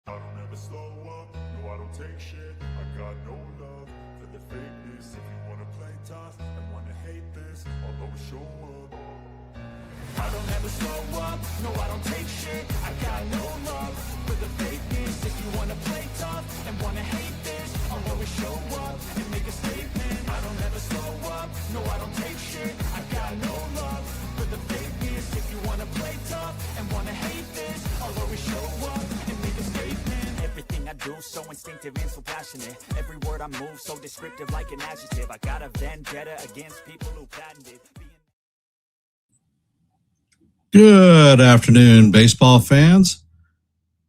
I don't ever slow up, no I don't take shit. I got no love for the fakeness. If you wanna play tough and wanna hate this, I'll always show up. I don't ever slow up, no I don't take shit. I got no love for the fakeness. If you wanna play tough and wanna hate this, I'll always show up and make a statement. I don't ever slow up, no I don't take shit. I got no love for the fakeness. If you wanna play tough and wanna hate this, I'll always show up and make a statement. Everything I do so instinctive and so passionate. Every word I move so descriptive like an adjective. I got a vendetta against people who patented Good afternoon, baseball fans.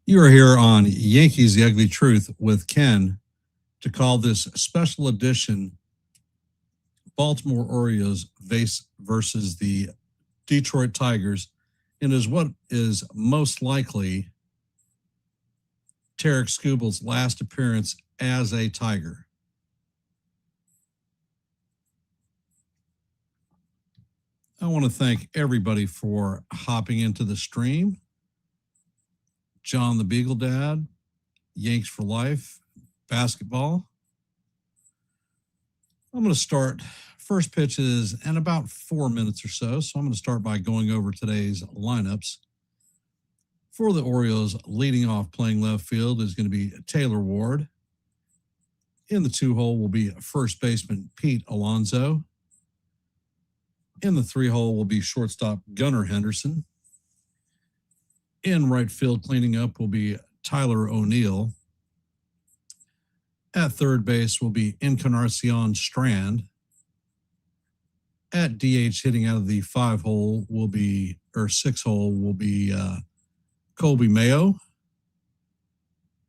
You are here on Yankees, The Ugly Truth with Ken to call this special edition Baltimore Orioles versus the Detroit Tigers in what is most likely Tarik Skubal's last appearance as a Tiger. I want to thank everybody for hopping into the stream. John the Beagle Dad, Yanks for Life, basketball. I'm going to start. First pitch is in about 4 minutes or so. So I'm going to start by going over today's lineups. For the Orioles, leading off playing left field is going to be Taylor Ward. In the 2-hole will be first baseman Pete Alonso. In the 3-hole will be shortstop Gunnar Henderson. In right field cleaning up will be Tyler O'Neill. At third base will be Encarnacion Strand. At DH hitting out of the 5-hole will be, or 6-hole will be Colby Mayo.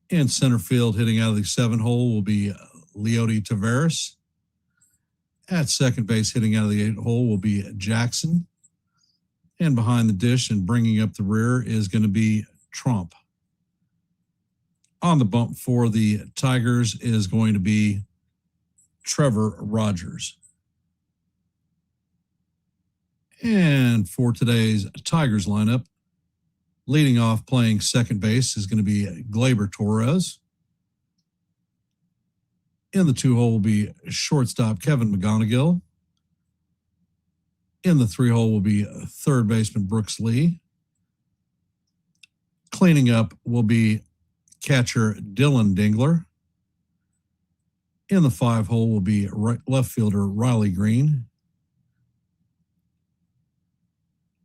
In center field hitting out of the 7-hole will be Leody Taveras. At second base, hitting out of the 8-hole will be Jackson. And behind the dish and bringing up the rear is going to be Trump. On the bump for the Tigers is going to be Trevor Rogers. And for today's Tigers lineup, leading off playing second base is going to be Gleyber Torres. In the 2-hole will be shortstop Kevin McGonigal. In the 3-hole will be third baseman Brooks Lee. Cleaning up will be catcher Dylan Dingler. In the 5-hole will be left fielder Riley Green.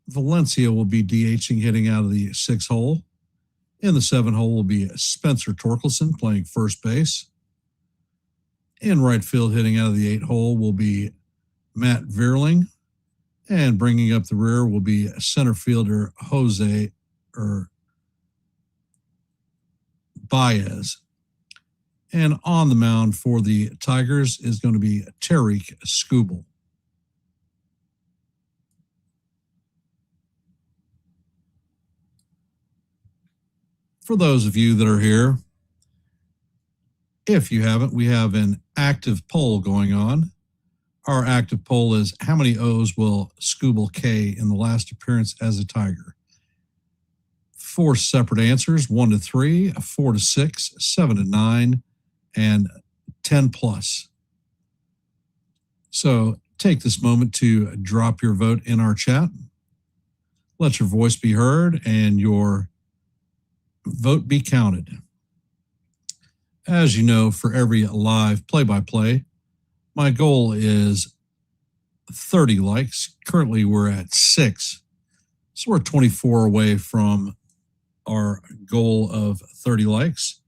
Valencia will be DHing hitting out of the 6-hole. In the 7-hole will be Spencer Torkelson playing first base. In right field hitting out of the 8-hole will be Matt Vierling. And bringing up the rear will be center fielder Jose Baez. And on the mound for the Tigers is going to be Tarik Skubal. For those of you that are here, if you haven't, we have an active poll going on. Our active poll is how many O's will Skubal K in the last appearance as a Tiger? 4 separate answers, 1 to 3, 4 to 6, 7 to 9, and 10 plus. So take this moment to drop your vote in our chat. Let your voice be heard and your vote be counted. As you know, for every live play-by-play, my goal is 30 likes. Currently, we're at 6. So we're 24 away from our goal of 30 likes.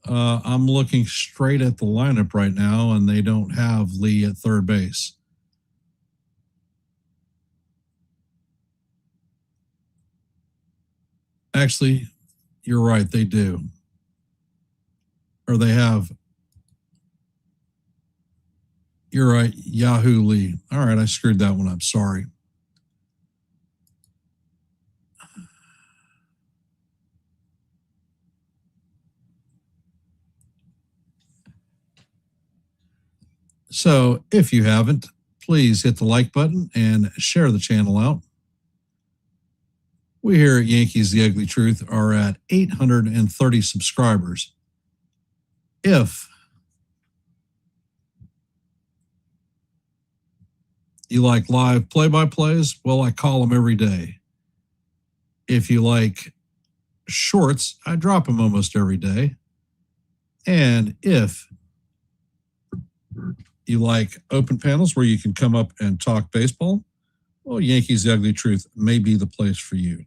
I'm looking straight at the lineup right now, and they don't have Lee at third base. Actually, you're right, they do. Or they have. You're right, Yahoo Lee. All right, I screwed that one up. Sorry. So if you haven't, please hit the like button and share the channel out. We here at Yankees The Ugly Truth are at 830 subscribers. If you like live play-by-plays, well, I call them every day. If you like shorts, I drop them almost every day. And if you like open panels where you can come up and talk baseball, well, Yankees The Ugly Truth may be the place for you.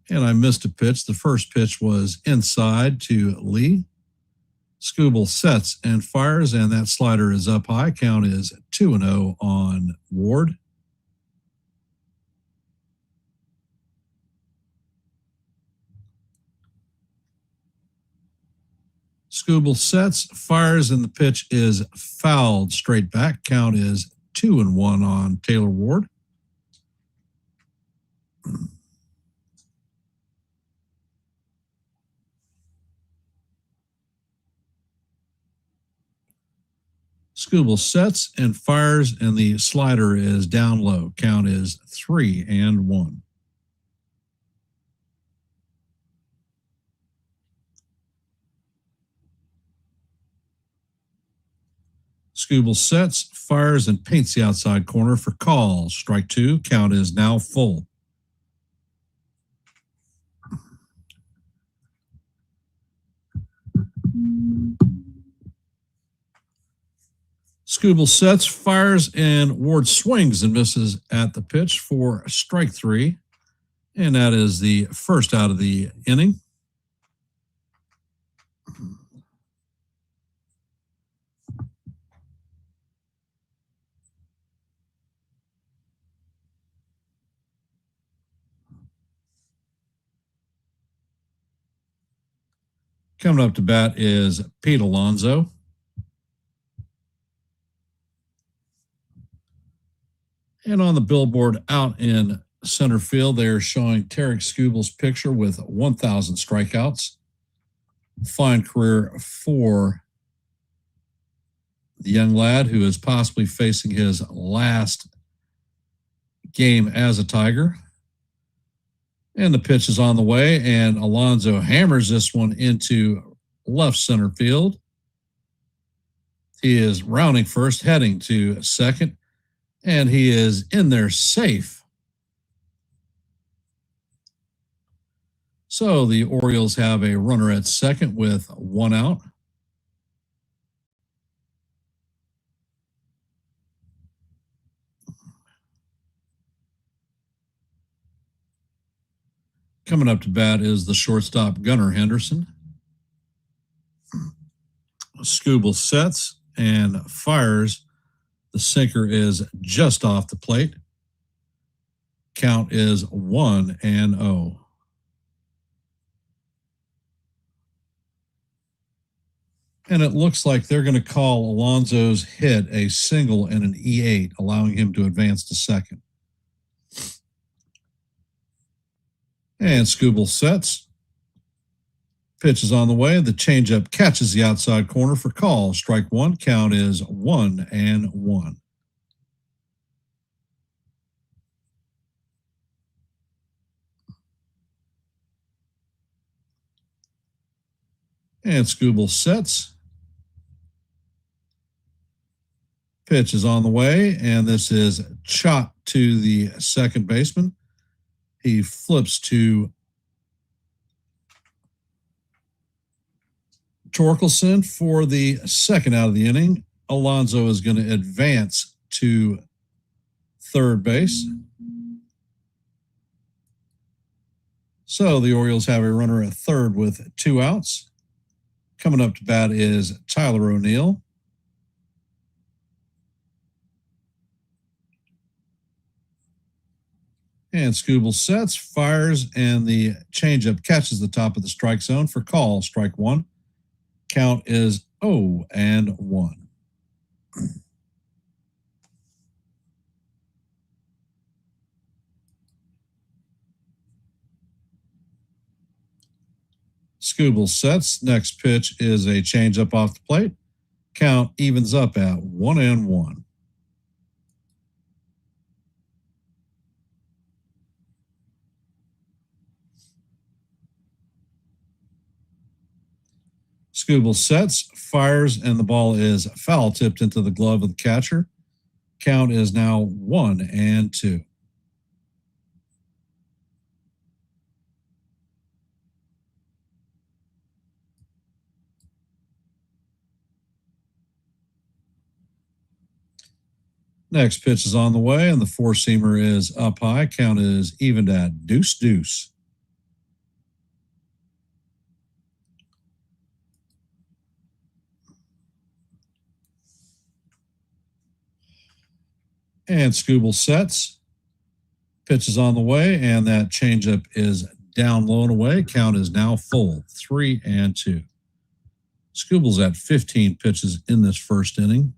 And I missed a pitch. The first pitch was inside to Lee. Skubal sets and fires, and that slider is up high. Count is 2-0 on Ward. Skubal sets, fires, and the pitch is fouled straight back. Count is 2-1 on Taylor Ward. Skubal sets and fires, and the slider is down low. Count is 3-1. Skubal sets, fires, and paints the outside corner for call. Strike two. Count is now full. Skubal sets, fires, and Ward swings and misses at the pitch for strike three. And that is the first out of the inning. Coming up to bat is Pete Alonso. And on the billboard out in center field, they're showing Tarek Skubal's picture with 1,000 strikeouts. Fine career for the young lad who is possibly facing his last game as a Tiger. And the pitch is on the way, and Alonso hammers this one into left center field. He is rounding first, heading to second, and he is in there safe. So the Orioles have a runner at second with one out. Coming up to bat is the shortstop, Gunnar Henderson. Skubal sets and fires. The sinker is just off the plate. Count is 1-0. And it looks like they're going to call Alonso's hit a single and an E8, allowing him to advance to second. And Skubal sets. Pitch is on the way. The changeup catches the outside corner for call. Strike one. Count is 1-1. And Skubal sets. Pitch is on the way, and this is chopped to the second baseman. He flips to Torkelson for the second out of the inning. Alonso is going to advance to third base. So the Orioles have a runner at third with two outs. Coming up to bat is Tyler O'Neill. And Skubal sets, fires, and the changeup catches the top of the strike zone for call. Strike one. Count is 0-1. Skubal sets. Next pitch is a changeup off the plate. Count evens up at 1-1. Scooble sets, fires, and the ball is foul tipped into the glove of the catcher. Count is now 1-2. Next pitch is on the way, and the four-seamer is up high. Count is evened at 2-2. And Scooble sets. Pitch is on the way, and that changeup is down low and away. Count is now full, 3-2. Scooble's at 15 pitches in this first inning.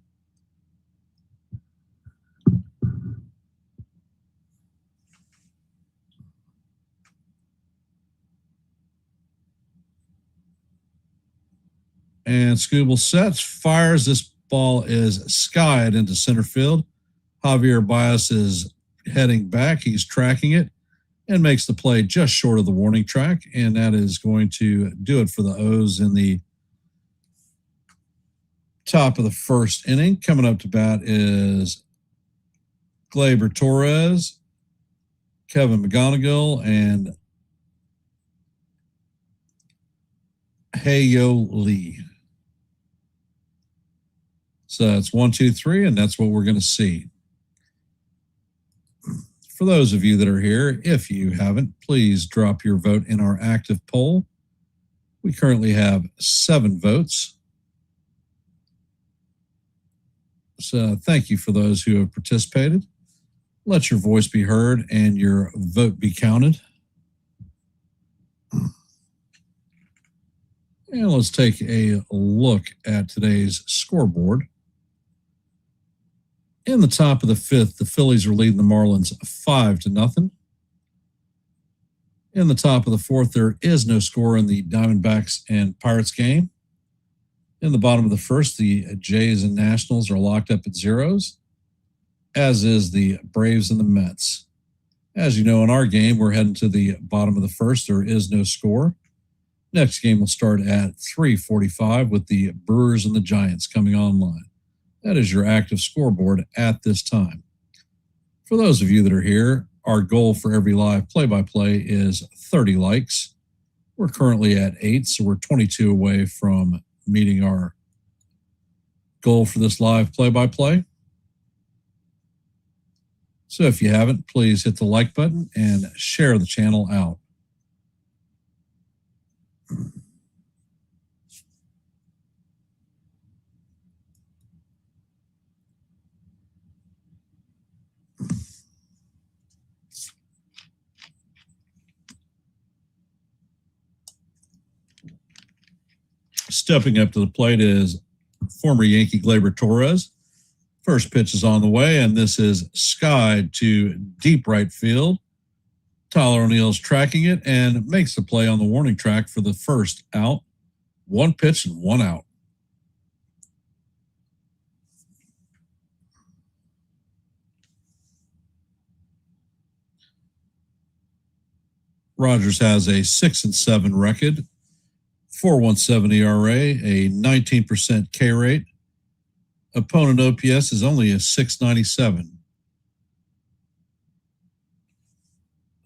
And Scooble sets, fires. This ball is skied into center field. Javier Baez is heading back. He's tracking it and makes the play just short of the warning track. And that is going to do it for the O's in the top of the first inning. Coming up to bat is Gleyber Torres, Kevin McGonigal, and Heyo Lee. So that's 1, 2, 3, and that's what we're going to see. For those of you that are here, if you haven't, please drop your vote in our active poll. We currently have 7 votes. So thank you for those who have participated. Let your voice be heard and your vote be counted. And let's take a look at today's scoreboard. In the top of the 5th, the Phillies are leading the Marlins 5-0. In the top of the 4th, there is no score in the Diamondbacks and Pirates game. In the bottom of the 1st, the Jays and Nationals are locked up at 0s, as is the Braves and the Mets. As you know, in our game, we're heading to the bottom of the 1st. There is no score. Next game will start at 3:45 with the Brewers and the Giants coming online. That is your active scoreboard at this time. For those of you that are here, our goal for every live play-by-play is 30 likes. We're currently at 8, so we're 22 away from meeting our goal for this live play-by-play. So if you haven't, please hit the like button and share the channel out. Stepping up to the plate is former Yankee Gleyber Torres. First pitch is on the way, and this is skied to deep right field. Tyler O'Neill's tracking it and makes the play on the warning track for the first out. 1 pitch and 1 out. Rogers has a 6-7 record, 4.17 ERA, a 19% K rate. Opponent OPS is only a 697.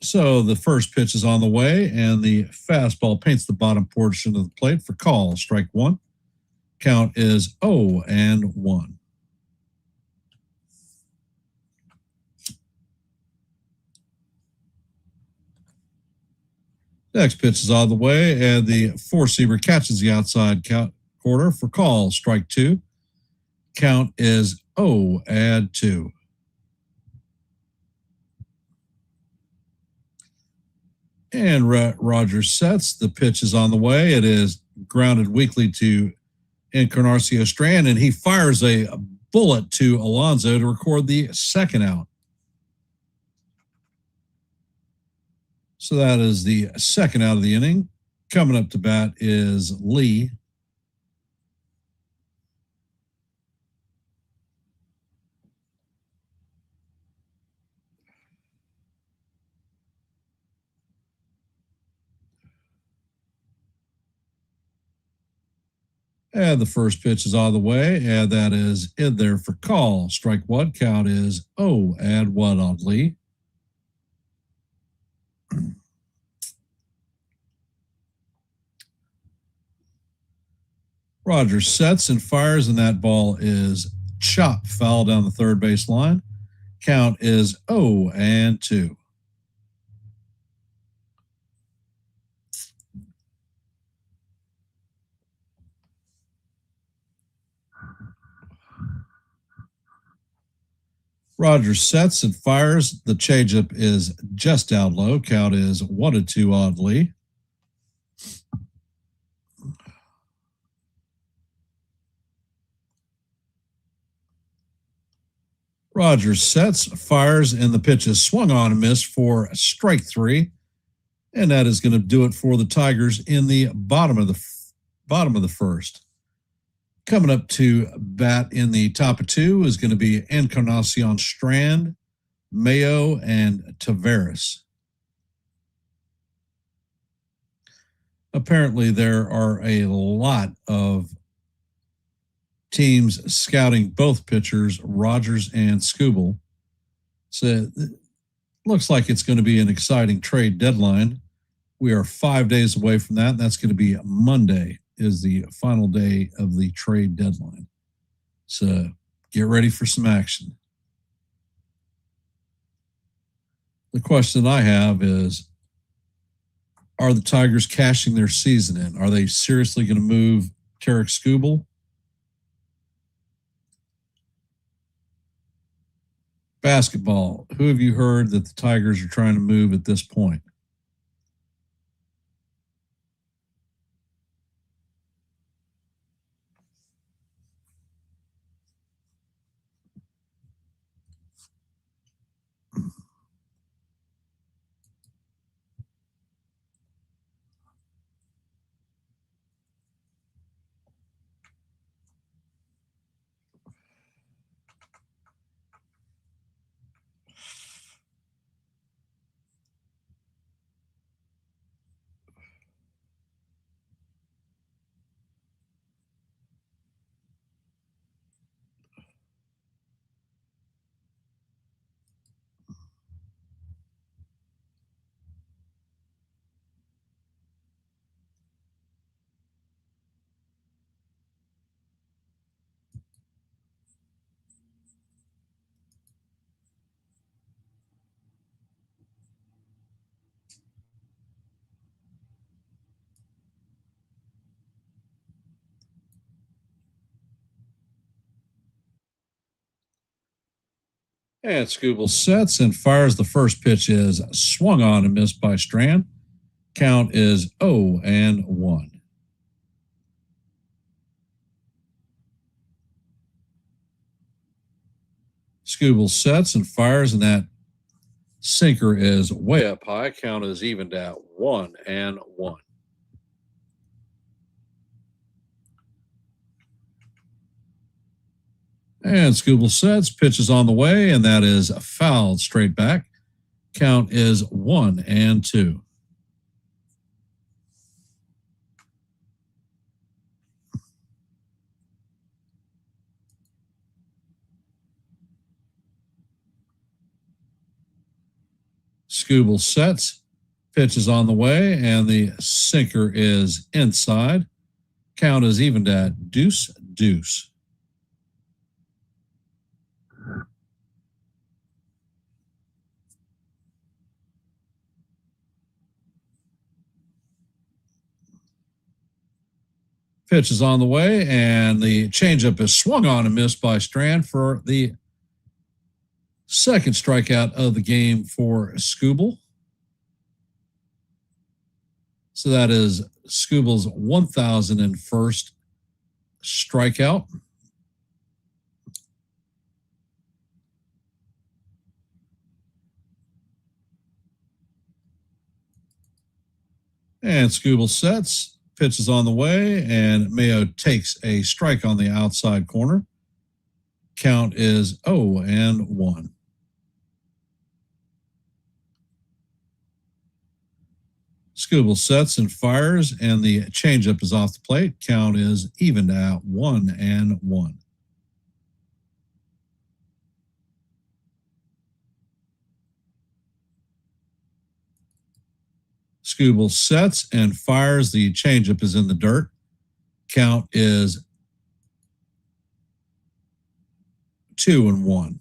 So the first pitch is on the way, and the fastball paints the bottom portion of the plate for call. Strike 1. Count is 0-1. Next pitch is on the way, and the four-seamer catches the outside corner for call. Strike 2. Count is 0-2. And Rogers sets. The pitch is on the way. It is grounded weakly to Encarnacio Strand, and he fires a bullet to Alonso to record the second out. So that is the second out of the inning. Coming up to bat is Lee. And the first pitch is on the way, and that is in there for call. Strike one. Count is 0-1 on Lee. Rogers sets and fires, and that ball is chopped foul down the third base line. Count is 0-2. Rogers sets and fires. The changeup is just down low. Count is 1-2 on Lee. Rogers sets, fires, and the pitch is swung on and missed for strike three. And that is going to do it for the Tigers in the bottom of the first. Coming up to bat in the top of two is going to be Encarnacion Strand, Mayo, and Tavares. Apparently, there are a lot of teams scouting both pitchers, Rogers and Skubal. So it looks like it's going to be an exciting trade deadline. We are 5 days away from that. And that's going to be Monday is the final day of the trade deadline. So get ready for some action. The question I have is, are the Tigers cashing their season in? Are they seriously going to move Tarek Skubal? Basketball. Who have you heard that the Tigers are trying to move at this point? And Skubal sets and fires. The first pitch is swung on and missed by Strand. Count is 0-1. Skubal sets and fires, and that sinker is way up high. Count is evened at 1-1. And Skubal sets, pitches on the way, and that is fouled straight back. Count is 1-2. Skubal sets, pitches on the way, and the sinker is inside. Count is evened at 2-2. Pitch is on the way, and the changeup is swung on and missed by Strand for the second strikeout of the game for Skubal. So that is Skubal's 1,001st strikeout. And Skubal sets, pitches on the way, and Mayo takes a strike on the outside corner. Count is Scooble sets and fires, and the changeup is off the plate. Count is evened at 1-1. Scooble sets and fires. The changeup is in the dirt. Count is 2-1.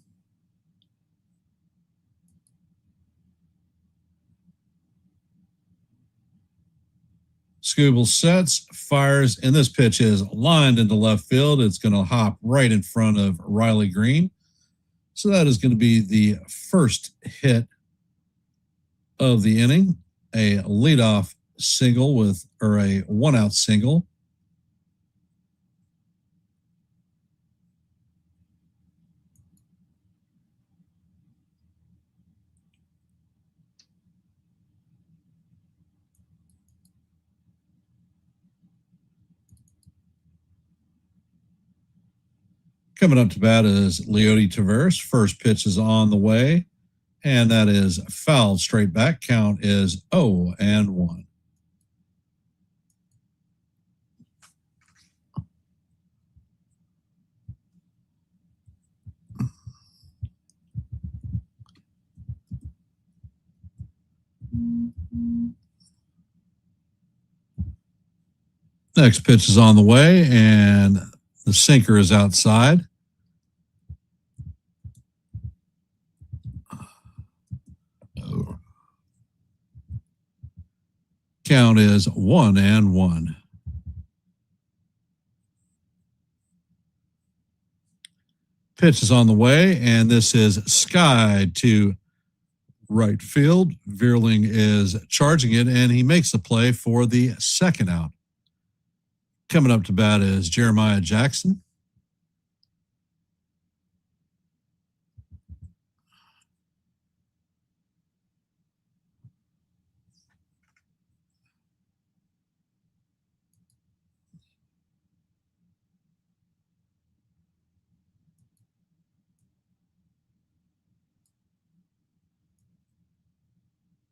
Scooble sets, fires, and this pitch is lined into left field. It's going to hop right in front of Riley Green. So that is going to be the first hit of the inning, a leadoff single or a one-out single. Coming up to bat is Leody Taveras. First pitch is on the way, and that is fouled straight back. Count is 0-1. Next pitch is on the way, and the sinker is outside. Count is 1-1. Pitch is on the way, and this is skied to right field. Veerling is charging it, and he makes the play for the second out. Coming up to bat is Jeremiah Jackson.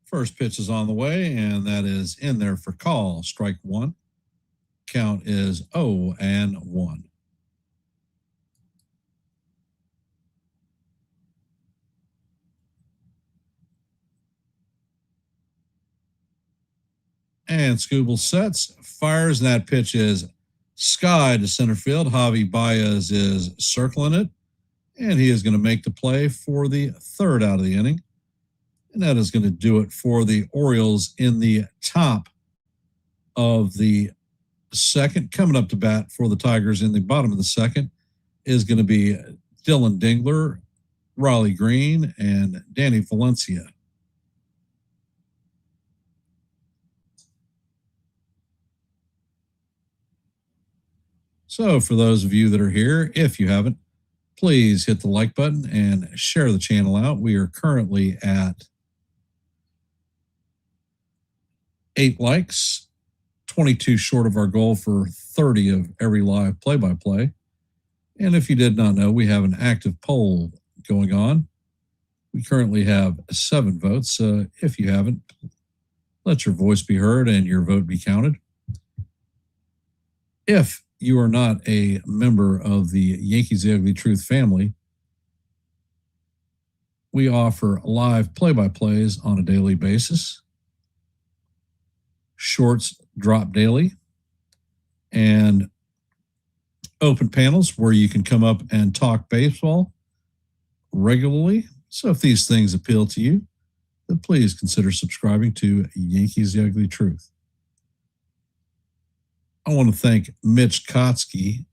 First pitch is on the way, and that is in there for call. Strike one. Count is 0-1. And Scooble sets, fires, and that pitch is sky to center field. Javi Baez is circling it, and he is going to make the play for the third out of the inning. And that is going to do it for the Orioles in the top of the second. Coming up to bat for the Tigers in the bottom of the second is going to be Dylan Dingler, Riley Green, and Danny Valencia. So for those of you that are here, if you haven't, please hit the like button and share the channel out. We are currently at 8 likes, 22 short of our goal for 30 of every live play-by-play. And if you did not know, we have an active poll going on. We currently have 7 votes. If you haven't, let your voice be heard and your vote be counted. If you are not a member of the Yankees The Ugly Truth family, we offer live play-by-plays on a daily basis. Shorts drop daily, and open panels where you can come up and talk baseball regularly. So if these things appeal to you, then please consider subscribing to Yankees The Ugly Truth. I want to thank Mitch Kotsky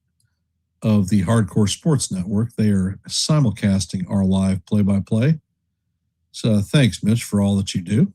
of the Hardcore Sports Network. They are simulcasting our live play-by-play. So thanks, Mitch, for all that you do.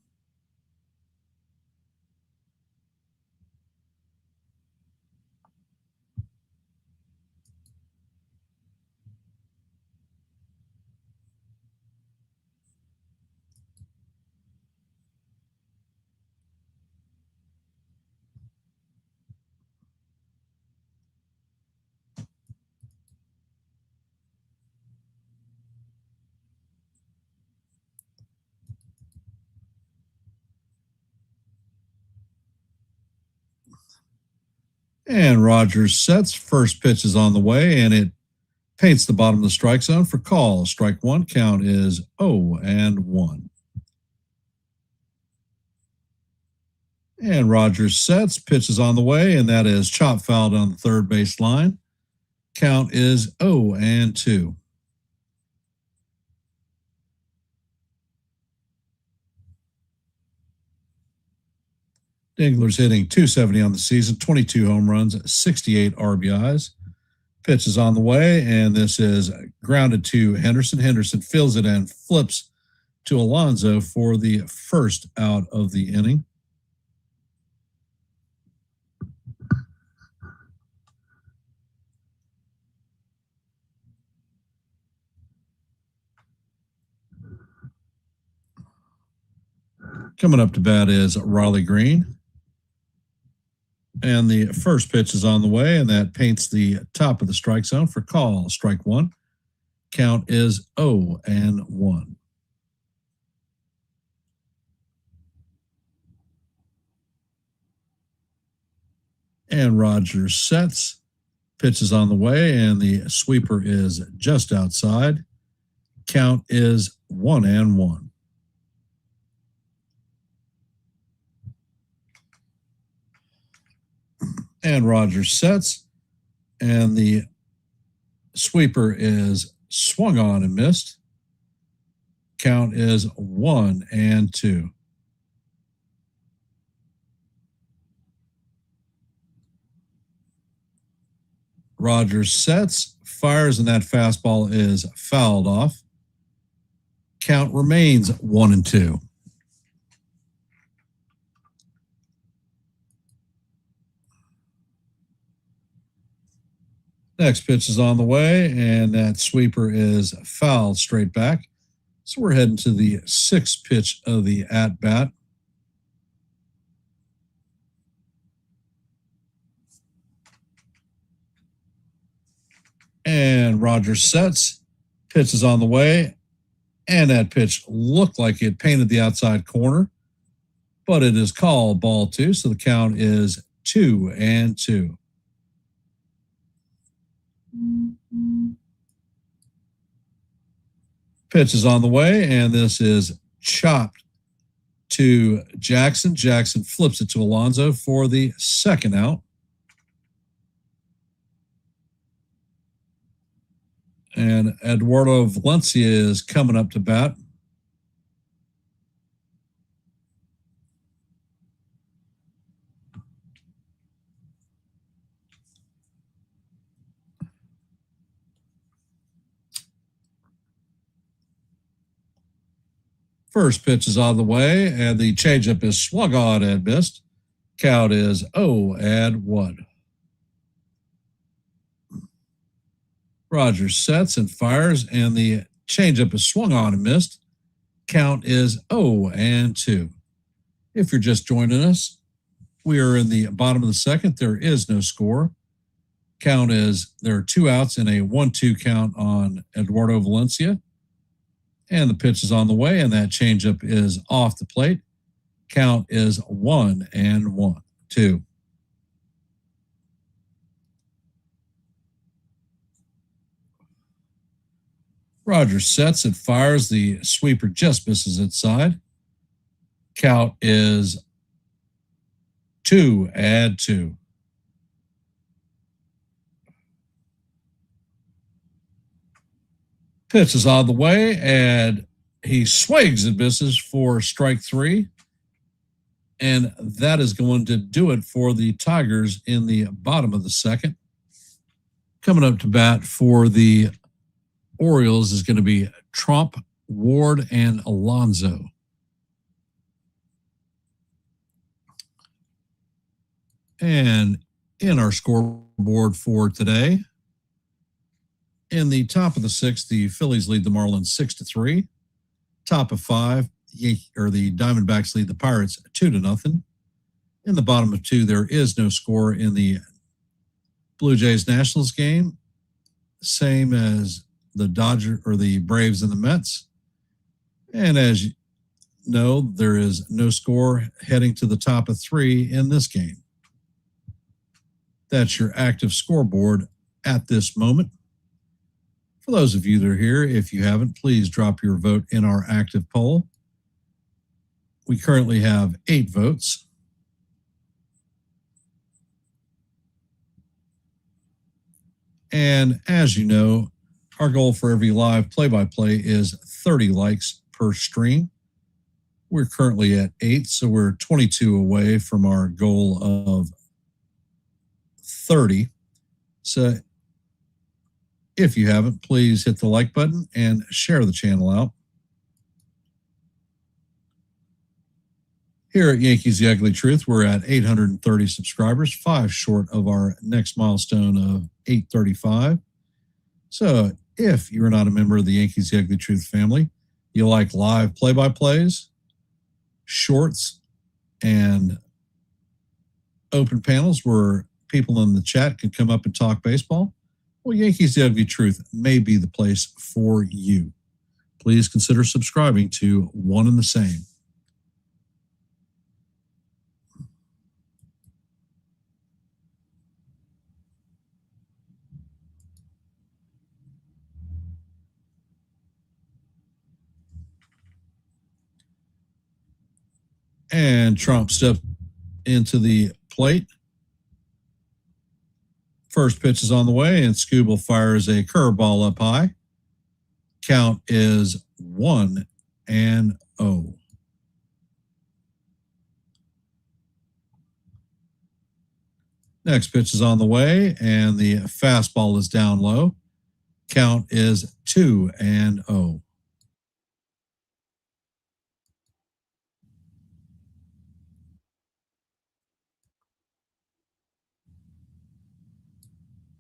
And Rogers sets. First pitch is on the way, and it paints the bottom of the strike zone for call. Strike one. Count is 0-1. And Rogers sets. Pitch is on the way, and that is chop fouled on the third base line. Count is 0-2. Dingler's hitting .270 on the season, 22 home runs, 68 RBIs. Pitch is on the way, and this is grounded to Henderson. Henderson fills it and flips to Alonso for the first out of the inning. Coming up to bat is Riley Green. And the first pitch is on the way, and that paints the top of the strike zone for call. Strike one. Count is 0-1. And Rogers sets. Pitch is on the way, and the sweeper is just outside. Count is 1-1. And Rogers sets, and the sweeper is swung on and missed. Count is 1-2. Rogers sets, fires, and that fastball is fouled off. Count remains 1-2. Next pitch is on the way, and that sweeper is fouled straight back. So we're heading to the sixth pitch of the at-bat. And Rogers sets. Pitch is on the way, and that pitch looked like it painted the outside corner, but it is called ball two, so the count is 2-2. Pitch is on the way, and this is chopped to Jackson. Jackson flips it to Alonso for the second out. And Eduardo Valencia is coming up to bat. First pitch is on the way, and the changeup is swung on and missed. Count is 0-1. Rogers sets and fires, and the changeup is swung on and missed. Count is 0-2. If you're just joining us, we are in the bottom of the second. There is no score. Count is there are two outs and a 1-2 count on Eduardo Valencia. And the pitch is on the way, and that changeup is off the plate. Count is 1-2. Rogers sets and fires. The sweeper just misses inside. Count is 2-2. Pitch is on the way, and he swings and misses for strike three. And that is going to do it for the Tigers in the bottom of the second. Coming up to bat for the Orioles is going to be Trump, Ward, and Alonso. And in our scoreboard for today, in the top of the sixth, the Phillies lead the Marlins 6-3. Top of five, the Diamondbacks lead the Pirates 2-0. In the bottom of two, there is no score in the Blue Jays Nationals game, same as the the Braves and the Mets. And as you know, there is no score heading to the top of three in this game. That's your active scoreboard at this moment. For those of you that are here, if you haven't, please drop your vote in our active poll. We currently have 8 votes. And as you know, our goal for every live play-by-play is 30 likes per stream. We're currently at 8, so we're 22 away from our goal of 30. So if you haven't, please hit the like button and share the channel out. Here at Yankees The Ugly Truth, we're at 830 subscribers, 5 short of our next milestone of 835. So if you're not a member of the Yankees The Ugly Truth family, you like live play-by-plays, shorts, and open panels where people in the chat can come up and talk baseball, well, Yankees The Ugly Truth may be the place for you. Please consider subscribing to one and the same. And Trump stepped into the plate. First pitch is on the way, and Scooble fires a curveball up high. Count is 1-0. Next pitch is on the way, and the fastball is down low. Count is 2-0.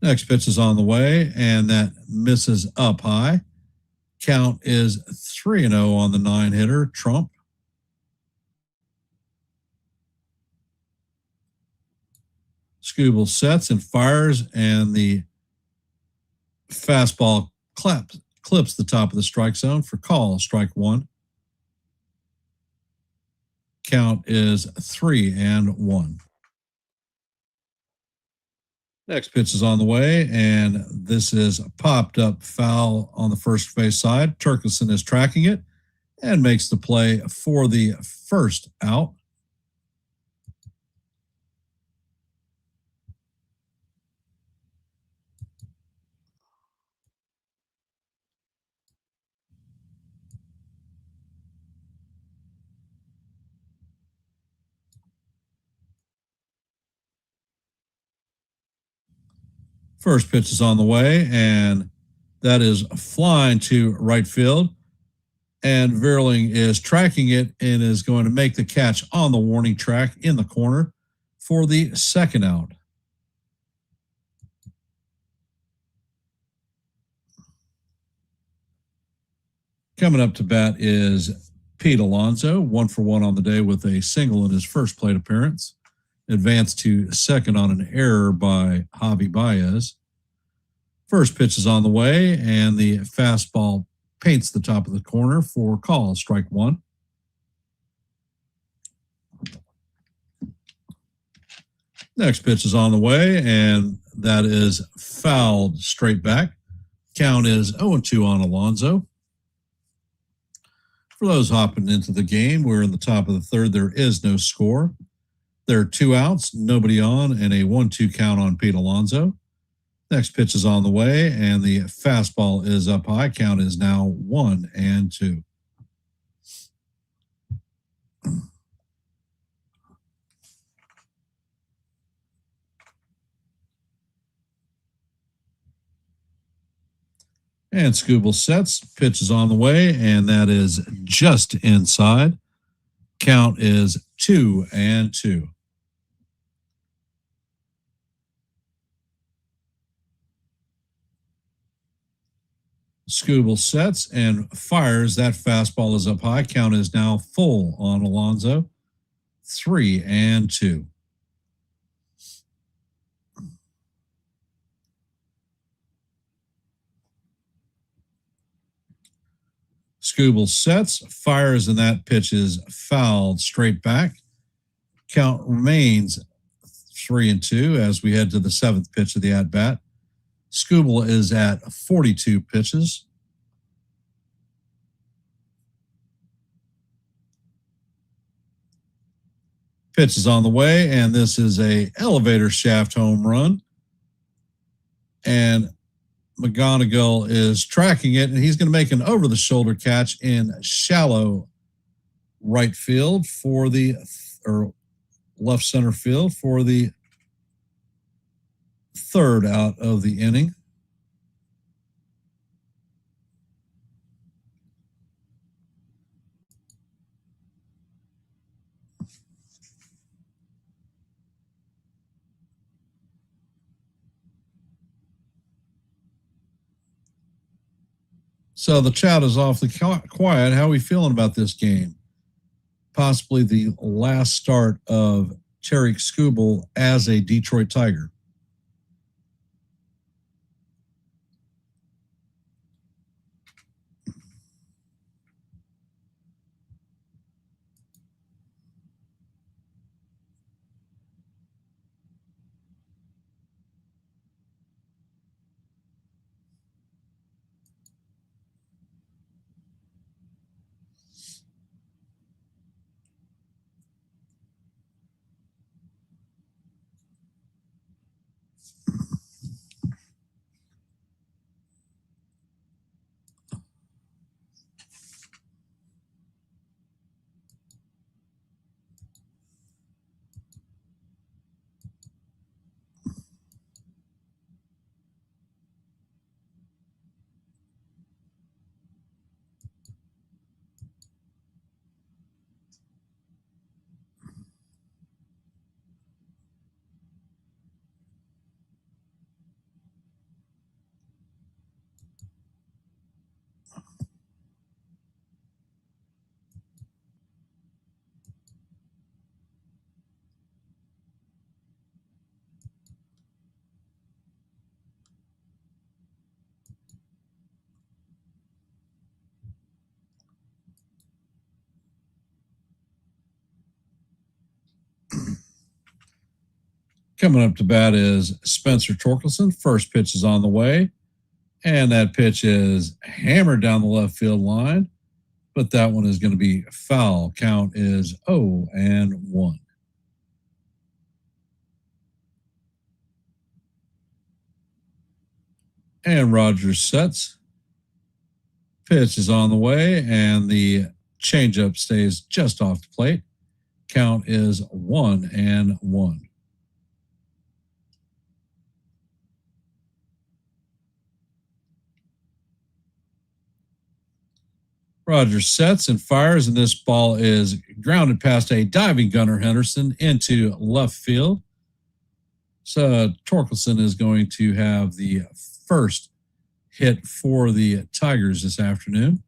Next pitch is on the way, and that misses up high. Count is 3-0 on the 9-hitter, Trump. Scooble sets and fires, and the fastball clips the top of the strike zone for call, strike 1. Count is 3-1. Next pitch is on the way, and this is popped up foul on the first base side. Turkelson is tracking it and makes the play for the first out. First pitch is on the way, and that is flying to right field. And Verling is tracking it and is going to make the catch on the warning track in the corner for the second out. Coming up to bat is Pete Alonso, 1-for-1 on the day with a single in his first plate appearance. Advanced to second on an error by Javi Baez. First pitch is on the way, and the fastball paints the top of the corner for call, strike 1. Next pitch is on the way, and that is fouled straight back. Count is 0-2 on Alonso. For those hopping into the game, we're in the top of the third. There is no score. There are 2 outs, nobody on, and a 1-2 count on Pete Alonso. Next pitch is on the way, and the fastball is up high. Count is now 1-2. And Scooble sets. Pitch is on the way, and that is just inside. Count is 2-2. Scooble sets and fires. That fastball is up high. Count is now full on Alonso. 3-2. Scooble sets, fires, and that pitch is fouled straight back. Count remains 3-2 as we head to the seventh pitch of the at-bat. Skubal is at 42 pitches. Pitch is on the way, and this is a elevator shaft home run. And McGonigal is tracking it, and he's going to make an over-the-shoulder catch in shallow right field for the, or left center field for the third out of the inning. So the chat is awfully quiet. How are we feeling about this game? Possibly the last start of Tarik Skubal as a Detroit Tiger. Coming up to bat is Spencer Torkelson. First pitch is on the way, and that pitch is hammered down the left field line, but that one is going to be foul. Count is 0-1. And Rogers sets. Pitch is on the way, and the changeup stays just off the plate. Count is 1-1. Rogers sets and fires, and this ball is grounded past a diving Gunnar Henderson into left field. So Torkelson is going to have the first hit for the Tigers this afternoon.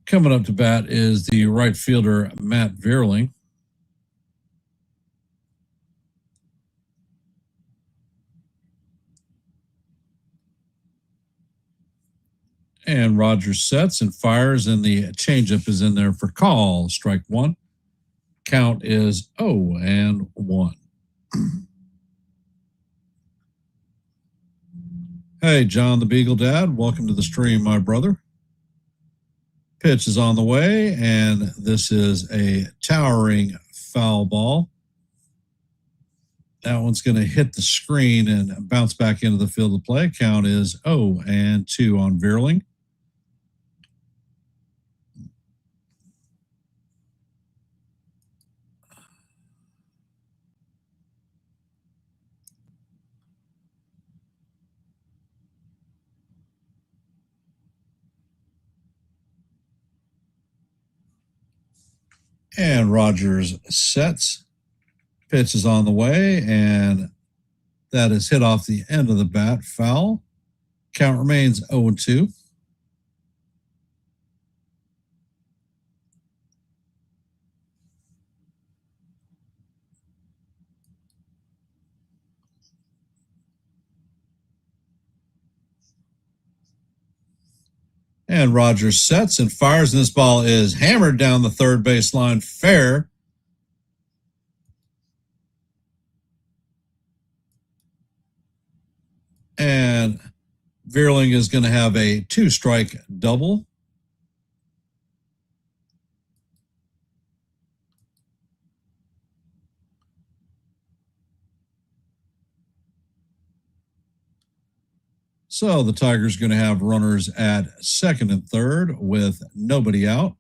Coming up to bat is the right fielder, Matt Vierling. And Rogers sets and fires, and the changeup is in there for call. Strike one. Count is 0-1. Hey, John the Beagle Dad. Welcome to the stream, my brother. Pitch is on the way, and this is a towering foul ball. That one's going to hit the screen and bounce back into the field of play. Count is 0-2 on Vierling. And Rogers sets. Pitch is on the way, and that is hit off the end of the bat. Foul. Count remains 0-2. And And Rogers sets and fires, and this ball is hammered down the third baseline fair. And Veerling is going to have a 2-strike double. So the Tigers are going to have runners at second and third with nobody out.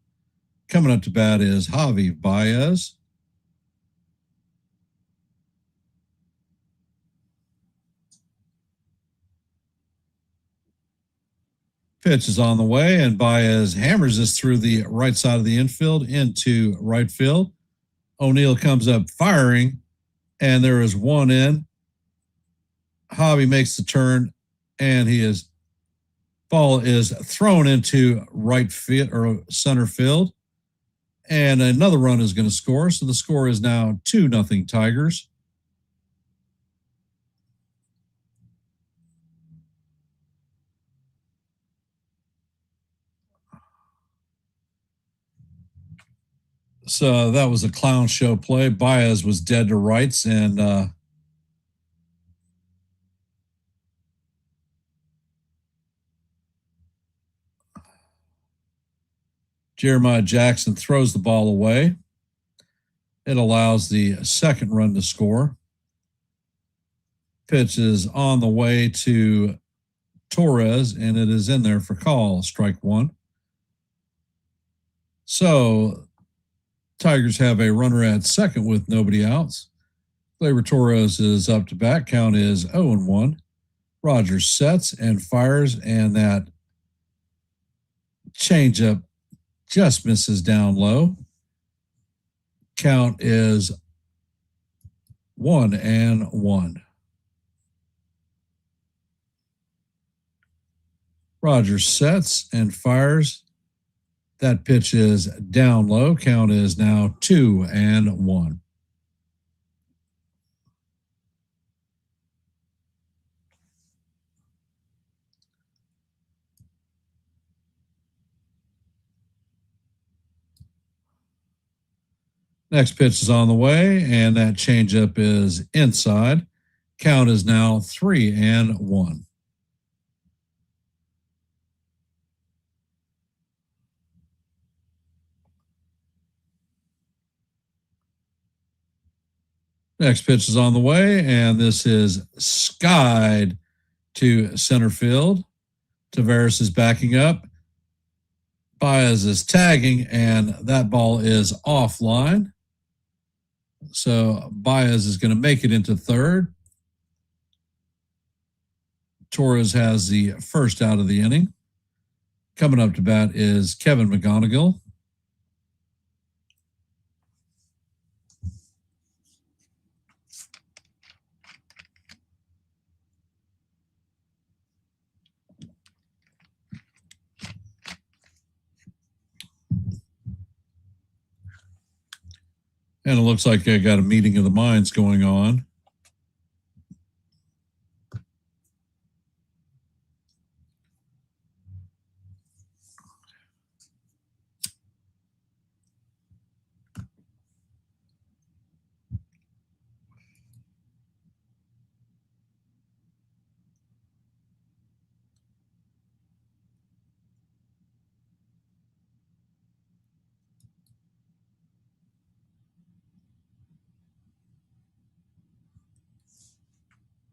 Coming up to bat is Javi Baez. Pitch is on the way, and Baez hammers this through the right side of the infield into right field. O'Neill comes up firing, and there is one in. Javi makes the turn, and ball is thrown into right field or center field, and another run is going to score. So the score is now 2-0 Tigers. So that was a clown show play. Baez was dead to rights, and Jeremiah Jackson throws the ball away. It allows the second run to score. Pitch is on the way to Torres, and it is in there for call, strike one. So Tigers have a runner at second with nobody outs. Gleyber Torres is up to bat. Count is 0-1. Rogers sets and fires, and that changeup just misses down low. Count is 1-1. Rogers sets and fires. That pitch is down low. Count is now 2-1. Next pitch is on the way, and that changeup is inside. Count is now 3-1. Next pitch is on the way, and this is skied to center field. Tavares is backing up. Baez is tagging, and that ball is offline. So Baez is going to make it into third. Torres has the first out of the inning. Coming up to bat is Kevin McGonigal. And it looks like I got a meeting of the minds going on.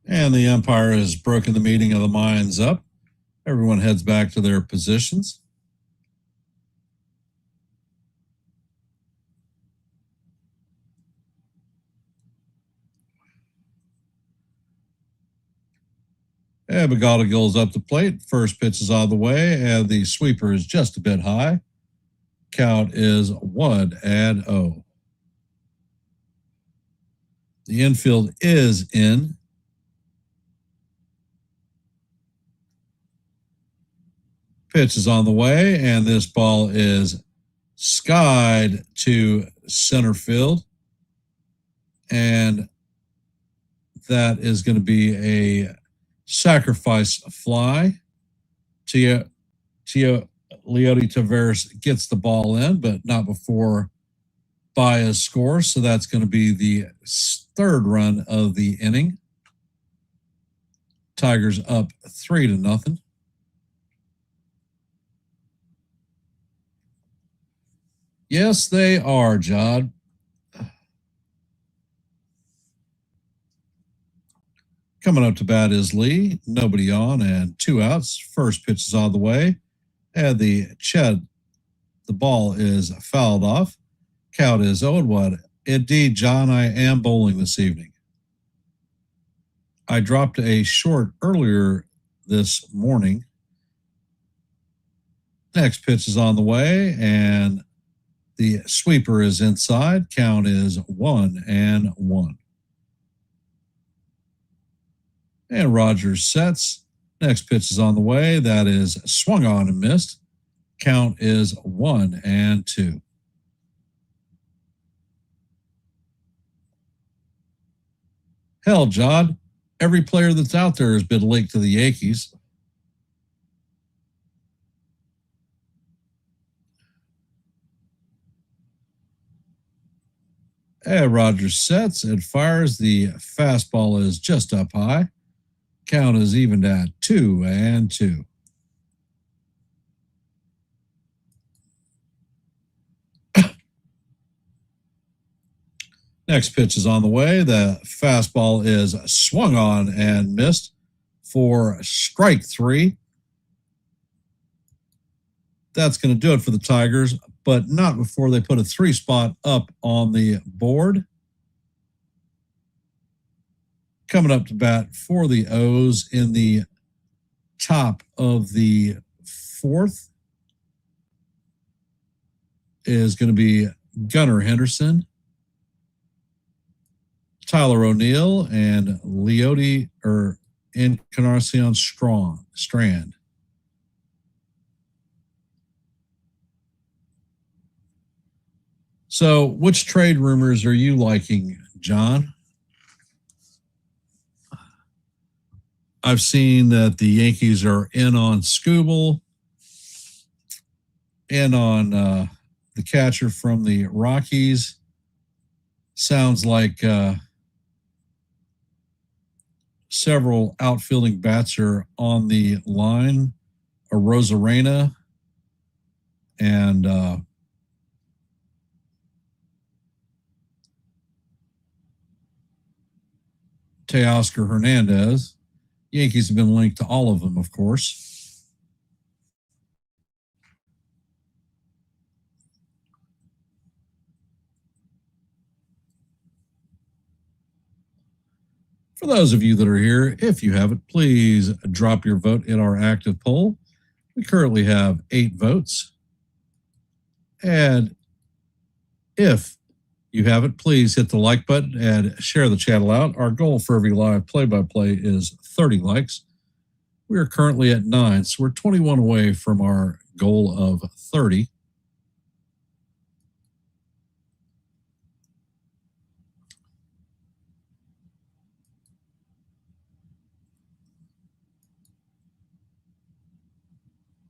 And the umpire has broken the meeting of the minds up. Everyone heads back to their positions. And McGonigal is up the plate. First pitch is on the way, and the sweeper is just a bit high. Count is 1-0. The infield is in. Pitch is on the way, and this ball is skied to center field. And that is going to be a sacrifice fly. Leody Taveras gets the ball in, but not before Baez scores. So that's going to be the third run of the inning. Tigers up 3-0. Yes, they are, Jod. Coming up to bat is Lee. Nobody on and 2 outs. First pitch is on the way. And the ball is fouled off. Count is 0-1. Indeed, John, I am bowling this evening. I dropped a short earlier this morning. Next pitch is on the way, and the sweeper is inside. Count is 1-1. And Rogers sets. Next pitch is on the way. That is swung on and missed. Count is 1-2. Hell, Jod, every player that's out there has been linked to the Yankees. And Rogers sets and fires. The fastball is just up high. Count is evened at 2-2. Next pitch is on the way. The fastball is swung on and missed for strike 3. That's going to do it for the Tigers, but not before they put a 3 spot up on the board. Coming up to bat for the O's in the top of the 4th is going to be Gunnar Henderson, Tyler O'Neill, and Leody or Encarnacion Strand. So, which trade rumors are you liking, John? I've seen that the Yankees are in on Skubal, in on the catcher from the Rockies. Sounds like several outfielding bats are on the line. A Rosarena and Teoscar Hernandez. Yankees have been linked to all of them, of course. For those of you that are here, if you haven't, please drop your vote in our active poll. We currently have 8 votes. And if you haven't, please hit the like button and share the channel out. Our goal for every live play-by-play is 30 likes. We are currently at 9, so we're 21 away from our goal of 30.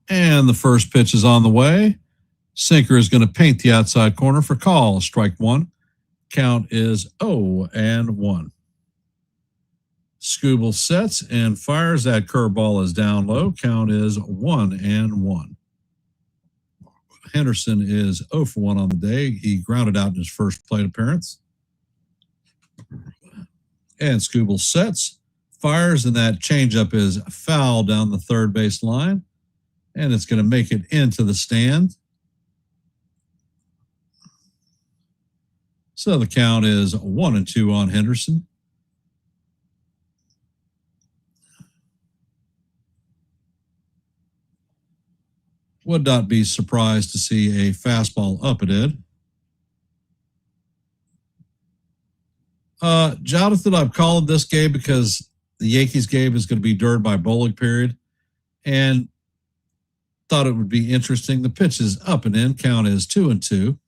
And the first pitch is on the way. Sinker is going to paint the outside corner for call. Strike 1. Count is 0-1. Skubal sets and fires. That curveball is down low. Count is 1-1. Henderson is 0 for 1 on the day. He grounded out in his first plate appearance. And Skubal sets, fires, and that changeup is foul down the third base line. And it's going to make it into the stand. So the count is 1-2 on Henderson. Would not be surprised to see a fastball up and in. Jonathan, I'm calling this game because the Yankees game is going to be during my bowling period. And thought it would be interesting. The pitch is up and in. Count is 2-2.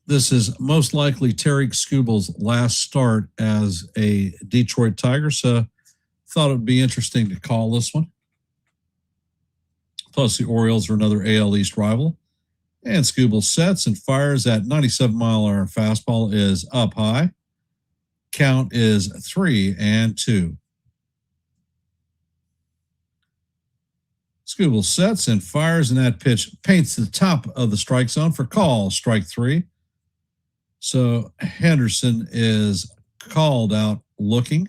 This is most likely Tarik Skubal's last start as a Detroit Tiger, so thought it would be interesting to call this one. Plus, the Orioles are another AL East rival. And Skubal sets and fires at 97-mile-an-hour fastball is up high. Count is 3-2. Skubal sets and fires, and that pitch paints the top of the strike zone for call, strike 3. So Henderson is called out looking.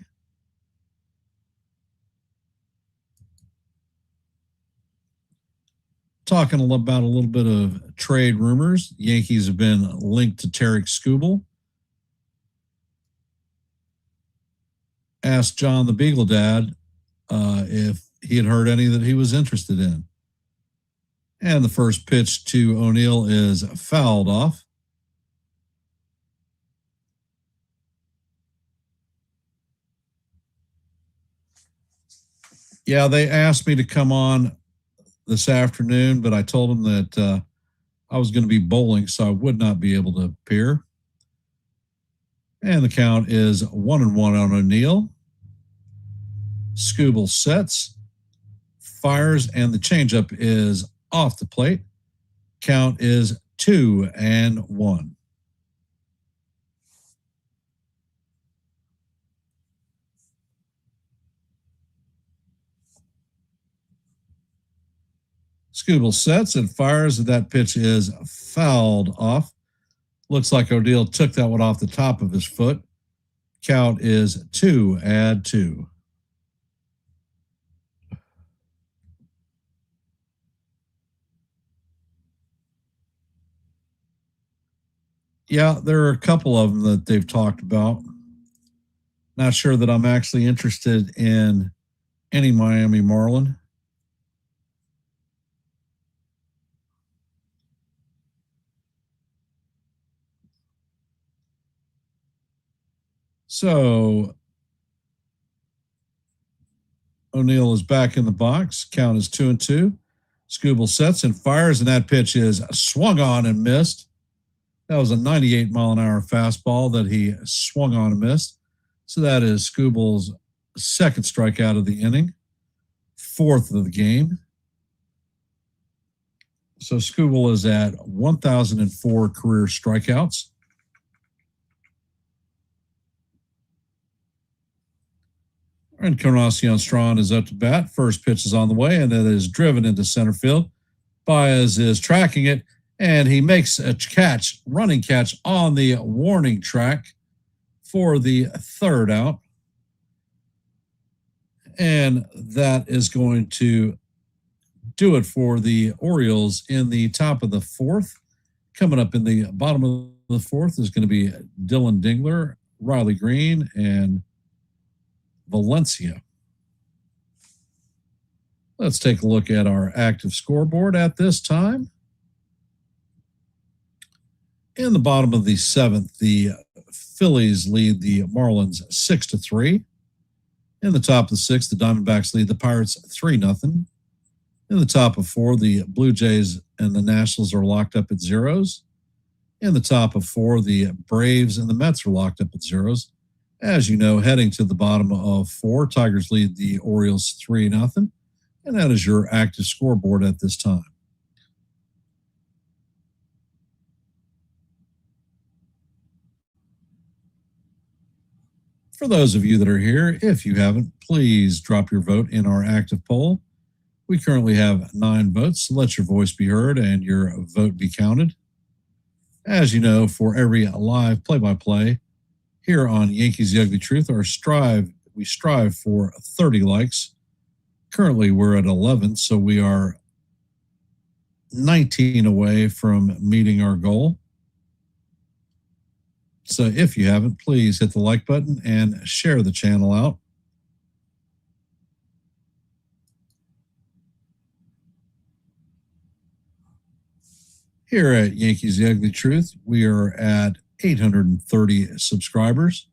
Talking about a little bit of trade rumors. Yankees have been linked to Tarik Skubal. Asked John the Beagle Dad if he had heard any that he was interested in. And the first pitch to O'Neill is fouled off. Yeah, they asked me to come on this afternoon, but I told them that I was going to be bowling, so I would not be able to appear. And the count is 1-1 on O'Neill. Skubal sets, fires, and the changeup is off the plate. Count is 2-1. Skubal sets and fires, and that pitch is fouled off. Looks like O'Neill took that one off the top of his foot. Count is 2-2. Yeah, there are a couple of them that they've talked about. Not sure that I'm actually interested in any Miami Marlin. So O'Neill is back in the box. Count is 2-2. Skubal sets and fires, and that pitch is swung on and missed. That was a 98-mile-an-hour fastball that he swung on and missed. So that is Skubal's second strikeout of the inning, fourth of the game. So Skubal is at 1,004 career strikeouts. Encarnacion Strachan is up to bat. First pitch is on the way, and it is driven into center field. Baez is tracking it, and he makes a catch, running catch on the warning track for the third out. And that is going to do it for the Orioles in the top of the fourth. Coming up in the bottom of the fourth is going to be Dylan Dingler, Riley Green, and Valencia. Let's take a look at our active scoreboard at this time. In the bottom of the seventh, the Phillies lead the Marlins 6-3. In the top of the sixth, the Diamondbacks lead the Pirates 3-0. In the top of four, the Blue Jays and the Nationals are locked up at zeros. In the top of four, the Braves and the Mets are locked up at zeros. As you know, heading to the bottom of four, Tigers lead the Orioles 3-0. And that is your active scoreboard at this time. For those of you that are here, if you haven't, please drop your vote in our active poll. We currently have 9 votes. So let your voice be heard and your vote be counted. As you know, for every live play-by-play here on Yankees The Ugly Truth, we strive for 30 likes. Currently, we're at 11, so we are 19 away from meeting our goal. So if you haven't, please hit the like button and share the channel out. Here at Yankees The Ugly Truth, we are at 830 subscribers,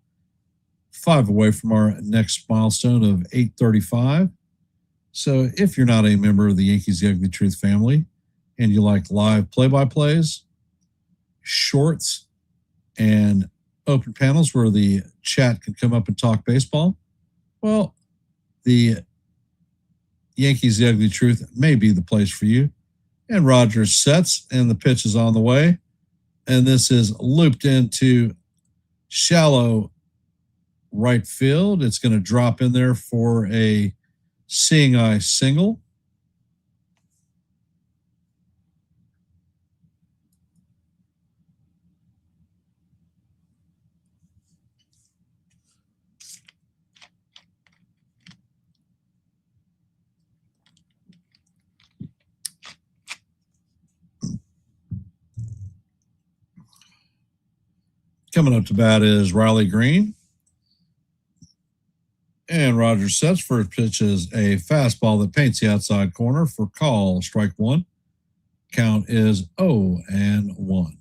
5 away from our next milestone of 835. So if you're not a member of the Yankees The Ugly Truth family and you like live play-by-plays, shorts, and open panels where the chat can come up and talk baseball, well, the Yankees The Ugly Truth may be the place for you. And Rogers sets, and the pitch is on the way. And this is looped into shallow right field. It's going to drop in there for a seeing eye single. Coming up to bat is Riley Green. And Rogers sets. First pitch is a fastball that paints the outside corner for call, strike one. Count is 0-1.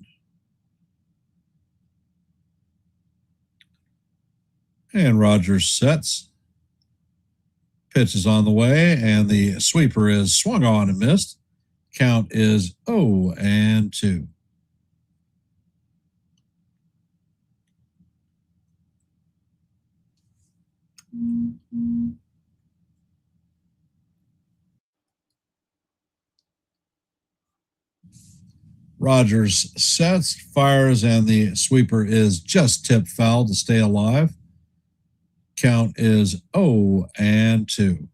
And Rogers sets. Pitch is on the way, and the sweeper is swung on and missed. Count is 0-2. Rogers sets, fires, and the sweeper is just tipped foul to stay alive. Count is 0-2.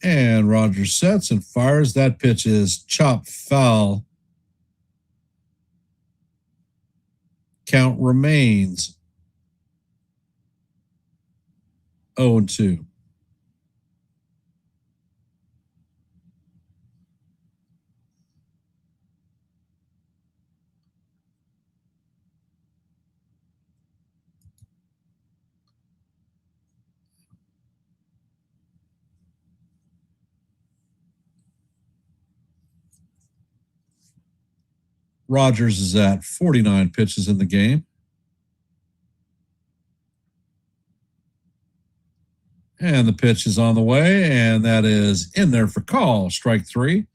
And Rogers sets and fires. That pitch is chopped foul. Count remains 0-2. Rogers is at 49 pitches in the game. And the pitch is on the way, and that is in there for call, strike three.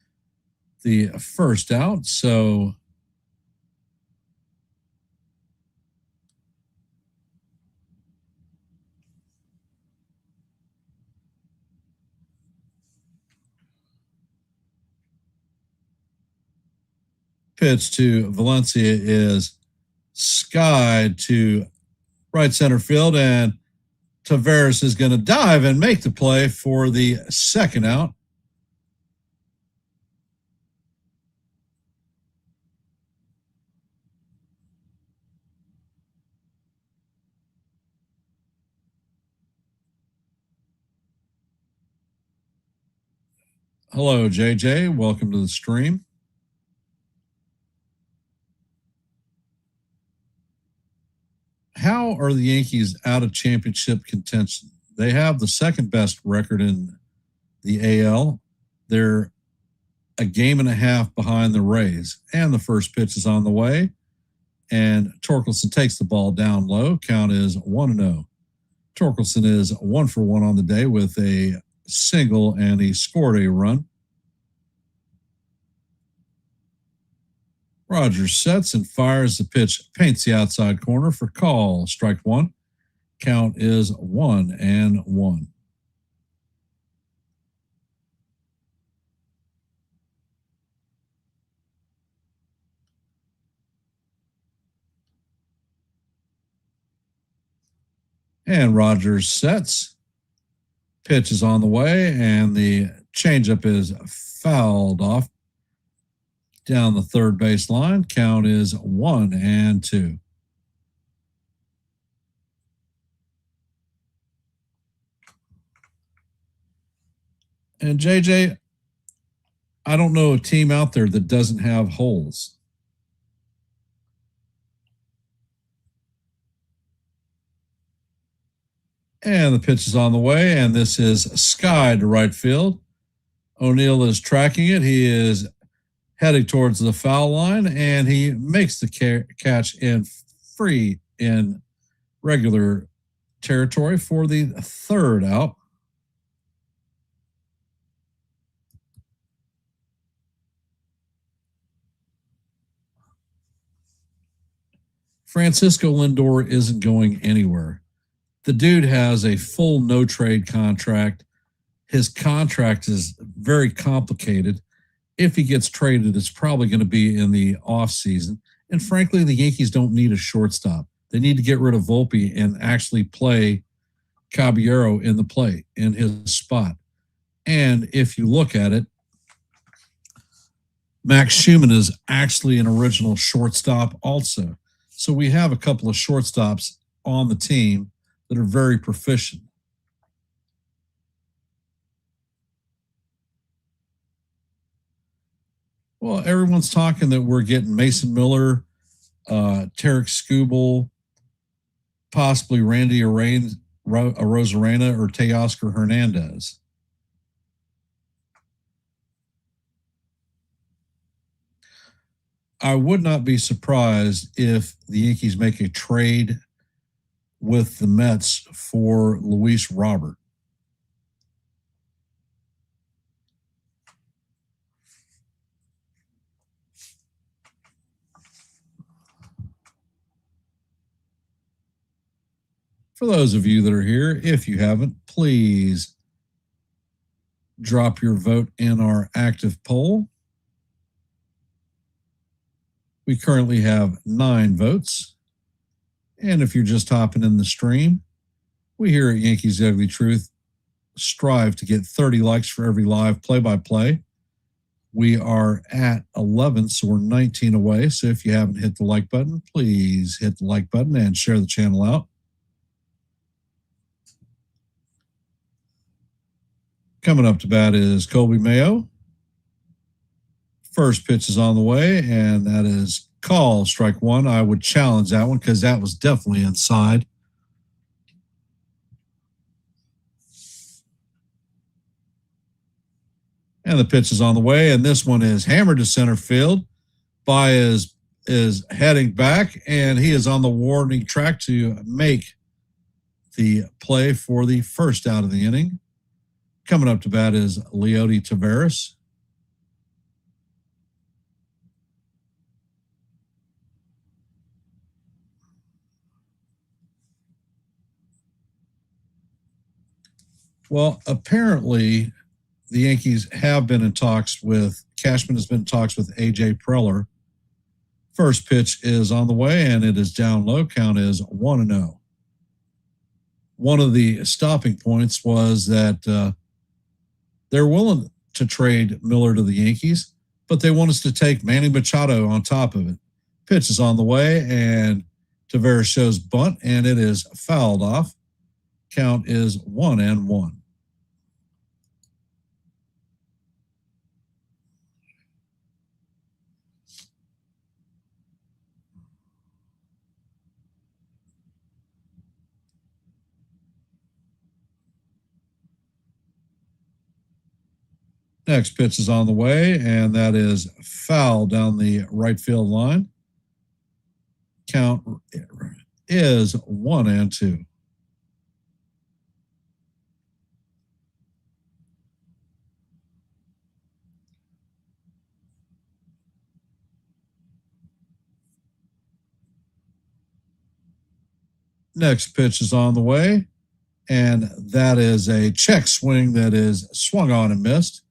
The first out. So pitch to Valencia is skied to right center field, and Taveras is going to dive and make the play for the second out. Hello, JJ. Welcome to the stream. How are the Yankees out of championship contention? They have the second best record in the AL. They're a game and a half behind the Rays, and the first pitch is on the way. And Torkelson takes the ball down low. Count is 1-0. Torkelson is 1 for 1 on the day with a single, and he scored a run. Rogers sets and fires. The pitch paints the outside corner for call, strike one. Count is 1-1. And Rogers sets. Pitch is on the way, and the changeup is fouled off down the third base line. Count is 1-2. And JJ, I don't know a team out there that doesn't have holes. And the pitch is on the way, and this is skied to right field. O'Neill is tracking it. He is heading towards the foul line, and he makes the catch in free in regular territory for the third out. Francisco Lindor isn't going anywhere. The dude has a full no trade contract. His contract is very complicated. If he gets traded, it's probably going to be in the offseason. And frankly, the Yankees don't need a shortstop. They need to get rid of Volpe and actually play Caballero in the play in his spot. And if you look at it, Max Schumann is actually an original shortstop also. So we have a couple of shortstops on the team that are very proficient. Well, everyone's talking that we're getting Mason Miller, Tarek Skubal, possibly Randy Arozarena or Teoscar Hernandez. I would not be surprised if the Yankees make a trade with the Mets for Luis Robert. For those of you that are here, if you haven't, please drop your vote in our active poll. We currently have 9 votes. And if you're just hopping in the stream, we here at Yankees The Ugly Truth strive to get 30 likes for every live play-by-play. We are at 11, so we're 19 away. So if you haven't hit the like button, please hit the like button and share the channel out. Coming up to bat is Colby Mayo. First pitch is on the way, and that is call, strike one. I would challenge that one because that was definitely inside. And the pitch is on the way, and this one is hammered to center field. Baez is heading back, and he is on the warning track to make the play for the first out of the inning. Coming up to bat is Leody Taveras. Well, apparently the Yankees have been in talks with, Cashman has been in talks with A.J. Preller. First pitch is on the way, and it is down low. Count is 1-0. One of the stopping points was that they're willing to trade Miller to the Yankees, but they want us to take Manny Machado on top of it. Pitch is on the way, and Taveras shows bunt, and it is fouled off. Count is 1-1. Next pitch is on the way, and that is foul down the right field line. Count is 1-2. Next pitch is on the way, and that is a check swing that is swung on and missed.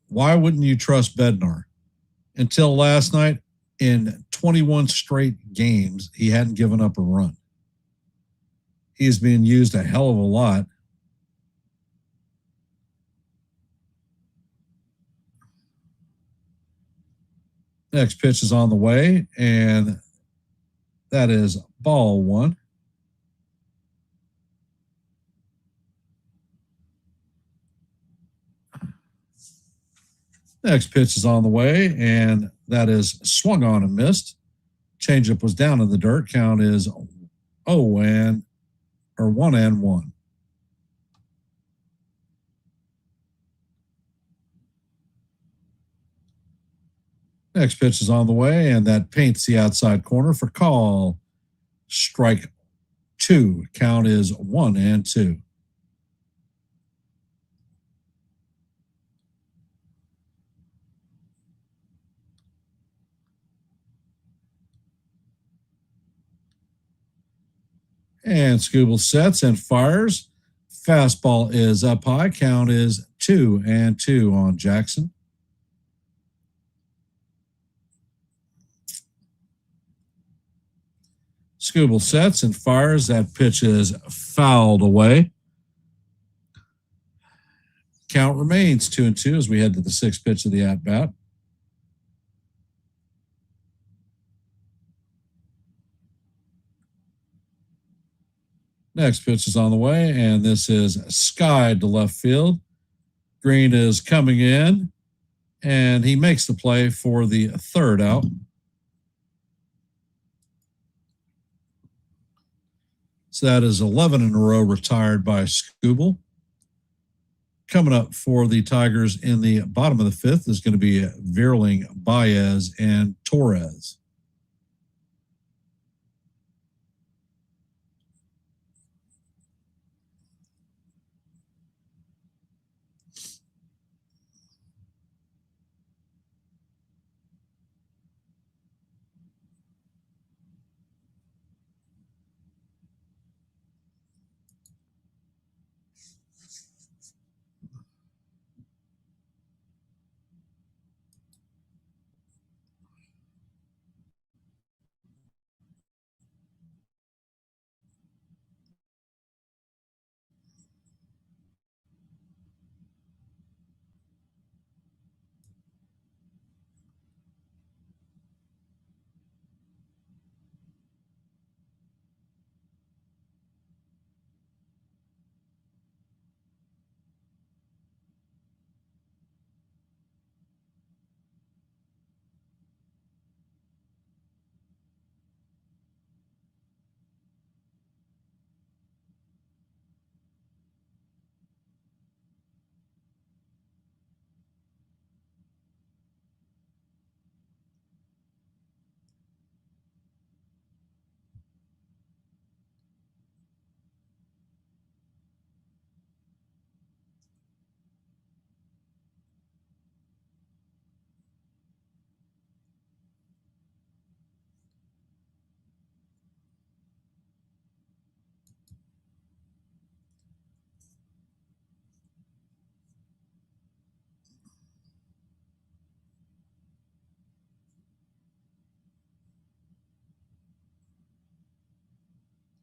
Why wouldn't you trust Bednar? Until last night, in 21 straight games, he hadn't given up a run. He's being used a hell of a lot. Next pitch is on the way, and that is ball one. Next pitch is on the way, and that is swung on and missed. Changeup was down in the dirt. Count is 1-1. Next pitch is on the way, and that paints the outside corner for call. Strike 2. Count is 1-2. And Scooble sets and fires. Fastball is up high. Count is 2-2 on Jackson. Scooble sets and fires. That pitch is fouled away. Count remains 2-2 as we head to the sixth pitch of the at-bat. Next pitch is on the way, and this is skied to left field. Green is coming in, and he makes the play for the third out. So that is 11 in a row retired by Scooble. Coming up for the Tigers in the bottom of the fifth is going to be Vierling, Baez, and Torres.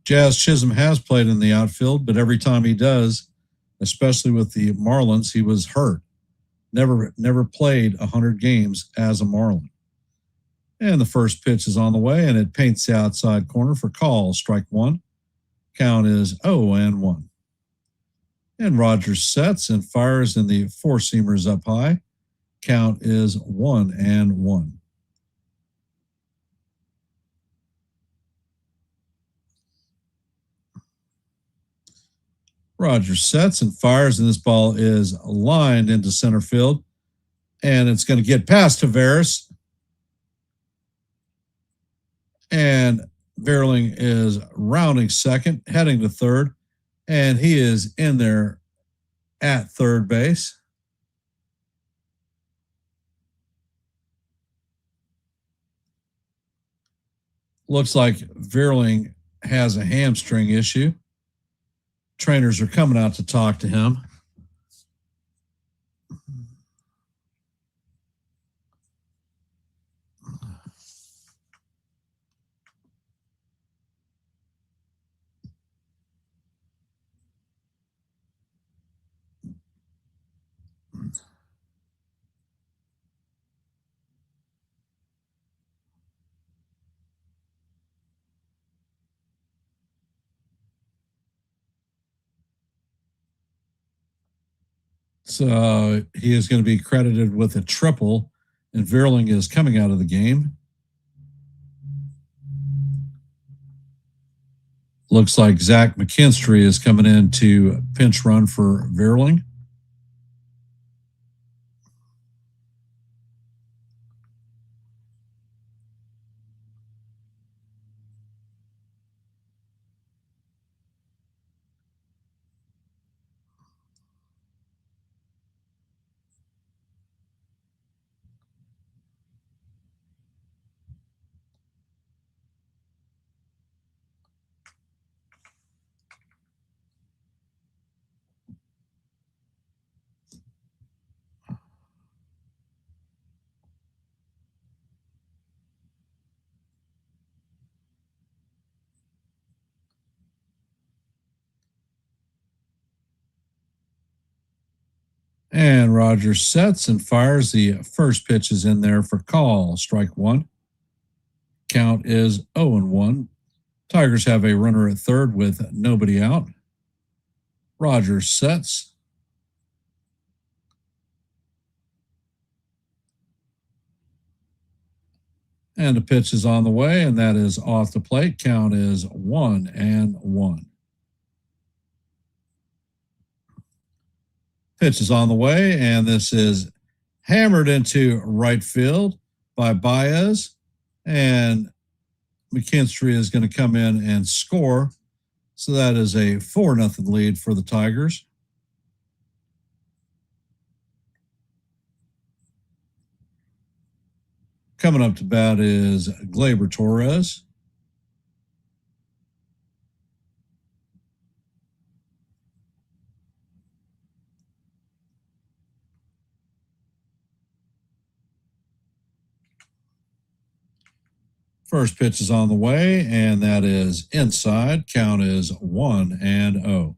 Jazz Chisholm has played in the outfield, but every time he does, especially with the Marlins, he was hurt. Never played 100 games as a Marlin. And the first pitch is on the way, and it paints the outside corner for call. Strike one. Count is 0-1. And Rogers sets and fires, and the four-seamer's up high. Count is 1-1. Rogers sets and fires, and this ball is lined into center field. And it's going to get past Tavares. And Vierling is rounding second, heading to third. And he is in there at third base. Looks like Vierling has a hamstring issue. Trainers are coming out to talk to him. So he is going to be credited with a triple, and Vierling is coming out of the game. Looks like Zach McKinstry is coming in to pinch run for Vierling. And Rogers sets and fires. The first pitch is in there for call. Strike one. Count is 0-1. Tigers have a runner at third with nobody out. Rogers sets. And the pitch is on the way, and that is off the plate. Count is 1-1. Pitch is on the way, and this is hammered into right field by Baez. And McKinstry is going to come in and score. So that is a 4-0 lead for the Tigers. Coming up to bat is Gleyber Torres. First pitch is on the way, and that is inside. Count is 1-0.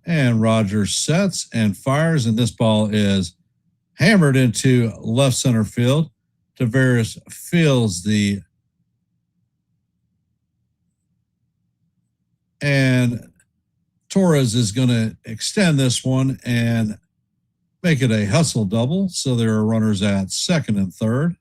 And Rogers sets and fires, and this ball is hammered into left center field. Tavares fields the and Torres is going to extend this one and make it a hustle double. So there are runners at second and third.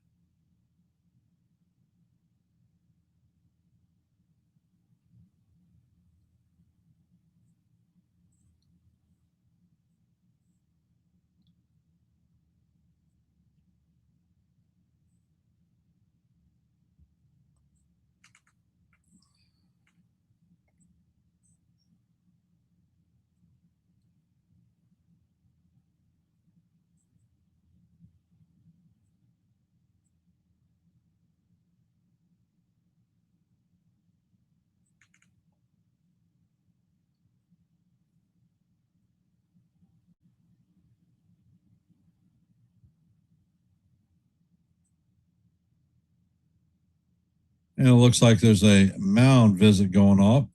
And it looks like there's a mound visit going off.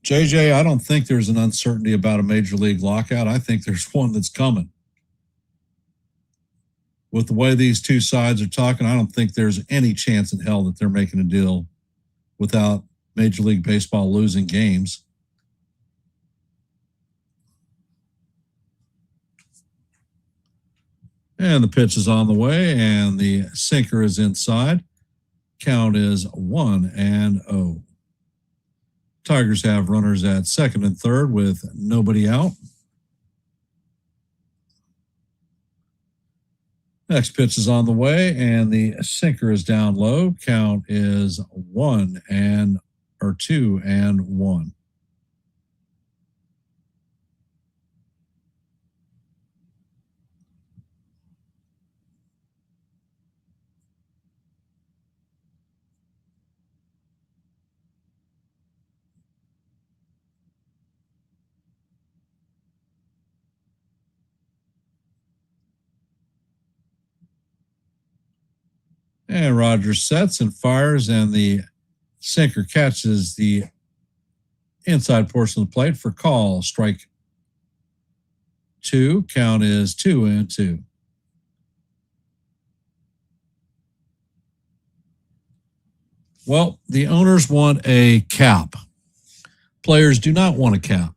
JJ, I don't think there's an uncertainty about a major league lockout. I think there's one that's coming. With the way these two sides are talking, I don't think there's any chance in hell that they're making a deal without Major League Baseball losing games. And the pitch is on the way, and the sinker is inside. Count is 1-0. Tigers have runners at second and third with nobody out. Next pitch is on the way, and the sinker is down low. Count is 2-1. And Rogers sets and fires, and the sinker catches the inside portion of the plate for call. Strike two. Count is 2-2. Well, the owners want a cap. Players do not want a cap.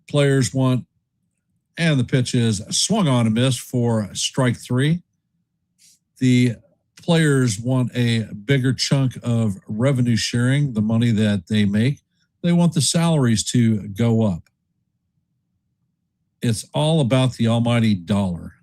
Players want, and the pitch is swung on and missed for strike three. The players want a bigger chunk of revenue sharing, the money that they make. They want the salaries to go up. It's all about the almighty dollar.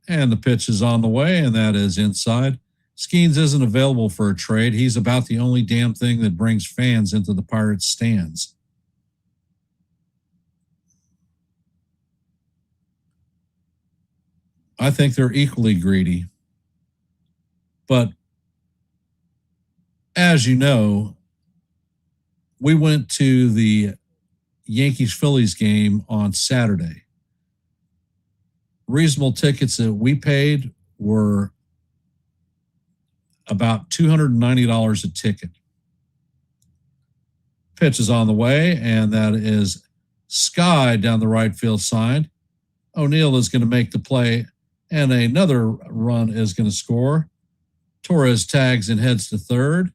And the pitch is on the way, and that is inside. Skeens isn't available for a trade. He's about the only damn thing that brings fans into the Pirates stands. I think they're equally greedy. But as you know, we went to the Yankees-Phillies game on Saturday. Reasonable tickets that we paid were about $290 a ticket. Pitch is on the way, and that is Sky down the right field side. O'Neill is going to make the play, and another run is going to score. Torres tags and heads to third.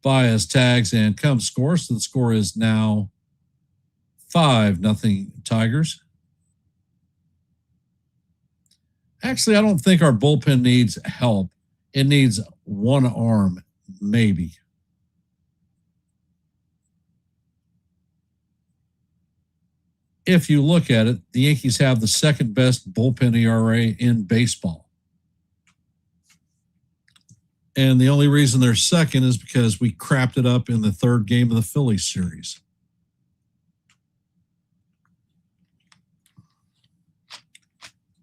Baez tags and comes scores. So the score is now 5-0 Tigers. Actually, I don't think our bullpen needs help. It needs one arm, maybe. If you look at it, the Yankees have the second best bullpen ERA in baseball. And the only reason they're second is because we crapped it up in the third game of the Phillies series.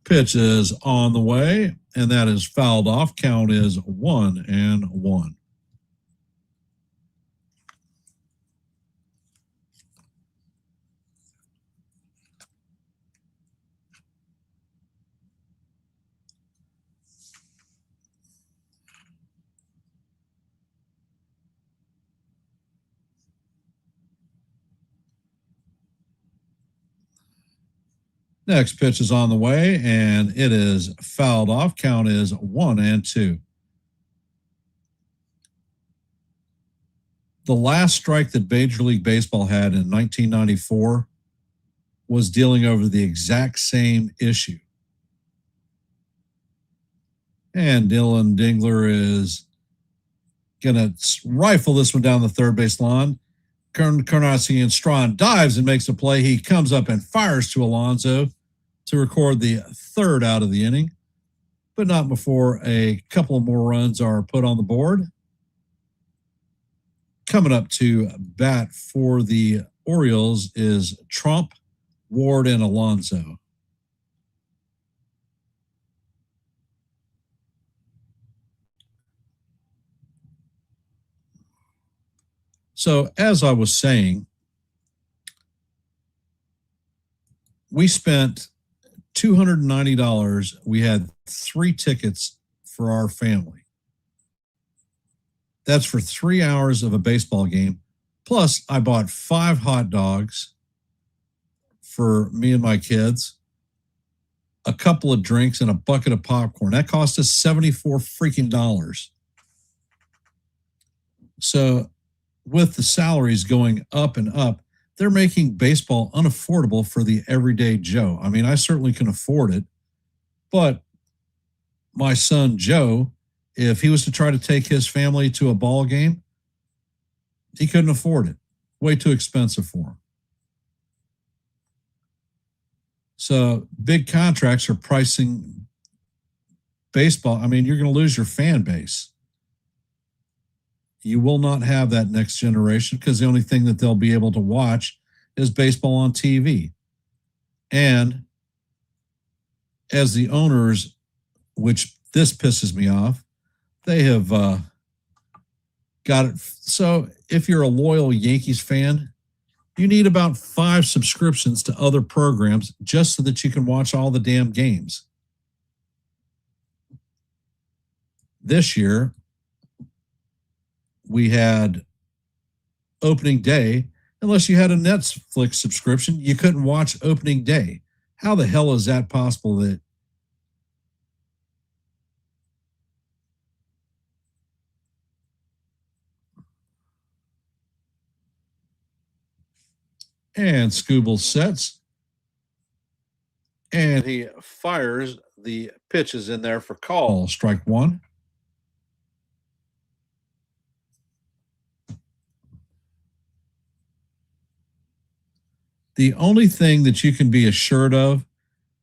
Pitch is on the way, and that is fouled off. Count is 1-1. Next pitch is on the way, and it is fouled off. Count is 1-2. The last strike that Major League Baseball had in 1994 was dealing over the exact same issue. And Dylan Dingler is going to rifle this one down the third base line. Carnacian Strawn dives and makes a play. He comes up and fires to Alonso to record the third out of the inning, but not before a couple of more runs are put on the board. Coming up to bat for the Orioles is Trump, Ward, and Alonso. So, as I was saying, we spent $290. We had 3 tickets for our family. That's for 3 hours of a baseball game. Plus, I bought 5 hot dogs for me and my kids, a couple of drinks, and a bucket of popcorn. That cost us $74 freaking dollars. So, with the salaries going up and up, they're making baseball unaffordable for the everyday Joe. I mean, I certainly can afford it, but my son Joe, if he was to try to take his family to a ball game, he couldn't afford it. Way too expensive for him. So big contracts are pricing baseball. I mean, you're going to lose your fan base. You will not have that next generation because the only thing that they'll be able to watch is baseball on TV. And as the owners, which this pisses me off, they have got it. So if you're a loyal Yankees fan, you need about 5 subscriptions to other programs just so that you can watch all the damn games. This year, we had opening day. Unless you had a Netflix subscription, you couldn't watch opening day. How the hell is that possible? That and Scooble sets, and he fires. The pitch is in there for call. Strike 1. The only thing that you can be assured of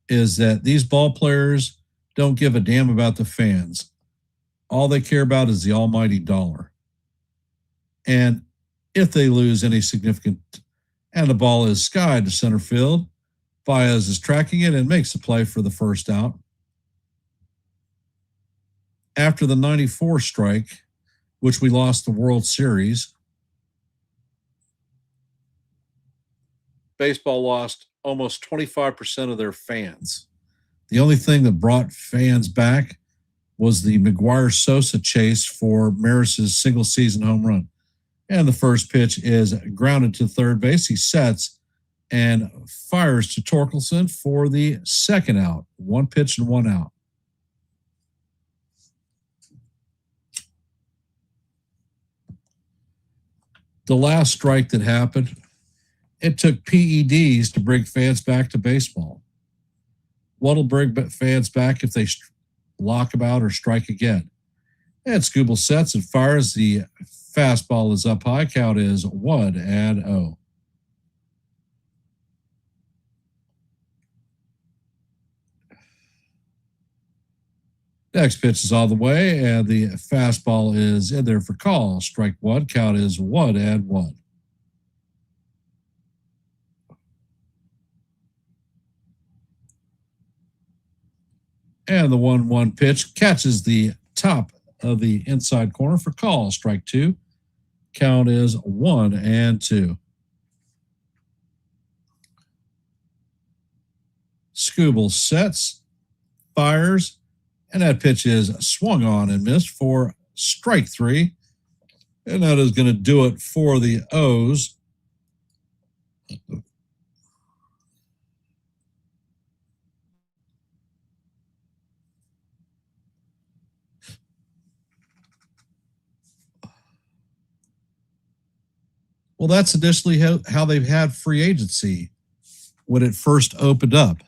is that these ball players don't give a damn about the fans. All they care about is the almighty dollar. And if they lose any significant, and the ball is skied to center field, Baez is tracking it and makes the play for the first out. After the 94 strike, which we lost the World Series. Baseball lost almost 25% of their fans. The only thing that brought fans back was the McGuire Sosa chase for Maris's single season home run. And the first pitch is grounded to third base. He sets and fires to Torkelson for the second out. One pitch and one out. The last strike that happened, it took PEDs to bring fans back to baseball. What'll bring fans back if they lock them out or strike again? And Scooble sets and fires. The fastball is up high. Count is 1-0. Next pitch is on the way, and the fastball is in there for call. Strike one. Count is 1-1. And the 1-1 pitch catches the top of the inside corner for call. Strike two. Count is 1-2. Scooble sets, fires, and that pitch is swung on and missed for strike three. And that is going to do it for the O's. Well, that's initially how they've had free agency when it first opened up.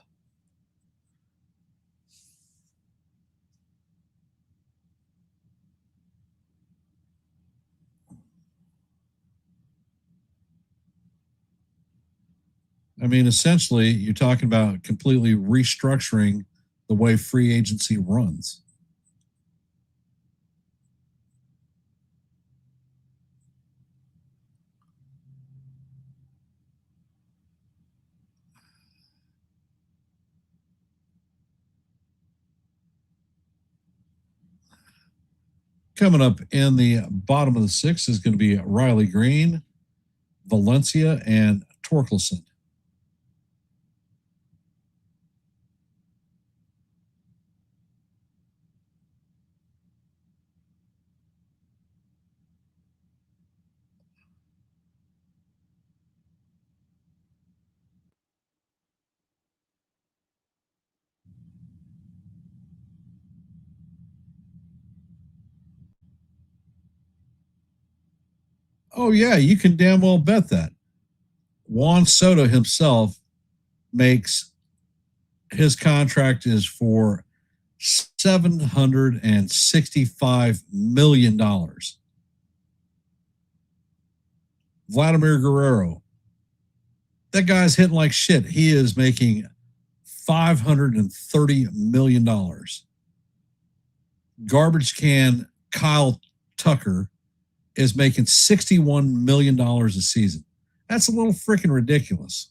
I mean, essentially, you're talking about completely restructuring the way free agency runs. Coming up in the bottom of the sixth is going to be Riley Green, Valencia, and Torkelson. Oh, yeah, you can damn well bet that. Juan Soto himself makes his contract is for $765 million. Vladimir Guerrero, that guy's hitting like shit. He is making $530 million. Garbage can Kyle Tucker is making $61 million a season. That's a little freaking ridiculous.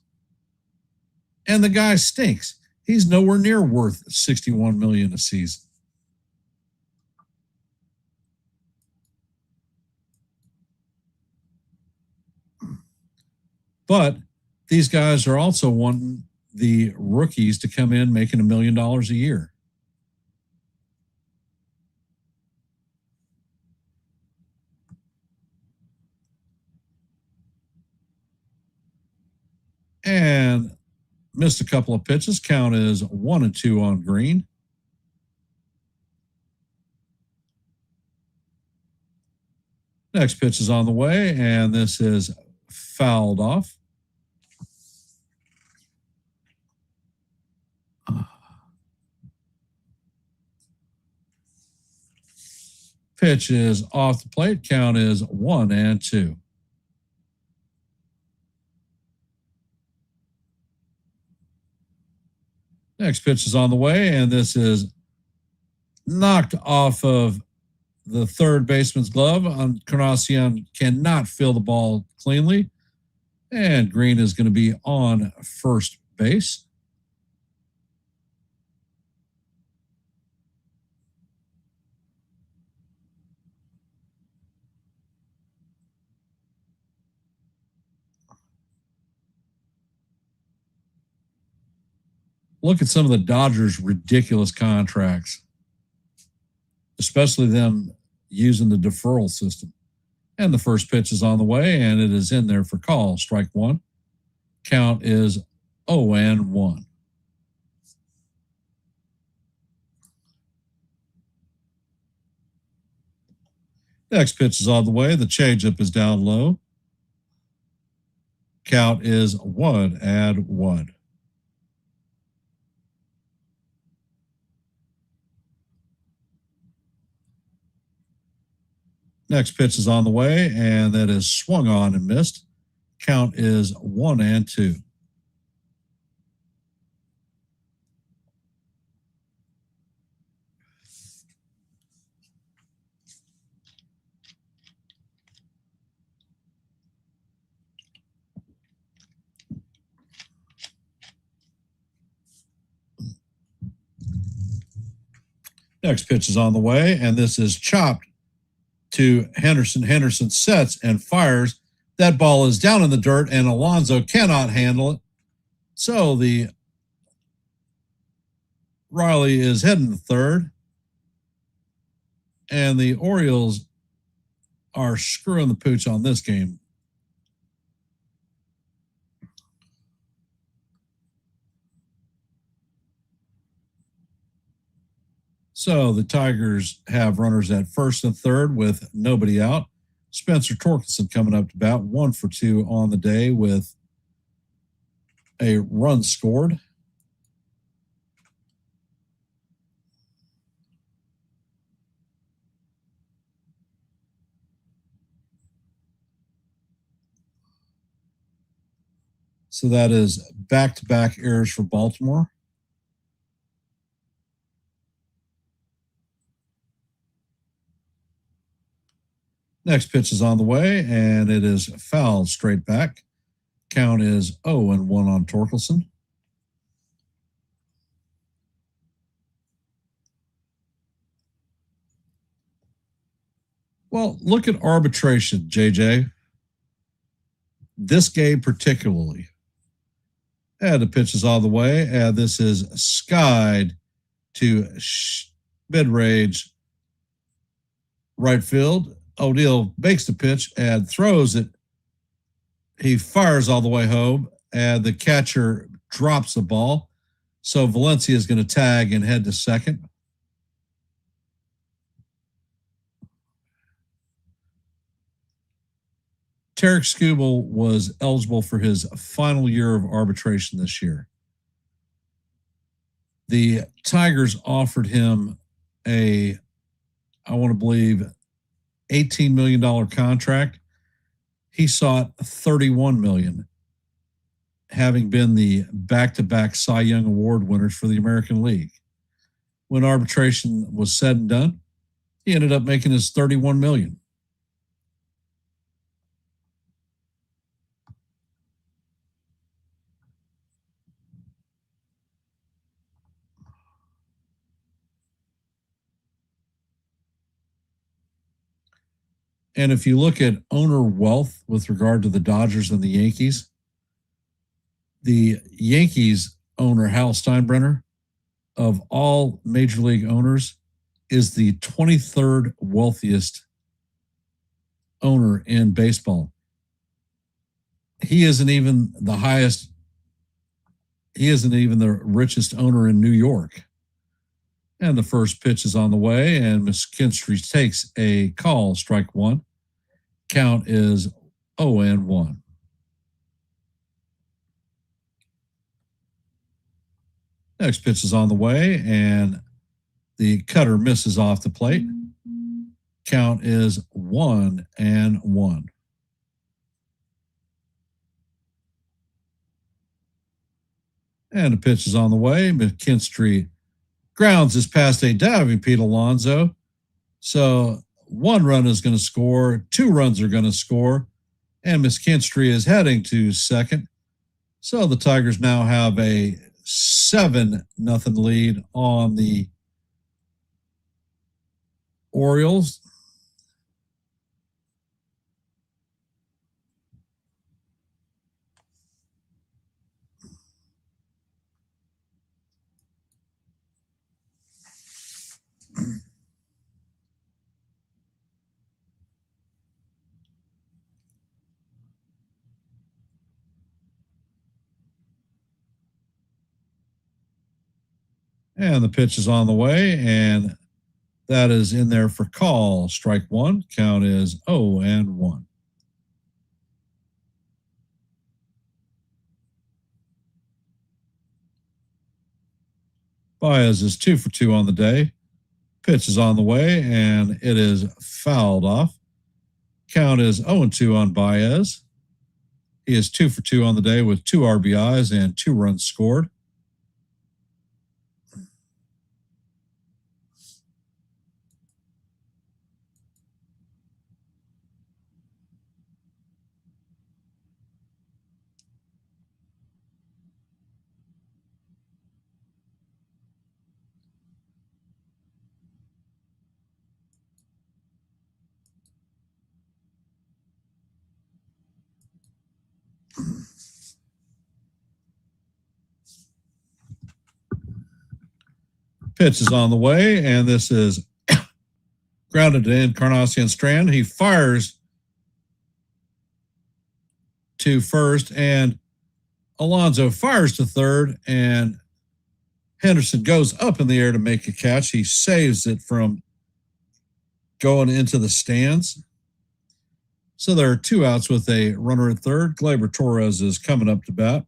And the guy stinks. He's nowhere near worth $61 million a season. But these guys are also wanting the rookies to come in making $1 million a year. And missed a couple of pitches. Count is 1-2 on Green. Next pitch is on the way, and this is fouled off. Pitch is off the plate. Count is 1-2. Next pitch is on the way, and this is knocked off of the third baseman's glove. Encarnacion cannot feel the ball cleanly, and Green is going to be on first base. Look at some of the Dodgers' ridiculous contracts, especially them using the deferral system. And the first pitch is on the way, and it is in there for call. Strike one. Count is 0-1. Next pitch is on the way. The changeup is down low. Count is 1-1. Next pitch is on the way, and that is swung on and missed. Count is 1-2. Next pitch is on the way, and this is chopped to Henderson. Henderson sets and fires. That ball is down in the dirt, and Alonso cannot handle it. So the Riley is heading to third, and the Orioles are screwing the pooch on this game. So the Tigers have runners at first and third with nobody out. Spencer Torkelson coming up to bat, 1 for 2 on the day with a run scored. So that is back-to-back errors for Baltimore. Next pitch is on the way, and it is fouled straight back. Count is 0-1 on Torkelson. Well, look at arbitration, JJ. This game particularly. And the pitch is on the way, and this is skied to mid-range right field. O'Neill makes the pitch and throws it. He fires all the way home, and the catcher drops the ball. So Valencia is going to tag and head to second. Tarek Skubal was eligible for his final year of arbitration this year. The Tigers offered him I want to believe, $18 million contract. He sought $31 million, having been the back-to-back Cy Young Award winners for the American League. When arbitration was said and done, he ended up making his $31 million. And if you look at owner wealth with regard to the Dodgers and the Yankees, the Yankees owner, Hal Steinbrenner, of all major league owners, is the 23rd wealthiest owner in baseball. He isn't even the highest. He isn't even the richest owner in New York. And the first pitch is on the way, and McKinstry takes a call, strike one. Count is 0-1. Next pitch is on the way, and the cutter misses off the plate. Count is 1-1. And the pitch is on the way. McKinstry grounds is past a diving Pete Alonso. So 1 run is going to score, 2 runs are going to score, and McKinstry is heading to second. So the Tigers now have a 7-0 lead on the Orioles. And the pitch is on the way, and that is in there for call. Strike one. Count is 0-1. Baez is 2 for 2 on the day. Pitch is on the way, and it is fouled off. Count is 0-2 on Baez. He is 2 for 2 on the day with 2 RBIs and 2 runs scored. Pitch is on the way, and this is grounded to Encarnacion Strand. He fires to first, and Alonso fires to third, and Henderson goes up in the air to make a catch. He saves it from going into the stands. So there are 2 outs with a runner at third. Gleyber Torres is coming up to bat.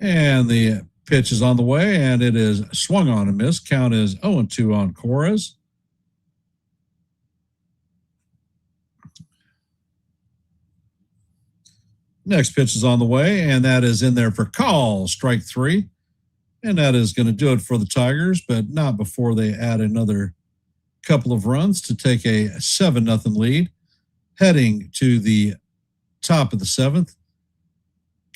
And the pitch is on the way, and it is swung on and missed. Count is 0-2 on Torres. Next pitch is on the way, and that is in there for call. Strike 3. And that is going to do it for the Tigers, but not before they add another couple of runs to take a 7-0 lead. Heading to the top of the 7th.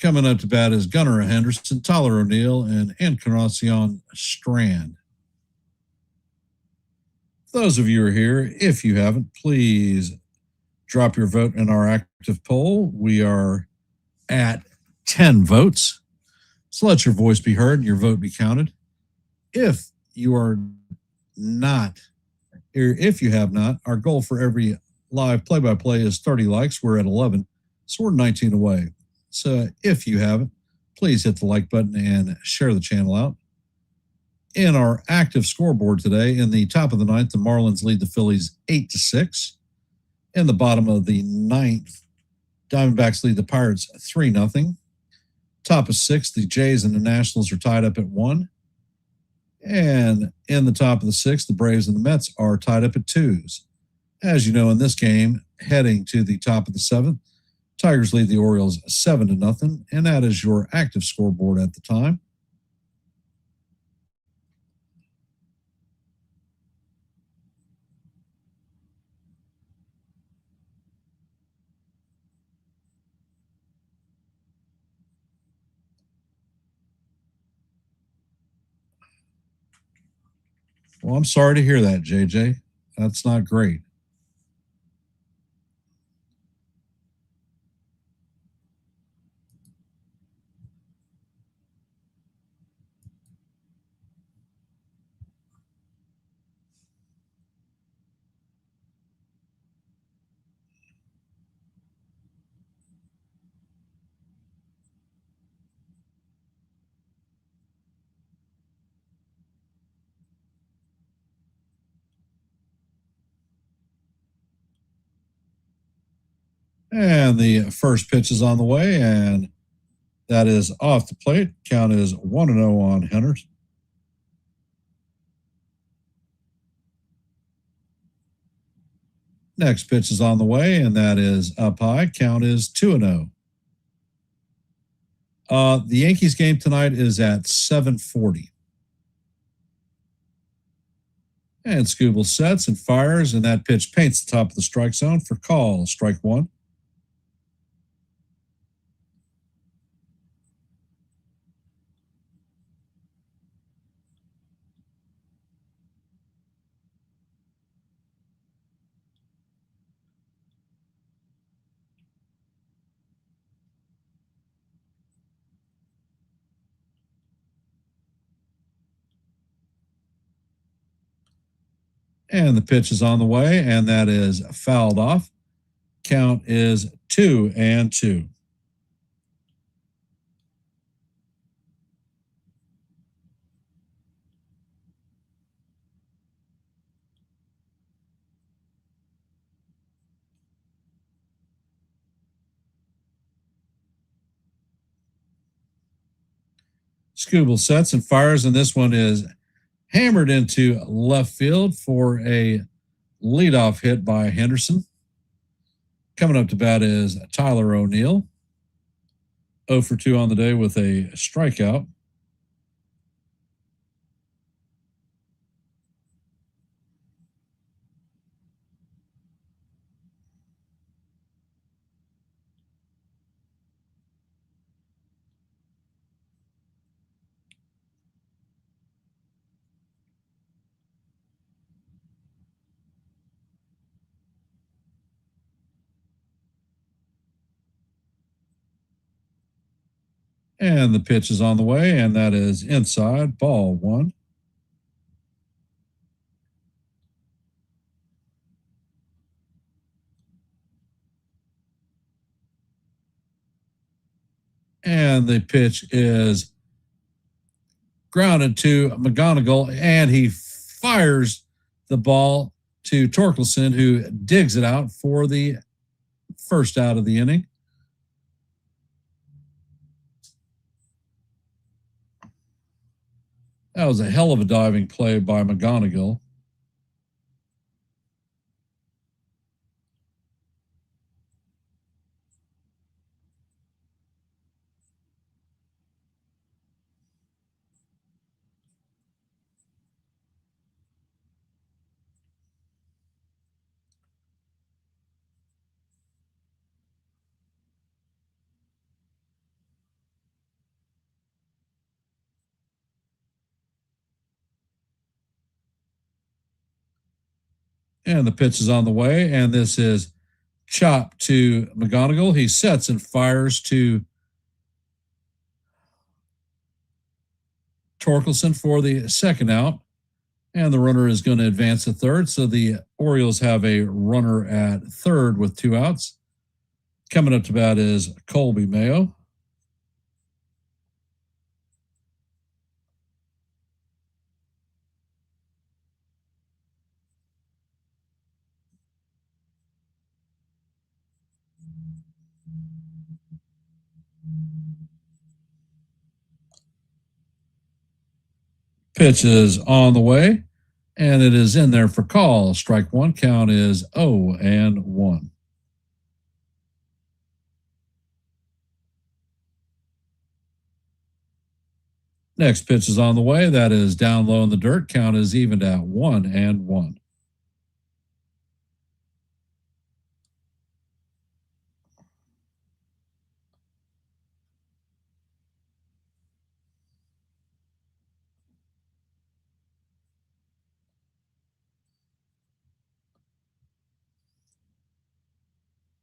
Coming up to bat is Gunnar Henderson, Tyler O'Neill, and Encarnacion Strand. For those of you who are here, if you haven't, please drop your vote in our active poll. We are at 10 votes. So let your voice be heard and your vote be counted. If you are not, or if you have not, our goal for every live play-by-play is 30 likes. We're at 11, so we're 19 away. So if you haven't, please hit the like button and share the channel out. In our active scoreboard today, in the top of the 9th, the Marlins lead the Phillies 8-6. In the bottom of the 9th, Diamondbacks lead the Pirates 3-0. Top of 6th, the Jays and the Nationals are tied up at 1. And in the top of the 6th, the Braves and the Mets are tied up at 2s. As you know, in this game, heading to the top of the 7th, Tigers lead the Orioles 7-0, and that is your active scoreboard at the time. Well, I'm sorry to hear that, JJ. That's not great. And the first pitch is on the way, and that is off the plate. Count is 1-0 on Henderson. Next pitch is on the way, and that is up high. Count is 2-0. The Yankees game tonight is at 7:40. And Scooble sets and fires, and that pitch paints the top of the strike zone for call. Strike one. And the pitch is on the way, and that is fouled off. Count is 2-2. Scooble sets and fires, and this one is hammered into left field for a leadoff hit by Henderson. Coming up to bat is Tyler O'Neill. 0 for 2 on the day with a strikeout. And the pitch is on the way, and that is inside, ball one. And the pitch is grounded to McGonigal, and he fires the ball to Torkelson, who digs it out for the first out of the inning. That was a hell of a diving play by McGonigal. And the pitch is on the way, and this is chopped to McGonigal. He sets and fires to Torkelson for the second out, and the runner is going to advance to third. So the Orioles have a runner at third with 2 outs. Coming up to bat is Colby Mayo. Pitch is on the way, and it is in there for call. Strike one. Count is 0-1. Next pitch is on the way. That is down low in the dirt. Count is evened at 1-1.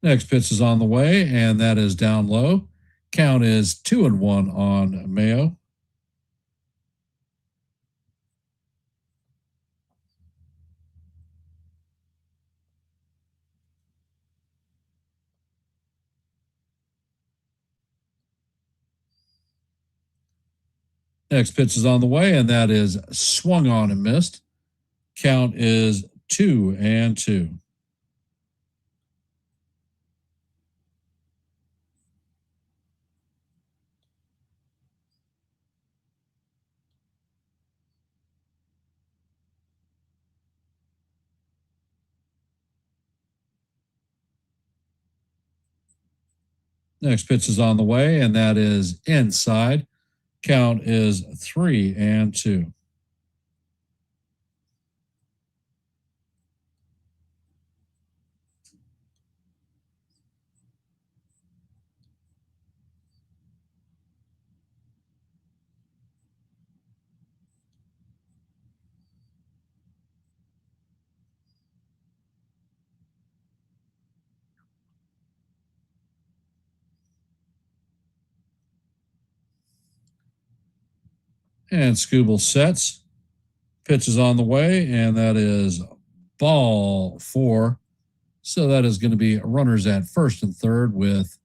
Next pitch is on the way, and that is down low. Count is 2-1 on Mayo. Next pitch is on the way, and that is swung on and missed. Count is 2-2. Next pitch is on the way, and that is inside. Count is 3-2. And Scooble sets. Pitch is on the way, and that is ball 4. So that is going to be runners at first and third with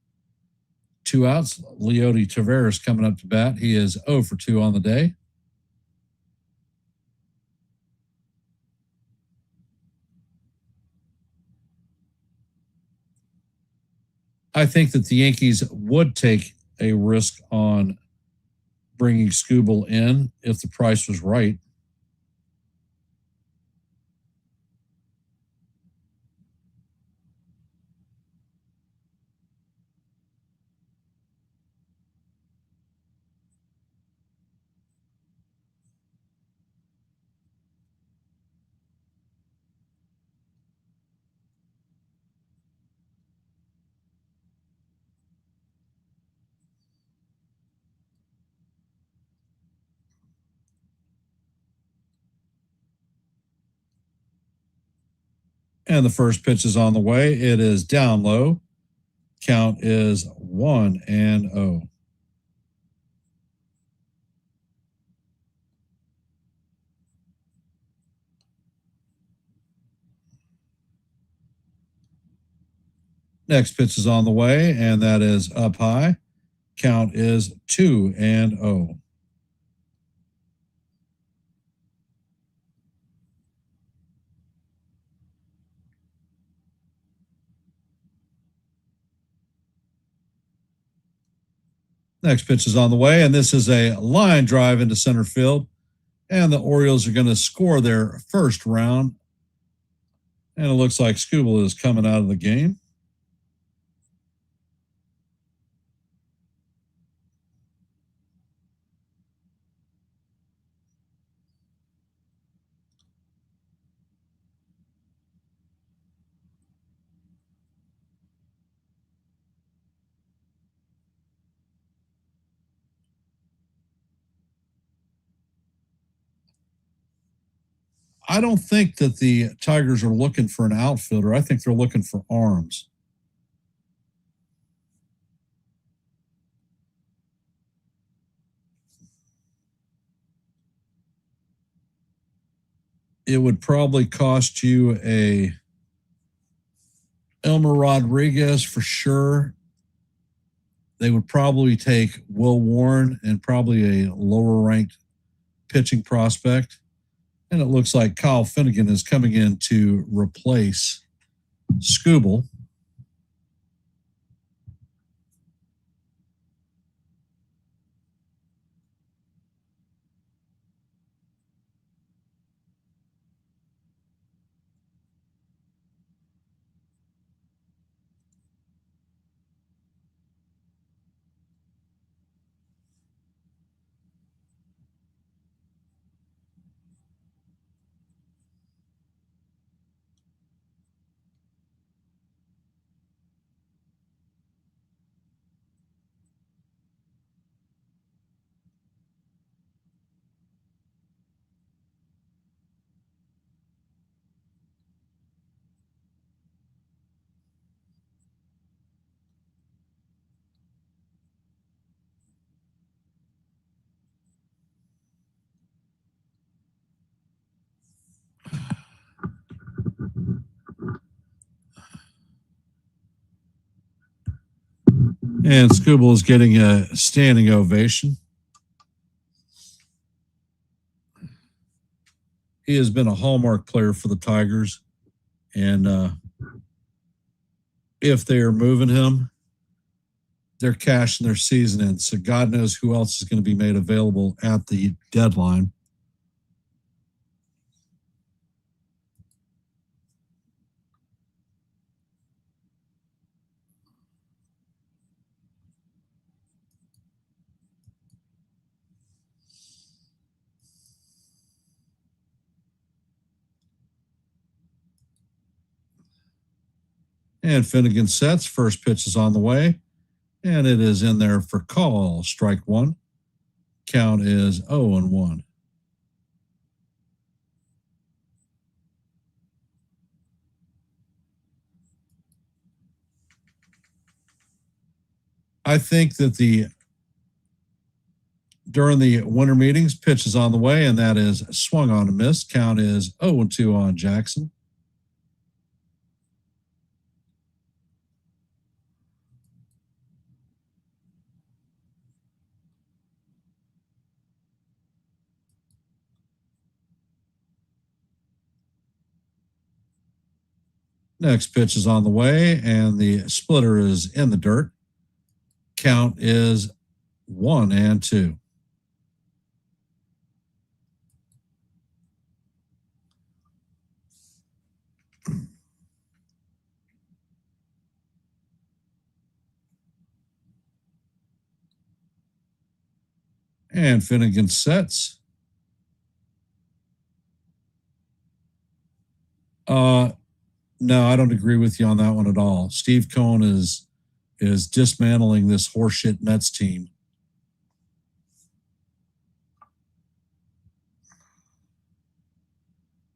2 outs. Leody Taveras coming up to bat. He is 0 for 2 on the day. I think that the Yankees would take a risk on bringing Scooble in if the price was right. And the first pitch is on the way. It is down low. Count is 1-0. Next pitch is on the way, and that is up high. Count is 2-0. Next pitch is on the way, and this is a line drive into center field. And the Orioles are going to score their first round. And it looks like Scooble is coming out of the game. I don't think that the Tigers are looking for an outfielder. I think they're looking for arms. It would probably cost you a Elmer Rodriguez for sure. They would probably take Will Warren and probably a lower ranked pitching prospect. And it looks like Kyle Finnegan is coming in to replace Scooble. And Scooble is getting a standing ovation. He has been a hallmark player for the Tigers. And if they are moving him, they're cashing their season in. So God knows who else is going to be made available at the deadline. And Finnegan sets. First pitch is on the way. And it is in there for call. Strike 1. Count is 0-1. I think that the during the winter meetings, pitch is on the way, and that is swung on and missed. Count is 0-2 on Jackson. Next pitch is on the way, and the splitter is in the dirt. Count is 1-2. And Finnegan sets. No, I don't agree with you on that one at all. Steve Cohen is dismantling this horseshit Mets team.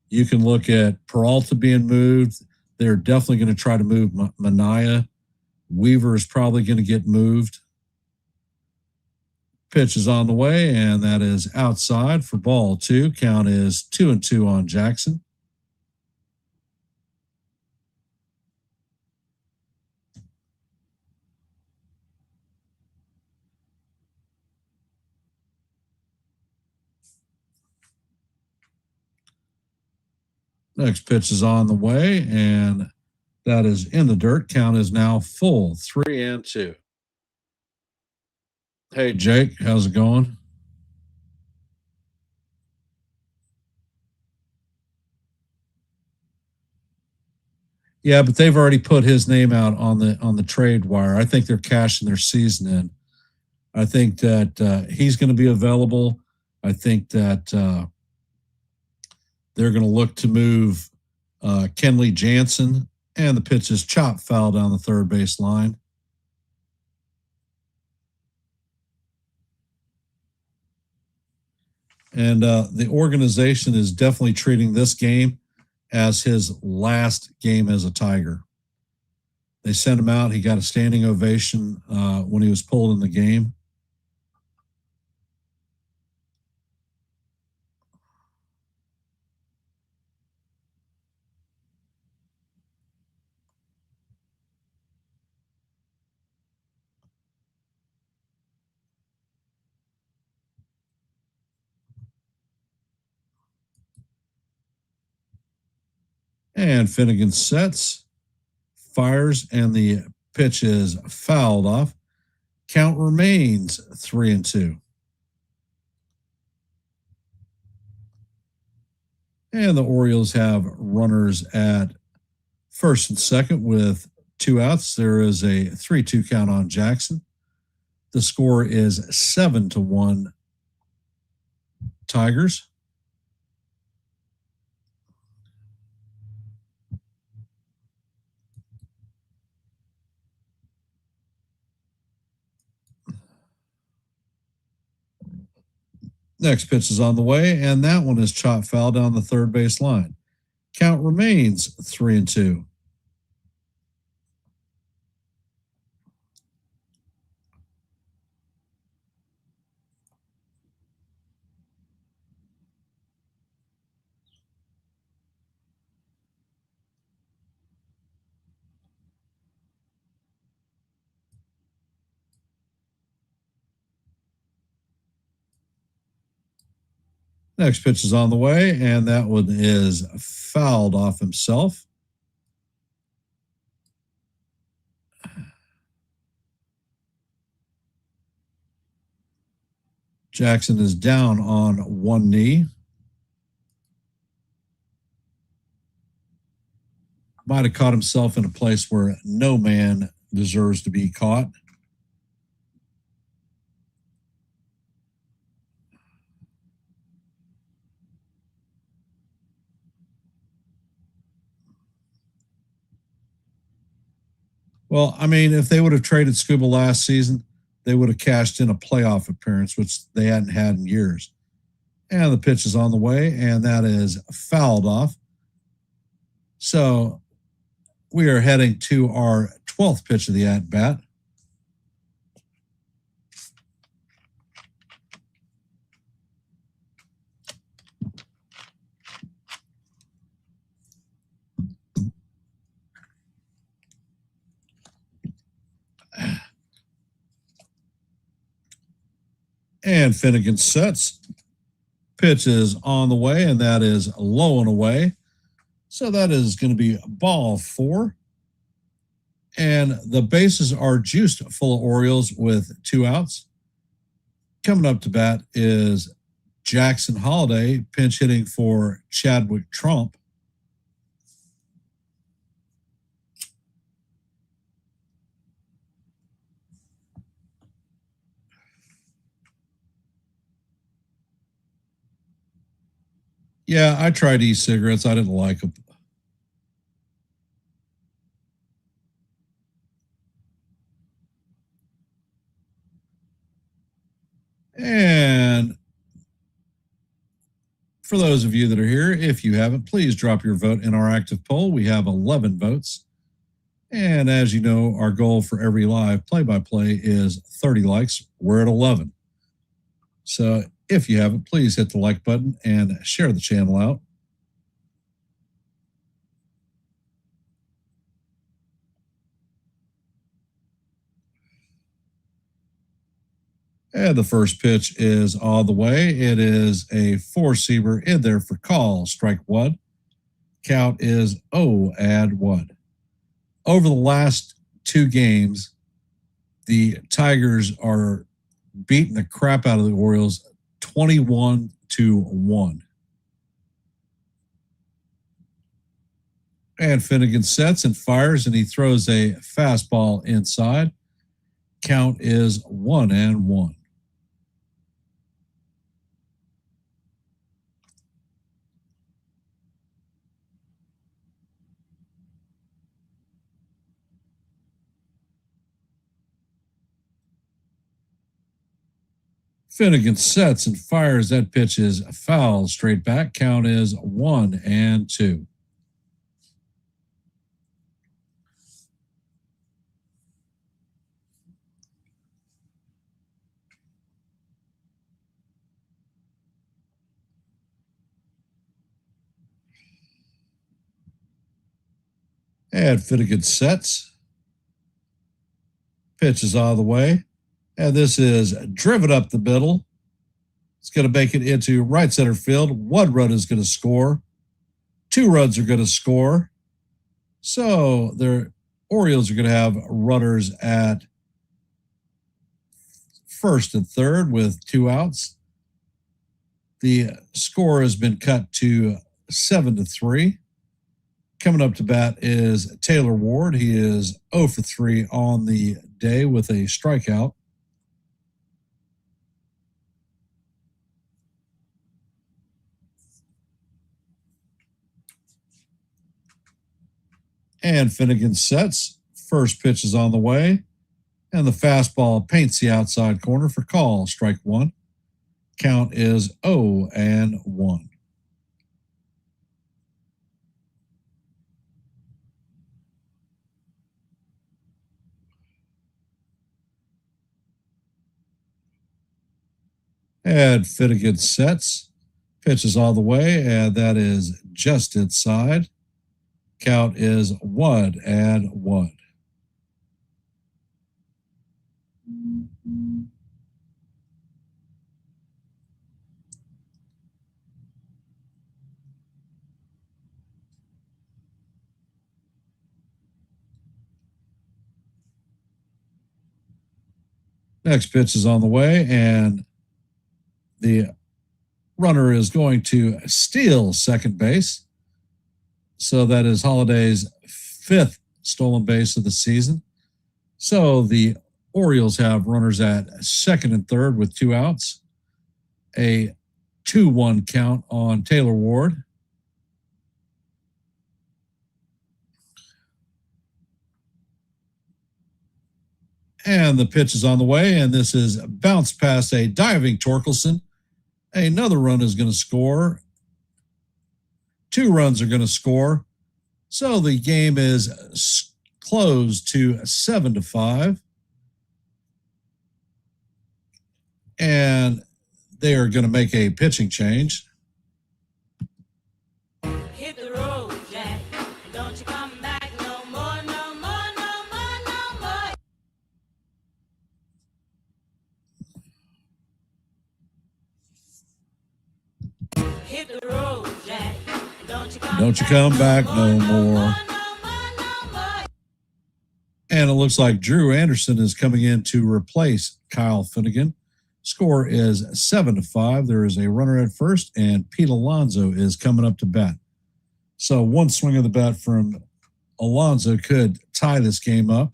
You can look at Peralta being moved. They're definitely going to try to move Mania. Weaver is probably going to get moved. Pitch is on the way, and that is outside for ball 2. Count is 2-2 on Jackson. Next pitch is on the way, and that is in the dirt. Count is now full, 3-2. Hey, Jake, how's it going? Yeah, but they've already put his name out on the trade wire. I think they're cashing their season in. I think that he's going to be available. I think that they're going to look to move Kenley Jansen, and the pitch is chopped foul down the third base line. And the organization is definitely treating this game as his last game as a Tiger. They sent him out. He got a standing ovation when he was pulled in the game. And Finnegan sets, fires, and the pitch is fouled off. Count remains 3-2. And the Orioles have runners at first and second with 2 outs. There is a 3-2 count on Jackson. The score is 7-1 Tigers. Next pitch is on the way, and that one is chopped foul down the third base line. Count remains 3-2. Next pitch is on the way, and that one is fouled off himself. Jackson is down on one knee. Might have caught himself in a place where no man deserves to be caught. Well, I mean, if they would have traded Scuba last season, they would have cashed in a playoff appearance, which they hadn't had in years. And the pitch is on the way, and that is fouled off. So we are heading to our 12th pitch of the at-bat. And Finnegan sets. Pitch is on the way, and that is low and away. So that is going to be ball 4. And the bases are juiced full of Orioles with 2 outs. Coming up to bat is Jackson Holiday, pinch hitting for Chadwick Trump. Yeah, I tried e-cigarettes. I didn't like them. And for those of you that are here, if you haven't, please drop your vote in our active poll. We have 11 votes. And as you know, our goal for every live play-by-play is 30 likes. We're at 11. So if you haven't, please hit the like button and share the channel out. And the first pitch is all the way. It is a 4-seamer in there for call, strike 1. Count is 0-1. Over the last 2 games, the Tigers are beating the crap out of the Orioles 21-1. And Finnegan sets and fires, and he throws a fastball inside. Count is 1-1. Finnegan sets and fires. That pitch is foul straight back. Count is 1-2. And Finnegan sets. Pitch is out of the way. And this is driven up the middle. It's going to make it into right center field. 1 run is going to score. 2 runs are going to score. So the Orioles are going to have runners at first and third with 2 outs. The score has been cut to 7-3. Coming up to bat is Taylor Ward. He is 0 for 3 on the day with a strikeout. And Finnegan sets. First pitch is on the way. And the fastball paints the outside corner for call, strike 1. Count is 0-1. And Finnegan sets. Pitches all the way, and that is just inside. Count is 1-1. Next pitch is on the way, and the runner is going to steal second base. So that is Holiday's 5th stolen base of the season. So the Orioles have runners at second and third with 2 outs. A 2-1 count on Taylor Ward. And the pitch is on the way, and this is bounced past a diving Torkelson. Another run is going to score. 2 runs are going to score. So the game is closed to 7-5. And they are going to make a pitching change. Hit the road, Jack. Don't you come back no more, no more, no more, no more. hit the road, Jack. Don't you come back no more. And it looks like Drew Anderson is coming in to replace Kyle Finnegan. Score is 7-5. There is a runner at first, and Pete Alonso is coming up to bat. So one swing of the bat from Alonso could tie this game up.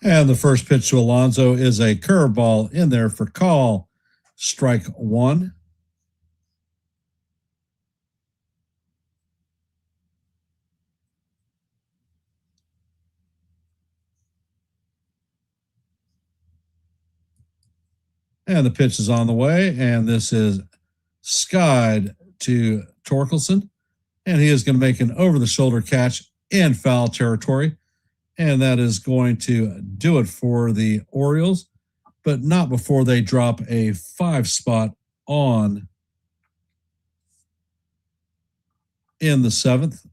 And the first pitch to Alonso is a curveball in there for call. Strike one. And the pitch is on the way, and this is skied to Torkelson, and he is going to make an over-the-shoulder catch in foul territory, and that is going to do it for the Orioles, but not before they drop a 5 spot on in the 7th.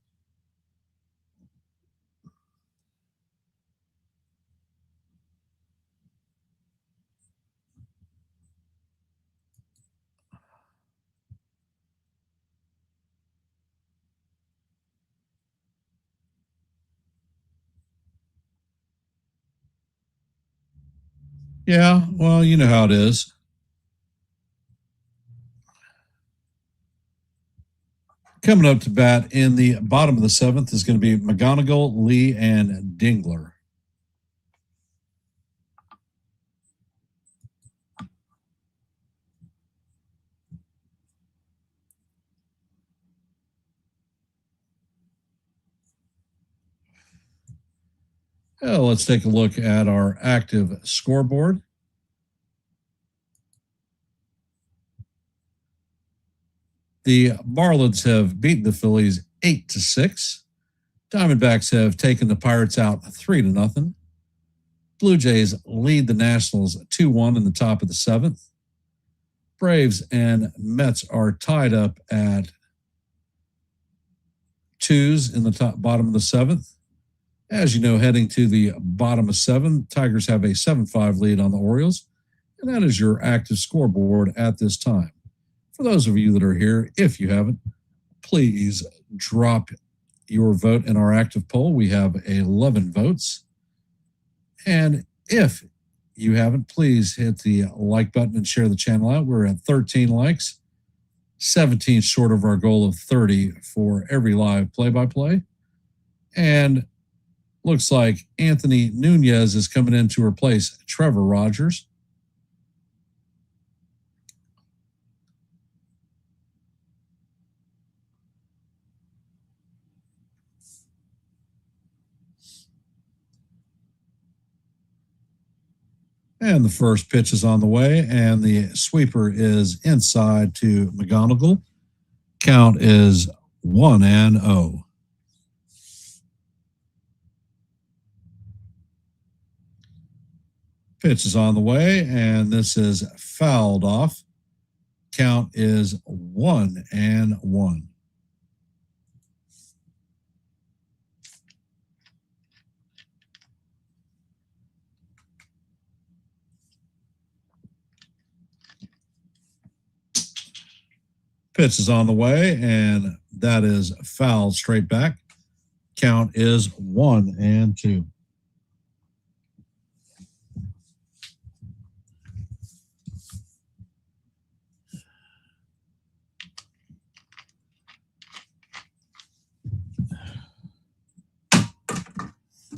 Yeah, well, you know how it is. Coming up to bat in the bottom of the 7th is going to be McGonigal, Lee, and Dingler. Well, let's take a look at our active scoreboard. The Marlins have beaten the Phillies 8-6. Diamondbacks have taken the Pirates out 3-0. Blue Jays lead the Nationals 2-1 in the top of the 7th. Braves and Mets are tied up at 2s in the bottom of the 7th. As you know, heading to the bottom of 7, Tigers have a 7-5 lead on the Orioles, and that is your active scoreboard at this time. For those of you that are here, if you haven't, please drop your vote in our active poll. We have 11 votes. And if you haven't, please hit the like button and share the channel out. We're at 13 likes, 17 short of our goal of 30 for every live play-by-play. And looks like Anthony Nunez is coming in to replace Trevor Rogers. And the first pitch is on the way, and the sweeper is inside to McGonigal. Count is 1-0. Pitch is on the way, and this is fouled off. Count is 1-1. Pitch is on the way, and that is fouled straight back. Count is 1-2.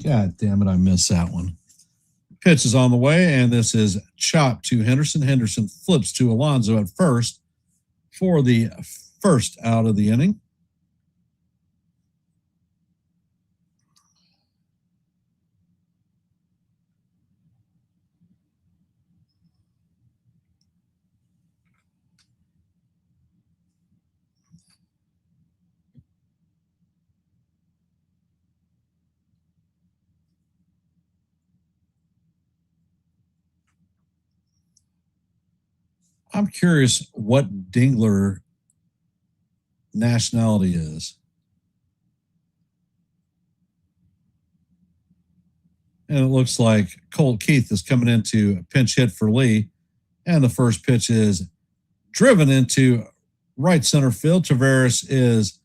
God damn it, I missed that one. Pitch is on the way, and this is chopped to Henderson. Henderson flips to Alonso at first for the first out of the inning. I'm curious what Dingler nationality is. And it looks like Colt Keith is coming into a pinch hit for Lee. And the first pitch is driven into right center field. Tavares is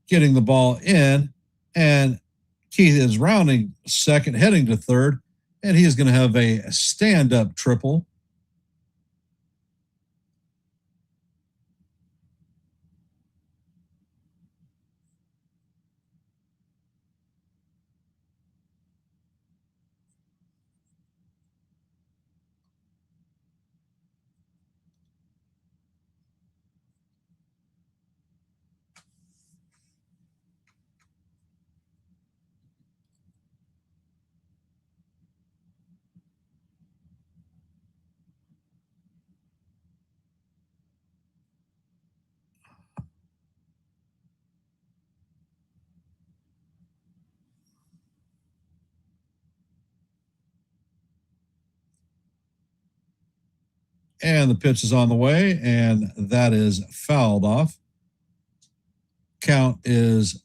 getting the ball in, and Keith is rounding second, heading to third, and he is going to have a stand-up triple. And the pitch is on the way, and that is fouled off. Count is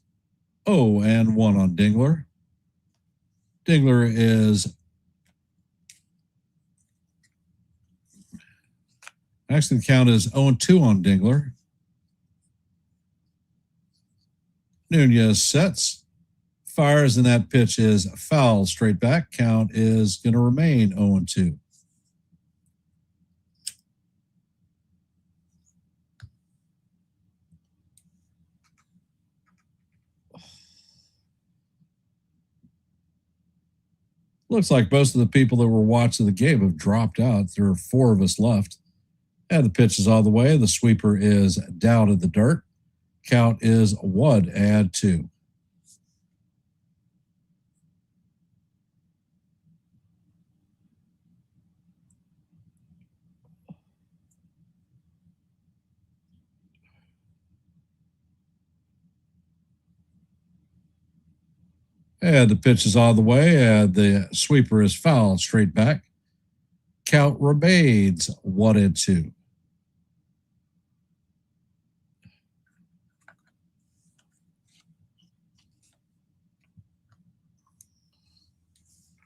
0-1 on Dingler. Dingler is actually the count is 0-2 on Dingler. Nunez sets, fires, and that pitch is foul straight back. Count is going to remain 0-2. Looks like most of the people that were watching the game have dropped out. There are 4 of us left. And the pitch is on the way. The sweeper is down in the dirt. Count is 1-2. And the pitch is on the way, and the sweeper is fouled straight back. Count remains 1-2.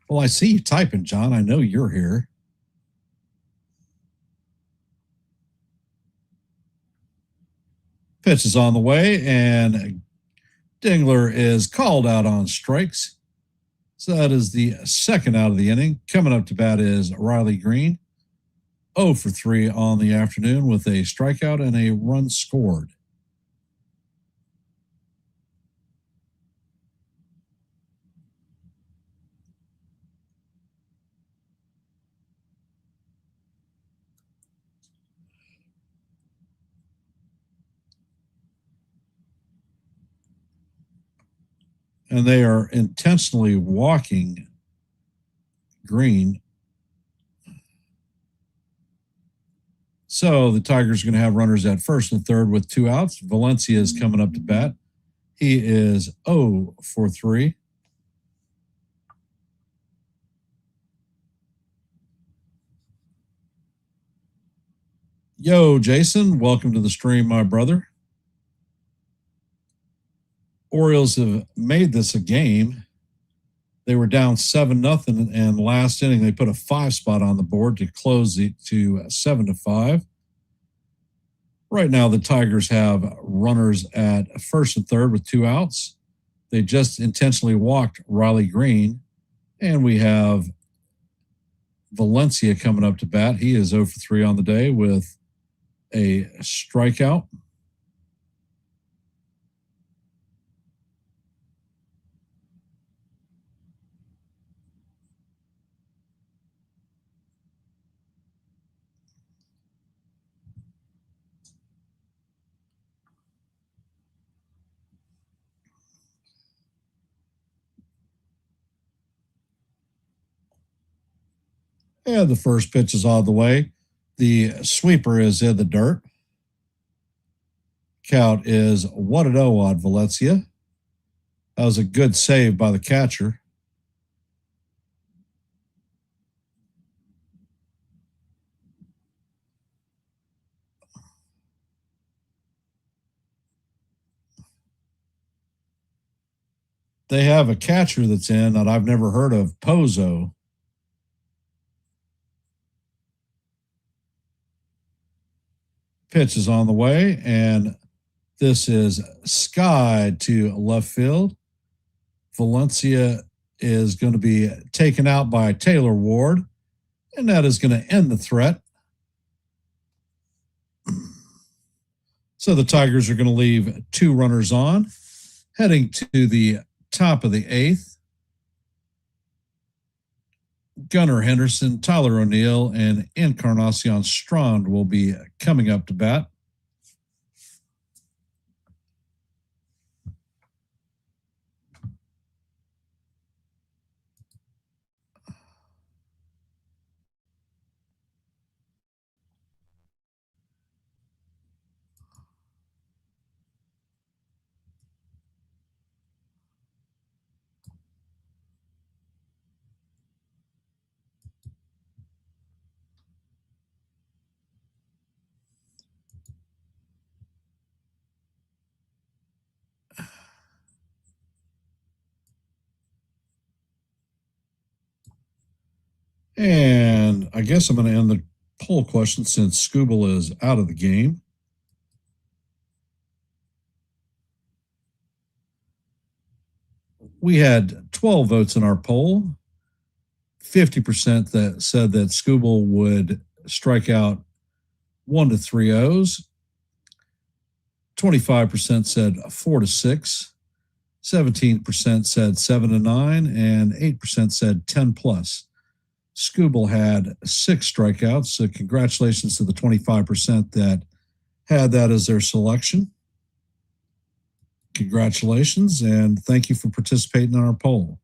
Well, I see you typing, John. I know you're here. Pitch is on the way, and Dingler is called out on strikes. So that is the second out of the inning. Coming up to bat is Riley Green. 0 for 3 on the afternoon with a strikeout and a run scored. And they are intentionally walking Green. So the Tigers are going to have runners at first and third with 2 outs. Valencia is coming up to bat. He is 0 for 3. Yo, Jason, welcome to the stream, my brother. Orioles have made this a game. They were down 7-0, and last inning they put a 5 spot on the board to close it to 7-5. Right now, the Tigers have runners at first and third with 2 outs. They just intentionally walked Riley Green, and we have Valencia coming up to bat. He is 0 for 3 on the day with a strikeout. And the first pitch is out of the way. The sweeper is in the dirt. Count is 1-0 on Valencia. That was a good save by the catcher. They have a catcher that's in that I've never heard of, Pozo. Pitch is on the way, and this is skied to left field. Valencia is going to be taken out by Taylor Ward, and that is going to end the threat. So the Tigers are going to leave 2 runners on, heading to the top of the 8th. Gunnar Henderson, Tyler O'Neill, and Encarnacion Strand will be coming up to bat. And I guess I'm going to end the poll question since Scooble is out of the game. We had 12 votes in our poll. 50% that said that Scooble would strike out 1 to 3 O's. 25% said 4 to 6. 17% said 7 to 9, and 8% said 10 plus. Scooble had 6 strikeouts, so congratulations to the 25% that had that as their selection. Congratulations, and thank you for participating in our poll.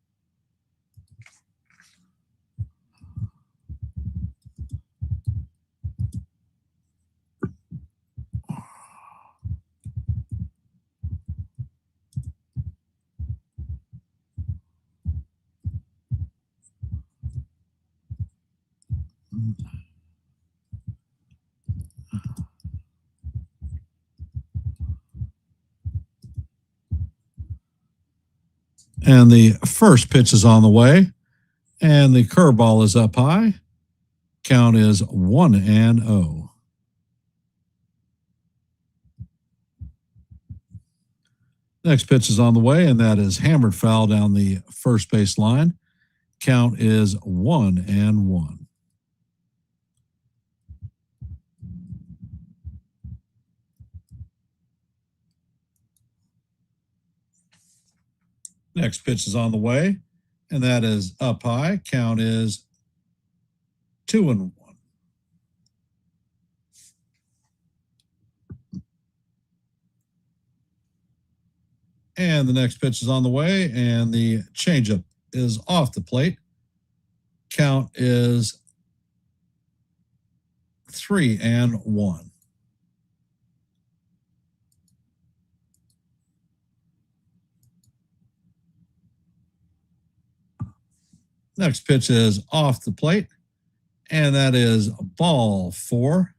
And the first pitch is on the way, and the curveball is up high. Count is 1-0. Next pitch is on the way, and that is hammered foul down the first base line. Count is 1-1. Next pitch is on the way, and that is up high. Count is 2-1. And the next pitch is on the way, and the changeup is off the plate. Count is 3-1. Next pitch is off the plate, and that is ball 4.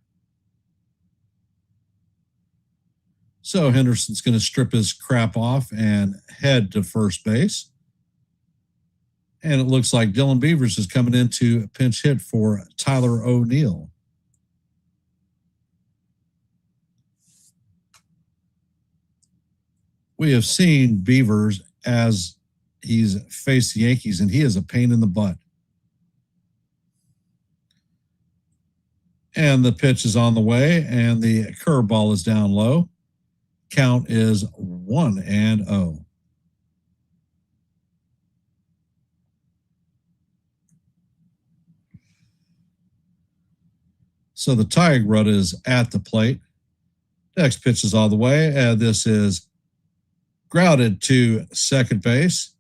So Henderson's going to strip his crap off and head to first base. And it looks like Dylan Beavers is coming in to pinch hit for Tyler O'Neill. We have seen Beavers as he's faced the Yankees, and he is a pain in the butt. And the pitch is on the way, and the curveball is down low. Count is 1-0. So the Tiger Rut is at the plate. Next pitch is all the way. And this is grounded to second base.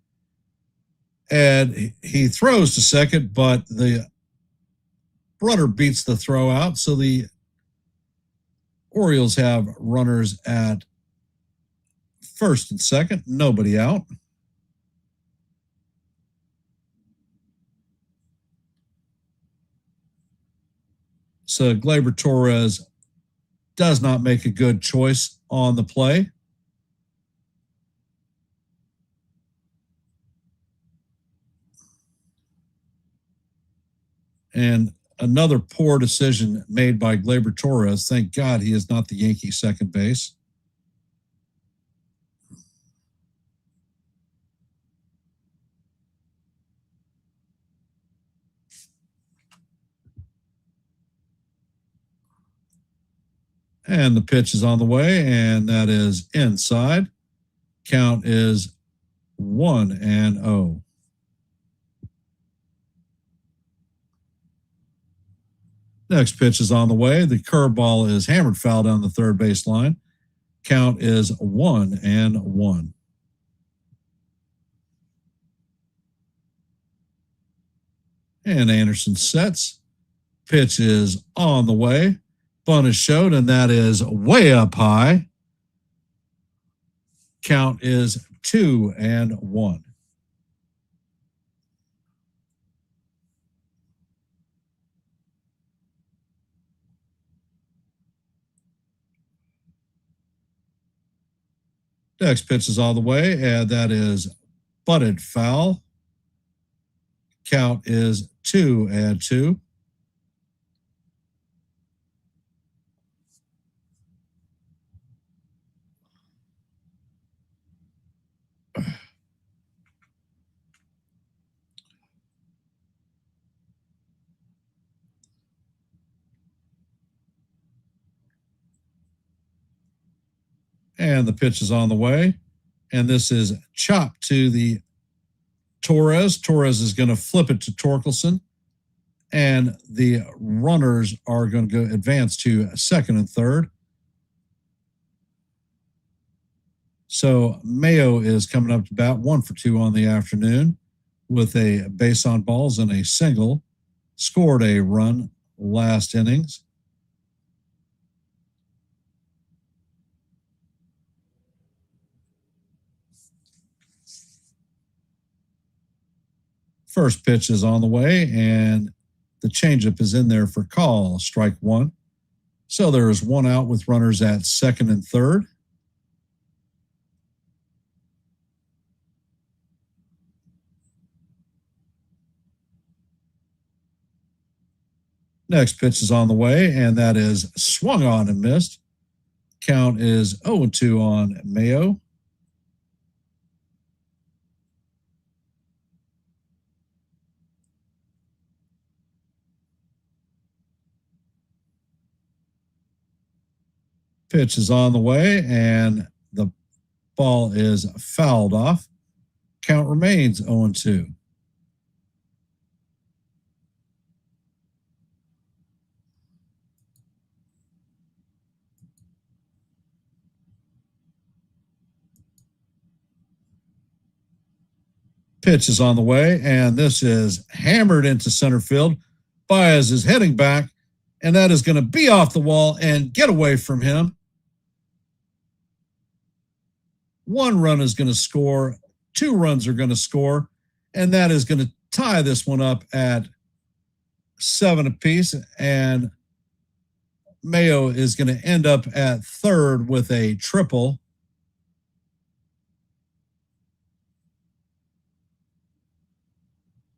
And he throws to second, but the runner beats the throw out. So the Orioles have runners at first and second, nobody out. So Gleyber Torres does not make a good choice on the play. And another poor decision made by Gleyber Torres. Thank God he is not the Yankee second base. And the pitch is on the way, and that is inside. Count is 1-0. Next pitch is on the way. The curveball is hammered foul down the third base line. Count is 1-1. And Anderson sets. Pitch is on the way. Bunt is showed, and that is way up high. Count is 2-1. Next pitch is all the way, and that is butted foul. Count is 2-2. And the pitch is on the way. And this is chopped to the Torres. Torres is going to flip it to Torkelson. And the runners are going to go advance to second and third. So Mayo is coming up to bat 1 for 2 on the afternoon with a base on balls and a single. Scored a run last innings. First pitch is on the way, and the changeup is in there for call, strike 1. So there is 1 out with runners at second and third. Next pitch is on the way, and that is swung on and missed. Count is 0-2 on Mayo. Pitch is on the way, and the ball is fouled off. Count remains 0-2. Pitch is on the way, and this is hammered into center field. Baez is heading back, And that is going to be off the wall and get away from him. 1 run is going to score. 2 runs are going to score. And that is going to tie this one up at 7 apiece. And Mayo is going to end up at third with a triple.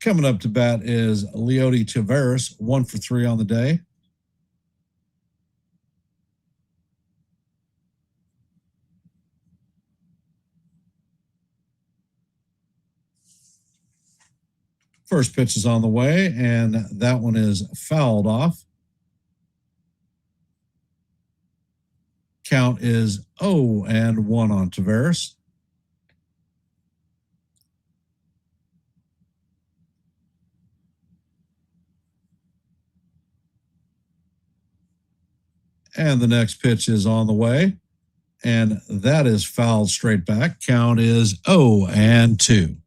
Coming up to bat is Leody Taveras, 1 for 3 on the day. First pitch is on the way, and that one is fouled off. Count is 0-1 on Taveras. And the next pitch is on the way, and that is fouled straight back. Count is 0-2.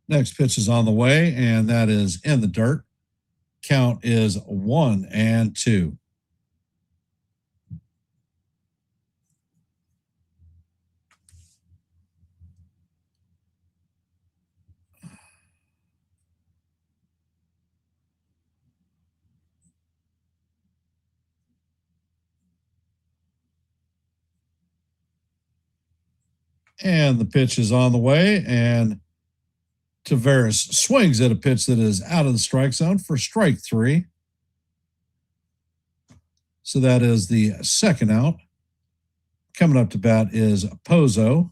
Next pitch is on the way, and that is in the dirt. Count is 1-2. And the pitch is on the way, and Taveras swings at a pitch that is out of the strike zone for strike 3. So that is the second out. Coming up to bat is Pozo.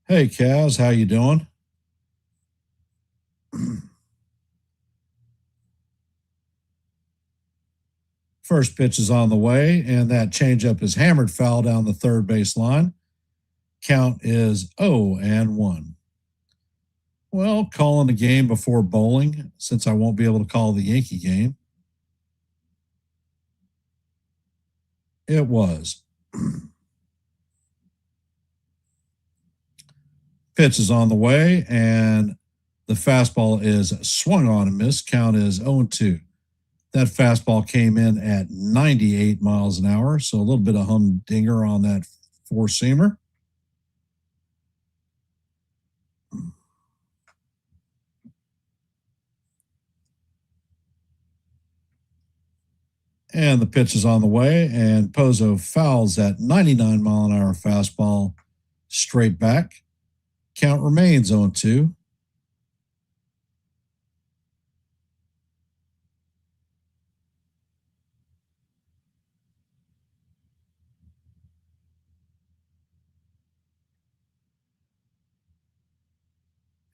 Hey, Kaz, how you doing? First pitch is on the way, and that changeup is hammered foul down the third base line. Count is 0-1. Well, calling the game before bowling, since I won't be able to call the Yankee game. It was. Pitch is on the way, and the fastball is swung on and missed. Count is 0-2. That fastball came in at 98 miles an hour, so a little bit of humdinger on that four-seamer. And the pitch is on the way, and Pozo fouls that 99-mile-an-hour fastball straight back. Count remains 0-2.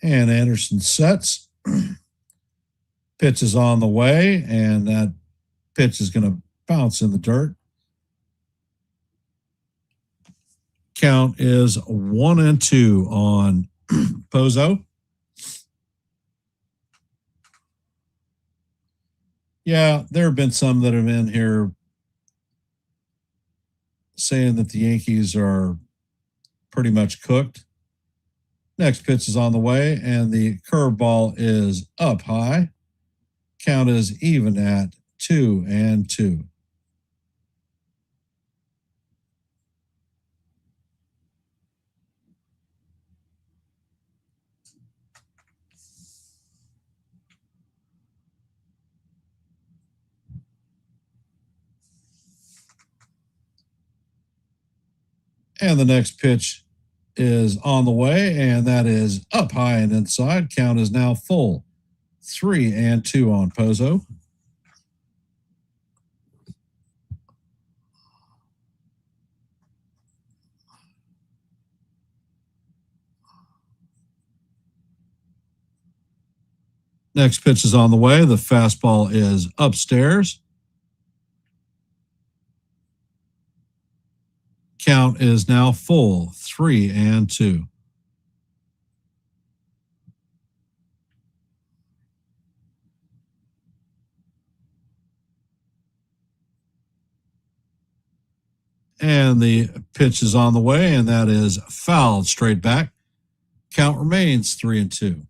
And Anderson sets. Pitch is on the way, and that pitch is going to bounce in the dirt. Count is 1-2 on Pozo. Yeah, there have been some that have been here saying that the Yankees are pretty much cooked. Next pitch is on the way, and the curveball is up high. Count is even at 2-2. And the next pitch is on the way, and that is up high and inside. Count is now full. 3-2 on Pozo. Next pitch is on the way. The fastball is upstairs. Count is now full. 3-2. And the pitch is on the way, and that is fouled straight back. Count remains 3-2.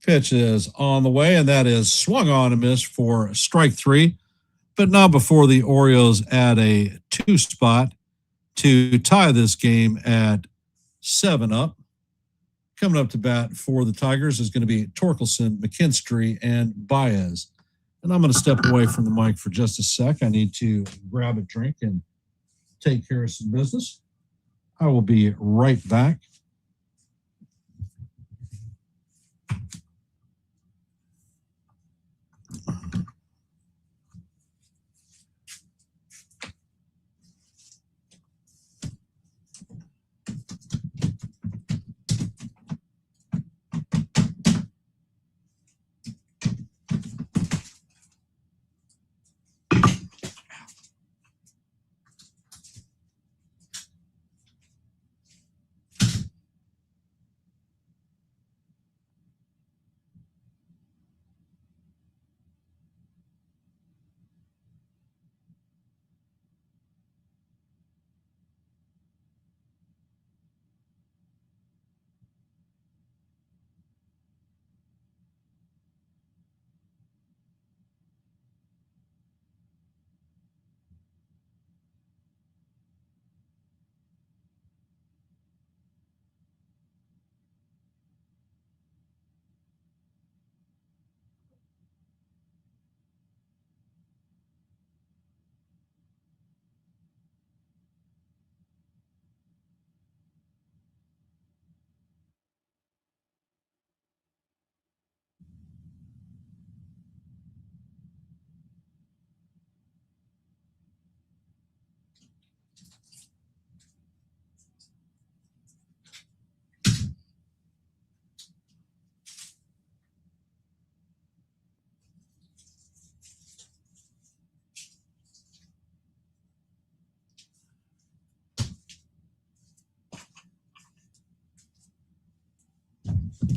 Pitch is on the way, and that is swung on and missed for strike 3, but not before the Orioles add a 2 spot to tie this game at 7-up. Coming up to bat for the Tigers is going to be Torkelson, McKinstry, and Baez. And I'm going to step away from the mic for just a sec. I need to grab a drink and take care of some business. I will be right back.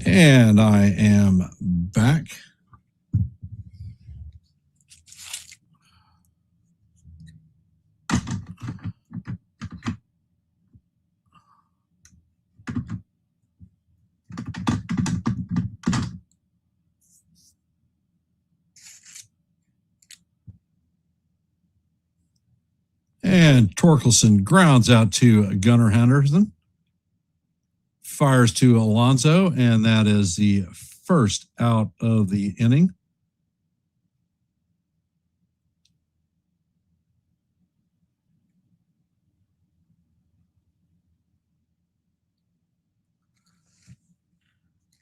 And I am back. And Torkelson grounds out to Gunnar Henderson. Fires to Alonso, and that is the first out of the inning.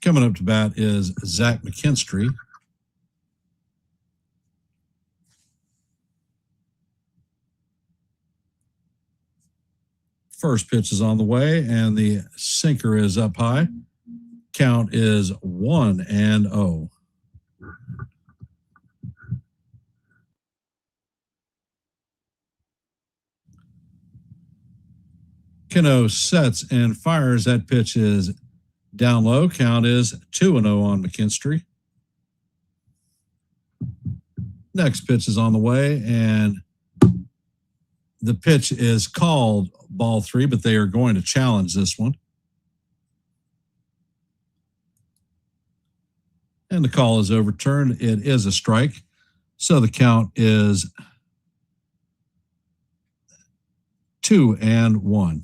Coming up to bat is Zach McKinstry. First pitch is on the way, and the sinker is up high. Count is 1-0. Cano sets and fires. That pitch is down low. Count is 2-0 on McKinstry. Next pitch is on the way, and the pitch is called ball 3, but they are going to challenge this one. And the call is overturned. It is a strike. So the count is 2-1.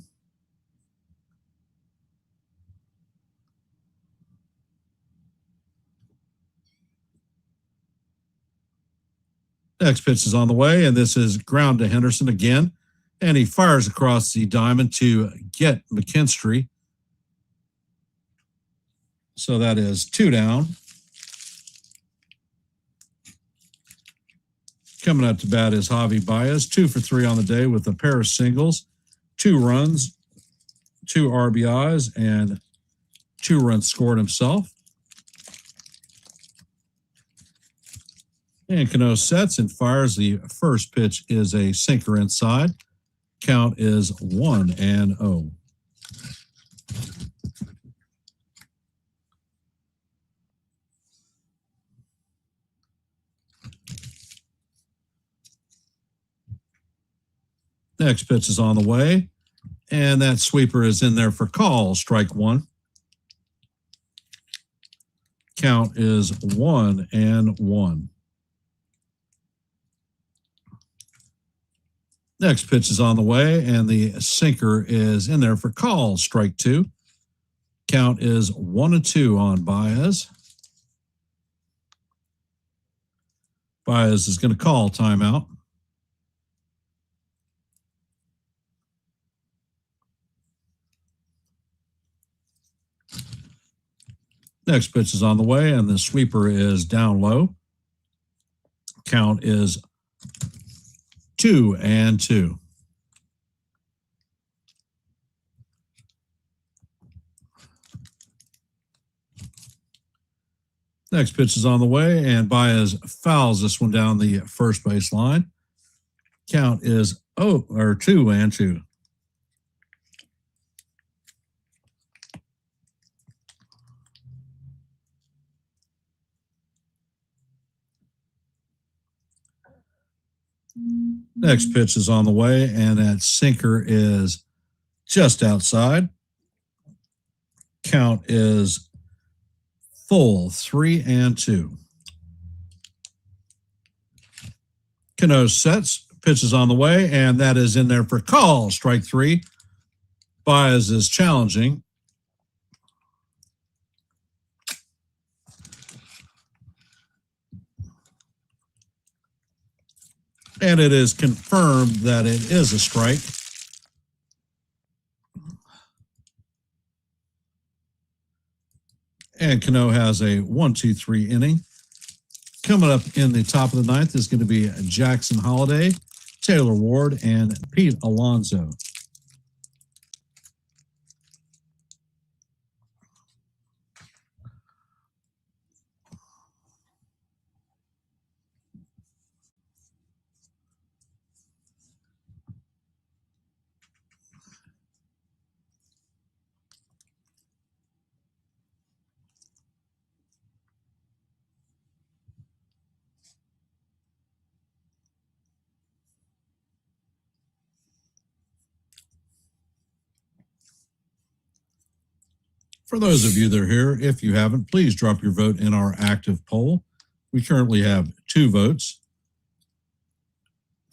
Next pitch is on the way, and this is ground to Henderson again. And he fires across the diamond to get McKinstry. So that is 2 down. Coming up to bat is Javi Baez, 2 for 3 on the day with a pair of singles, 2 runs, 2 RBIs, and 2 runs scored himself. And Cano sets and fires. The first pitch is a sinker inside. Count is 1-0. Next pitch is on the way, and that sweeper is in there for call, strike one. Count is 1-1. Next pitch is on the way, and the sinker is in there for call, strike two. Count is 1-2 on Baez. Baez is going to call timeout. Next pitch is on the way, and the sweeper is down low. Count is 2-2. Next pitch is on the way, and Baez fouls this one down the first base line. Count is 2-2. Next pitch is on the way, and that sinker is just outside. Count is full, 3-2. Cano sets, pitch is on the way, and that is in there for call, strike three. Baez is challenging. And it is confirmed that it is a strike. And Cano has a 1-2-3 inning. Coming up in the top of the ninth is going to be Jackson Holliday, Taylor Ward, and Pete Alonso. For those of you that are here, if you haven't, please drop your vote in our active poll. We currently have 2 votes.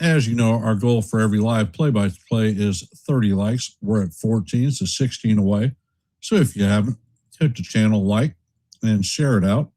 As you know, our goal for every live play-by-play is 30 likes. We're at 14, so 16 away. So if you haven't, hit the channel like and share it out.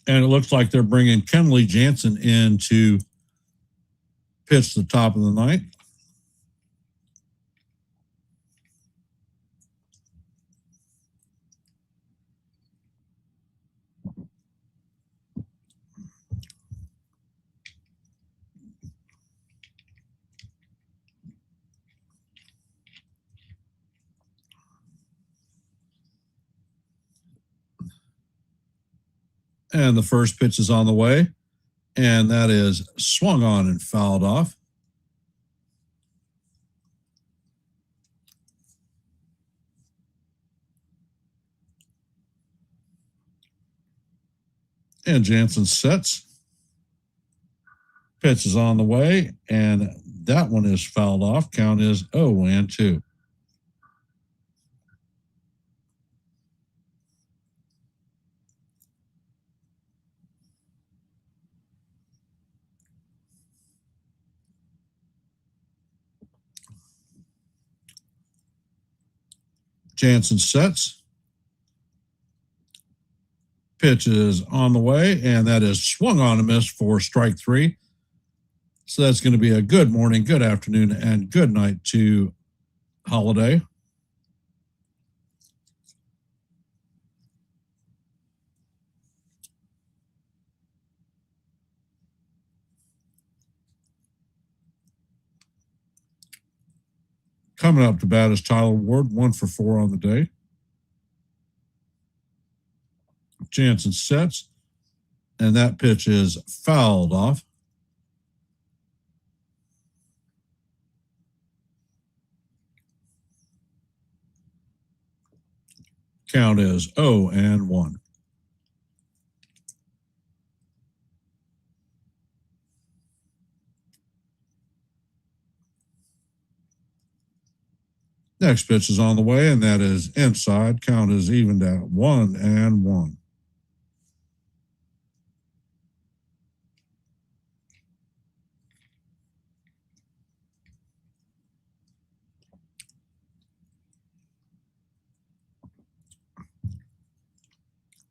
And it looks like they're bringing Kenley Jansen in to pitch the top of the ninth. And the first pitch is on the way, and that is swung on and fouled off. And Jansen sets. Pitch is on the way, and that one is fouled off. Count is 0-2. Jansen sets. Pitch is on the way, and that is swung on a miss for strike 3. So that's going to be a good morning, good afternoon, and good night to Holiday. Coming up to bat is Tyler Ward, 1 for 4 on the day. Jansen sets, and that pitch is fouled off. Count is 0-1. Next pitch is on the way, and that is inside. Count is evened at 1-1.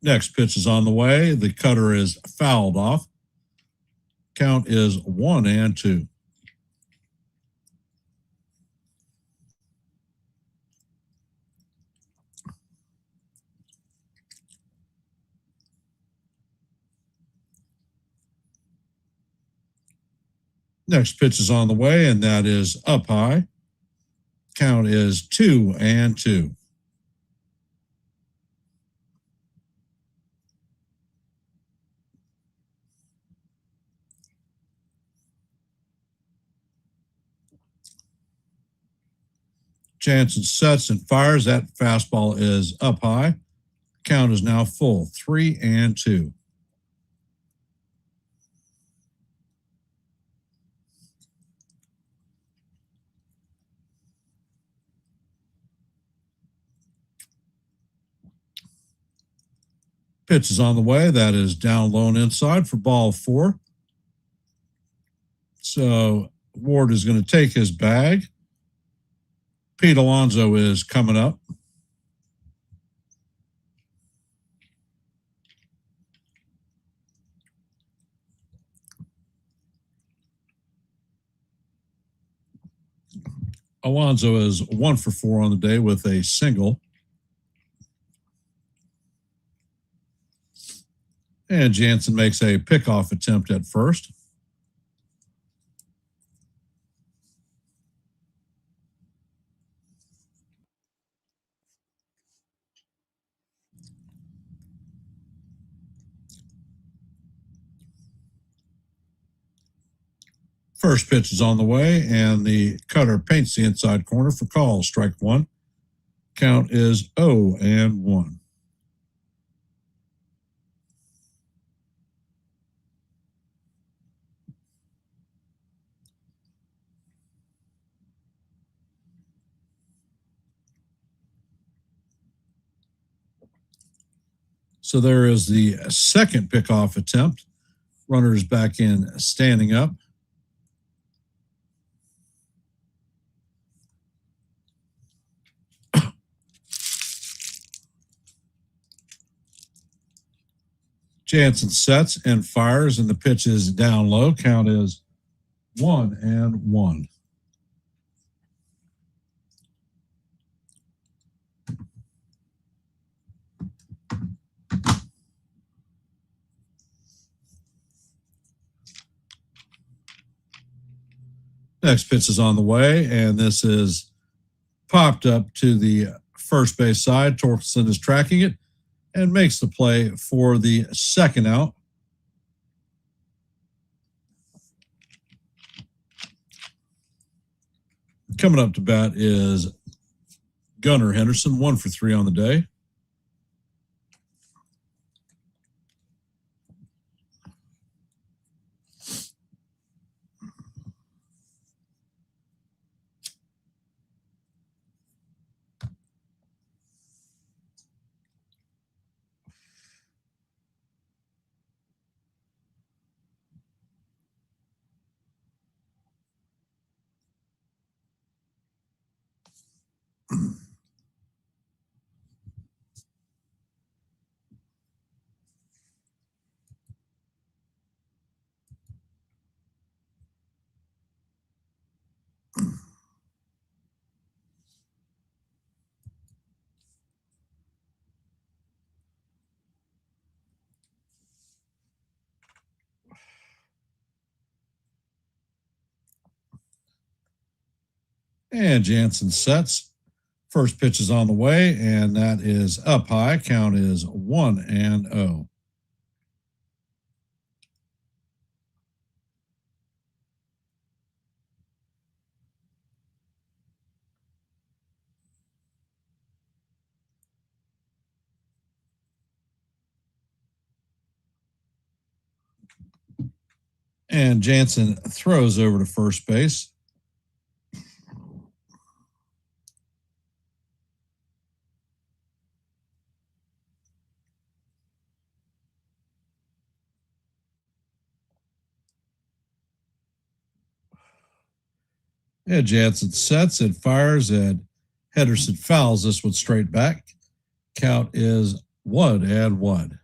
Next pitch is on the way. The cutter is fouled off. Count is 1-2. Next pitch is on the way, and that is up high. Count is 2-2. Jansen sets and fires. That fastball is up high. Count is now full, 3-2. Pitch is on the way. That is down low and inside for ball 4. So Ward is going to take his bag. Pete Alonso is coming up. Alonso is 1 for 4 on the day with a single. And Jansen makes a pickoff attempt at first. First pitch is on the way, and the cutter paints the inside corner for call. Strike 1. Count is 0-1. So there is the second pickoff attempt. Runners back in, standing up. Jansen sets and fires, and the pitch is down low. Count is 1-1. Next pitch is on the way, and this is popped up to the first base side. Torkelson is tracking it and makes the play for the second out. Coming up to bat is Gunnar Henderson, 1 for 3 on the day. And Jansen sets. First pitch is on the way, and that is up high. Count is 1-0. And Jansen throws over to first base. And Jansen sets and fires, and Henderson fouls this one straight back. Count is 1-1.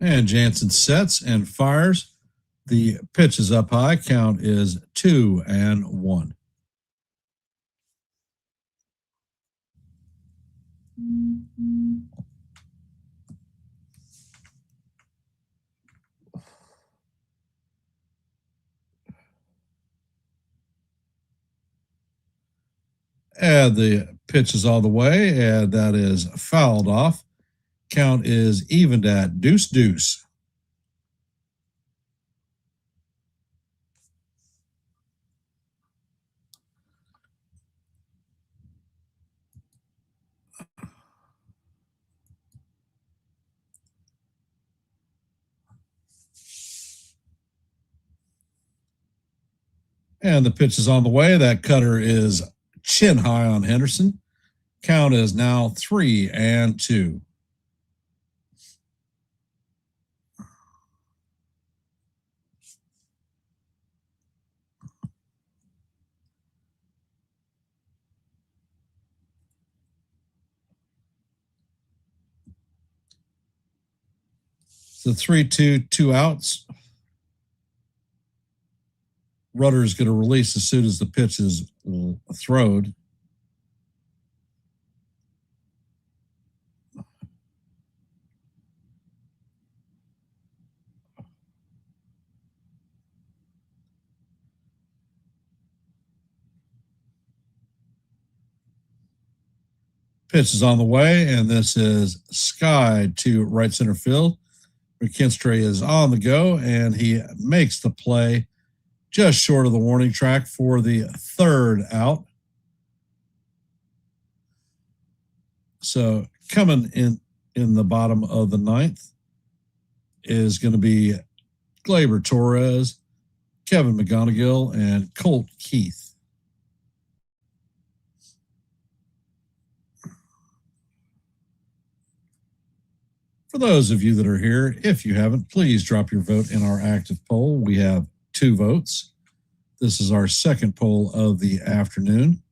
And Jansen sets and fires. The pitch is up high. Count is 2-1. And the pitch is all the way, and that is fouled off. Count is evened at 2-2. And the pitch is on the way. That cutter is chin high on Henderson. Count is now 3-2. The 3-2, 2 outs. Rudder is going to release as soon as the pitch is thrown. Pitch is on the way, and this is skied to right center field. McKinstry is on the go, and he makes the play just short of the warning track for the third out. So coming in the bottom of the ninth is going to be Gleyber Torres, Kevin McGonigal, and Colt Keith. For those of you that are here, if you haven't, please drop your vote in our active poll. We have 2 votes. This is our second poll of the afternoon.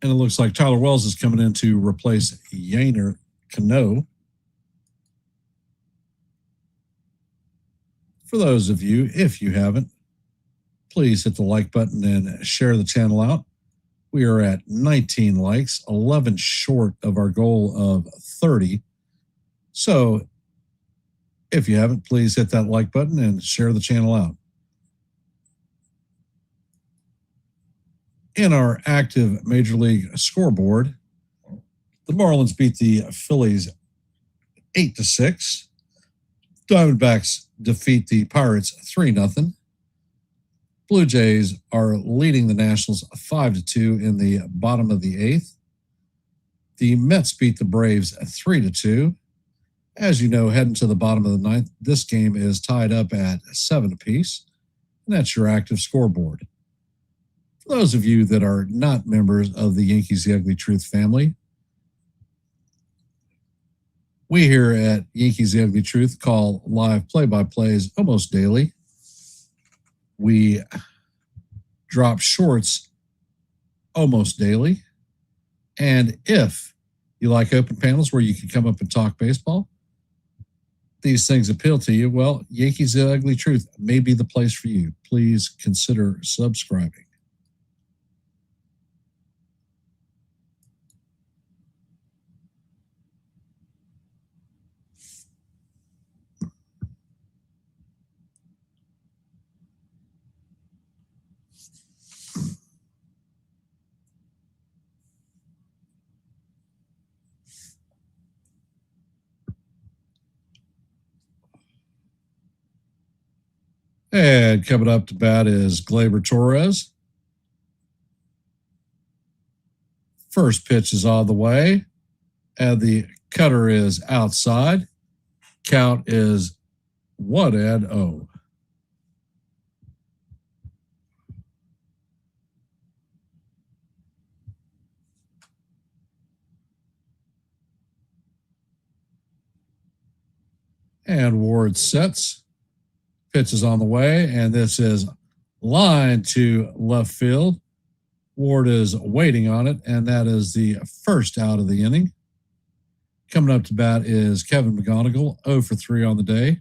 And it looks like Tyler Wells is coming in to replace Yainer Cano. For those of you, if you haven't, please hit the like button and share the channel out. We are at 19 likes, 11 short of our goal of 30. So if you haven't, please hit that like button and share the channel out. In our active Major League scoreboard, the Marlins beat the Phillies 8-6. Diamondbacks defeat the Pirates 3-0. Blue Jays are leading the Nationals 5-2 in the bottom of the 8th. The Mets beat the Braves 3-2. As you know, heading to the bottom of the 9th, this game is tied up at 7 apiece, and that's your active scoreboard. For those of you that are not members of the Yankees The Ugly Truth family, we here at Yankees The Ugly Truth call live play-by-plays almost daily. We drop shorts almost daily. And if you like open panels where you can come up and talk baseball, these things appeal to you, well, Yankees The Ugly Truth may be the place for you. Please consider subscribing. And coming up to bat is Gleyber Torres. First pitch is on the way, and the cutter is outside. Count is 1-0. And Ward sets. Pitch is on the way, and this is line to left field. Ward is waiting on it, and that is the first out of the inning. Coming up to bat is Kevin McGonigal, 0 for 3 on the day.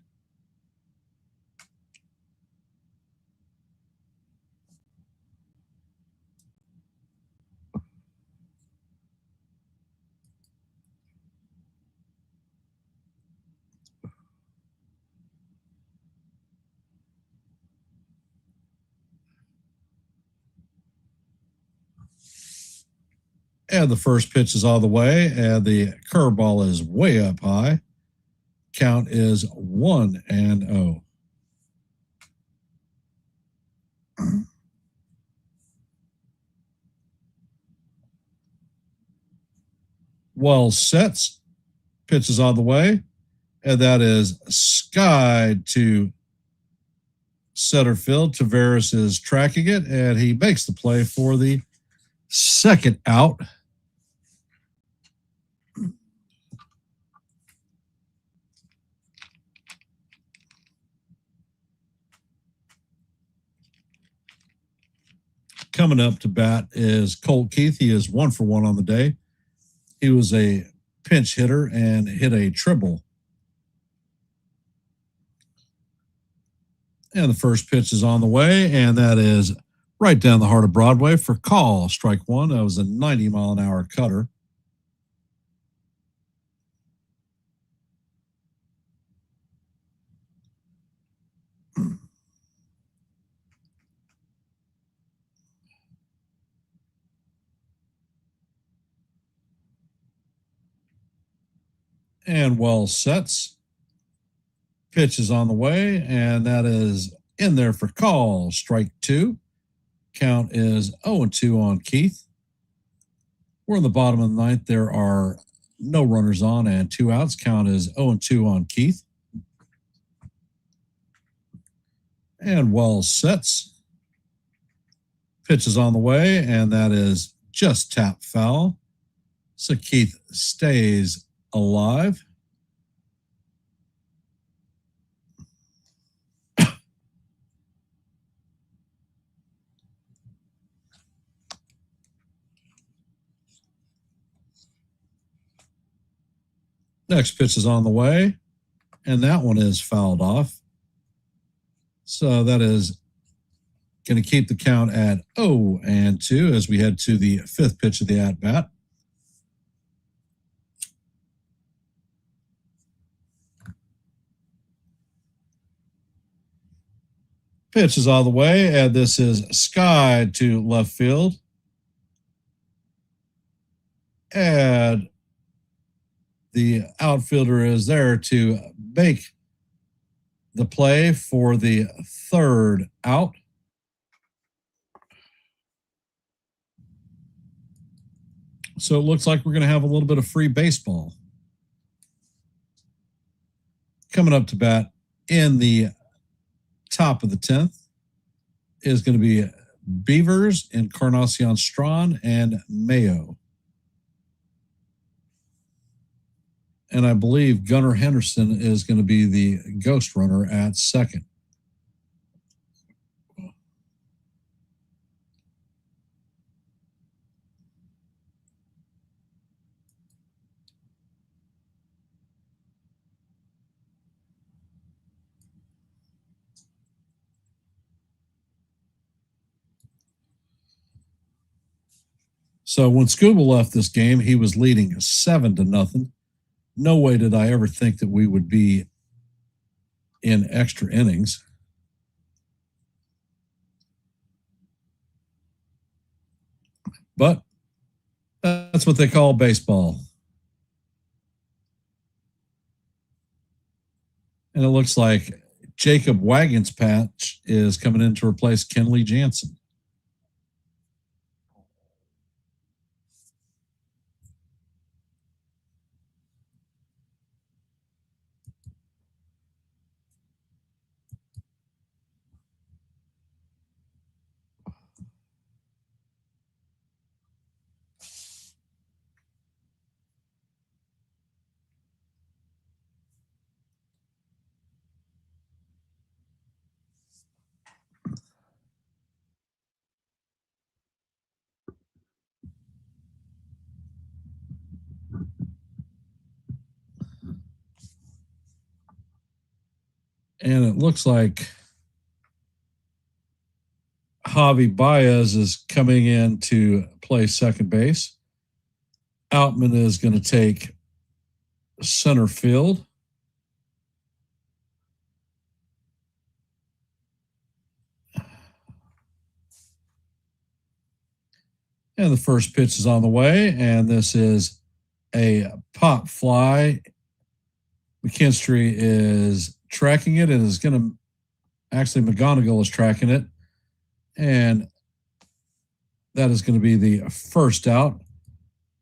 And the first pitch is on the way, and the curveball is way up high. Count is 1-0. Wells sets. Pitch is on the way, and that is skied to center field. Tavares is tracking it, and he makes the play for the second out. Coming up to bat is Colt Keith. He is 1 for 1 on the day. He was a pinch hitter and hit a triple. And the first pitch is on the way, and that is right down the heart of Broadway for call. Strike one. That was a 90-mile-an-hour cutter. And Wells sets. Pitch is on the way, and that is in there for call. Strike two. Count is 0-2 on Keith. We're in the bottom of the ninth. There are no runners on and 2 outs. Count is 0-2 on Keith. And Wells sets. Pitch is on the way, and that is just tap foul. So Keith stays alive. Next pitch is on the way, and that one is fouled off. So that is going to keep the count at 0-2 as we head to the fifth pitch of the at-bat. Pitch is on the way, and this is skied to left field. And the outfielder is there to make the play for the third out. So it looks like we're going to have a little bit of free baseball. Coming up to bat in the top of the 10th is going to be Beavers, Encarnacion Strawn, and Mayo. And I believe Gunnar Henderson is going to be the ghost runner at second. So when Scuba left this game, he was leading 7-0. No way did I ever think that we would be in extra innings. But that's what they call baseball. And it looks like Jacob Wagons Patch is coming in to replace Kenley Jansen. And it looks like Javi Baez is coming in to play second base. Outman is going to take center field. And the first pitch is on the way, and this is a pop fly. McKinstry is tracking it and is going to actually McGonigal is tracking it. And that is going to be the first out,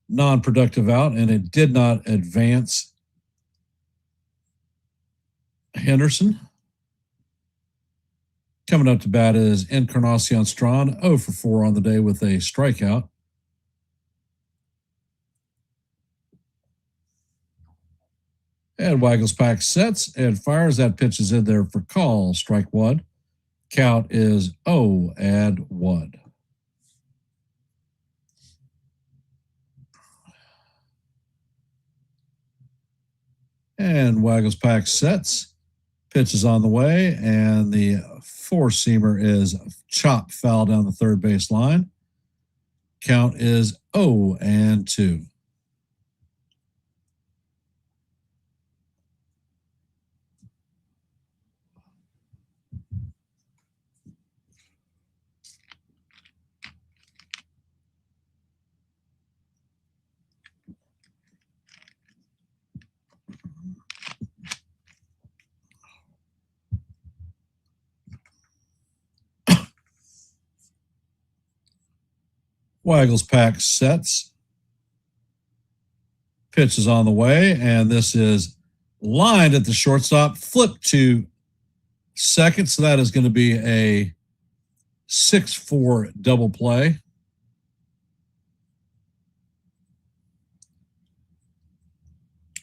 non-productive out, and it did not advance Henderson. Coming up to bat is Encarnacion Strachan, 0 for 4 on the day with a strikeout. And Waggles Pack sets and fires. That pitch is in there for call. Strike one. Count is 0-1. And Waggles Pack sets. Pitch is on the way, and the four-seamer is chopped foul down the third base line. Count is 0-2. Waggles Pack sets. Pitch is on the way, and this is lined at the shortstop, flipped to second, so that is going to be a 6-4 double play.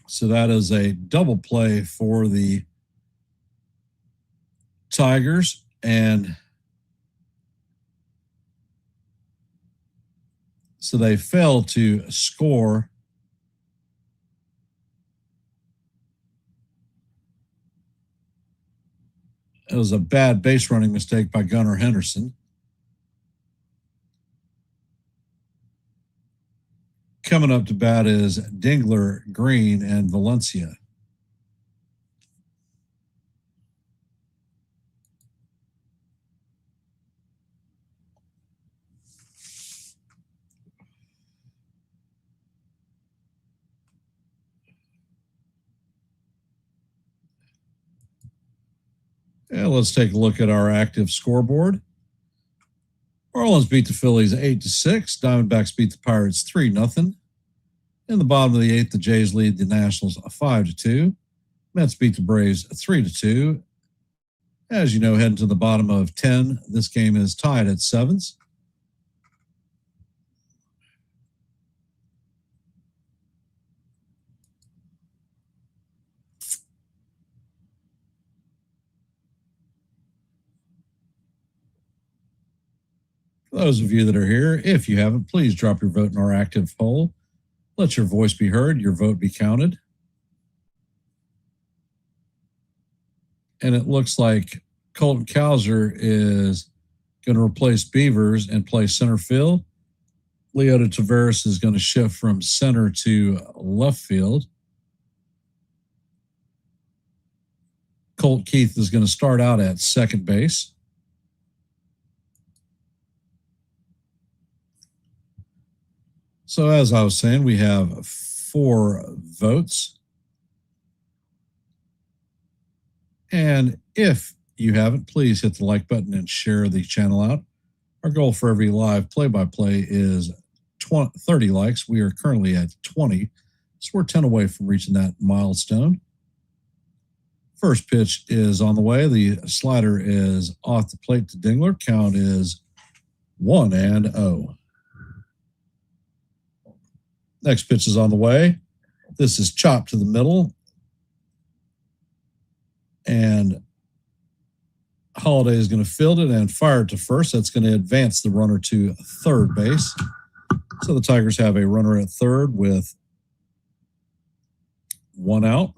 So that is a double play for the Tigers, and so they fail to score. It was a bad base running mistake by Gunnar Henderson. Coming up to bat is Dingler, Green, and Valencia. And let's take a look at our active scoreboard. Marlins beat the Phillies 8-6. Diamondbacks beat the Pirates 3-0. In the bottom of the eighth, the Jays lead the Nationals 5-2. Mets beat the Braves 3-2. As you know, heading to the bottom of 10, this game is tied at 7s. For those of you that are here, if you haven't, please drop your vote in our active poll. Let your voice be heard, your vote be counted. And it looks like Colton Cowser is going to replace Beavers and play center field. Leota Taveras is going to shift from center to left field. Colt Keith is going to start out at second base. So as I was saying, we have 4 votes. And if you haven't, please hit the like button and share the channel out. Our goal for every live play-by-play is 30 likes. We are currently at 20, so we're 10 away from reaching that milestone. First pitch is on the way. The slider is off the plate to Dingler. Count is 1-0. Next pitch is on the way. This is chopped to the middle. And Holiday is going to field it and fire it to first. That's going to advance the runner to third base. So the Tigers have a runner at third with 1 out.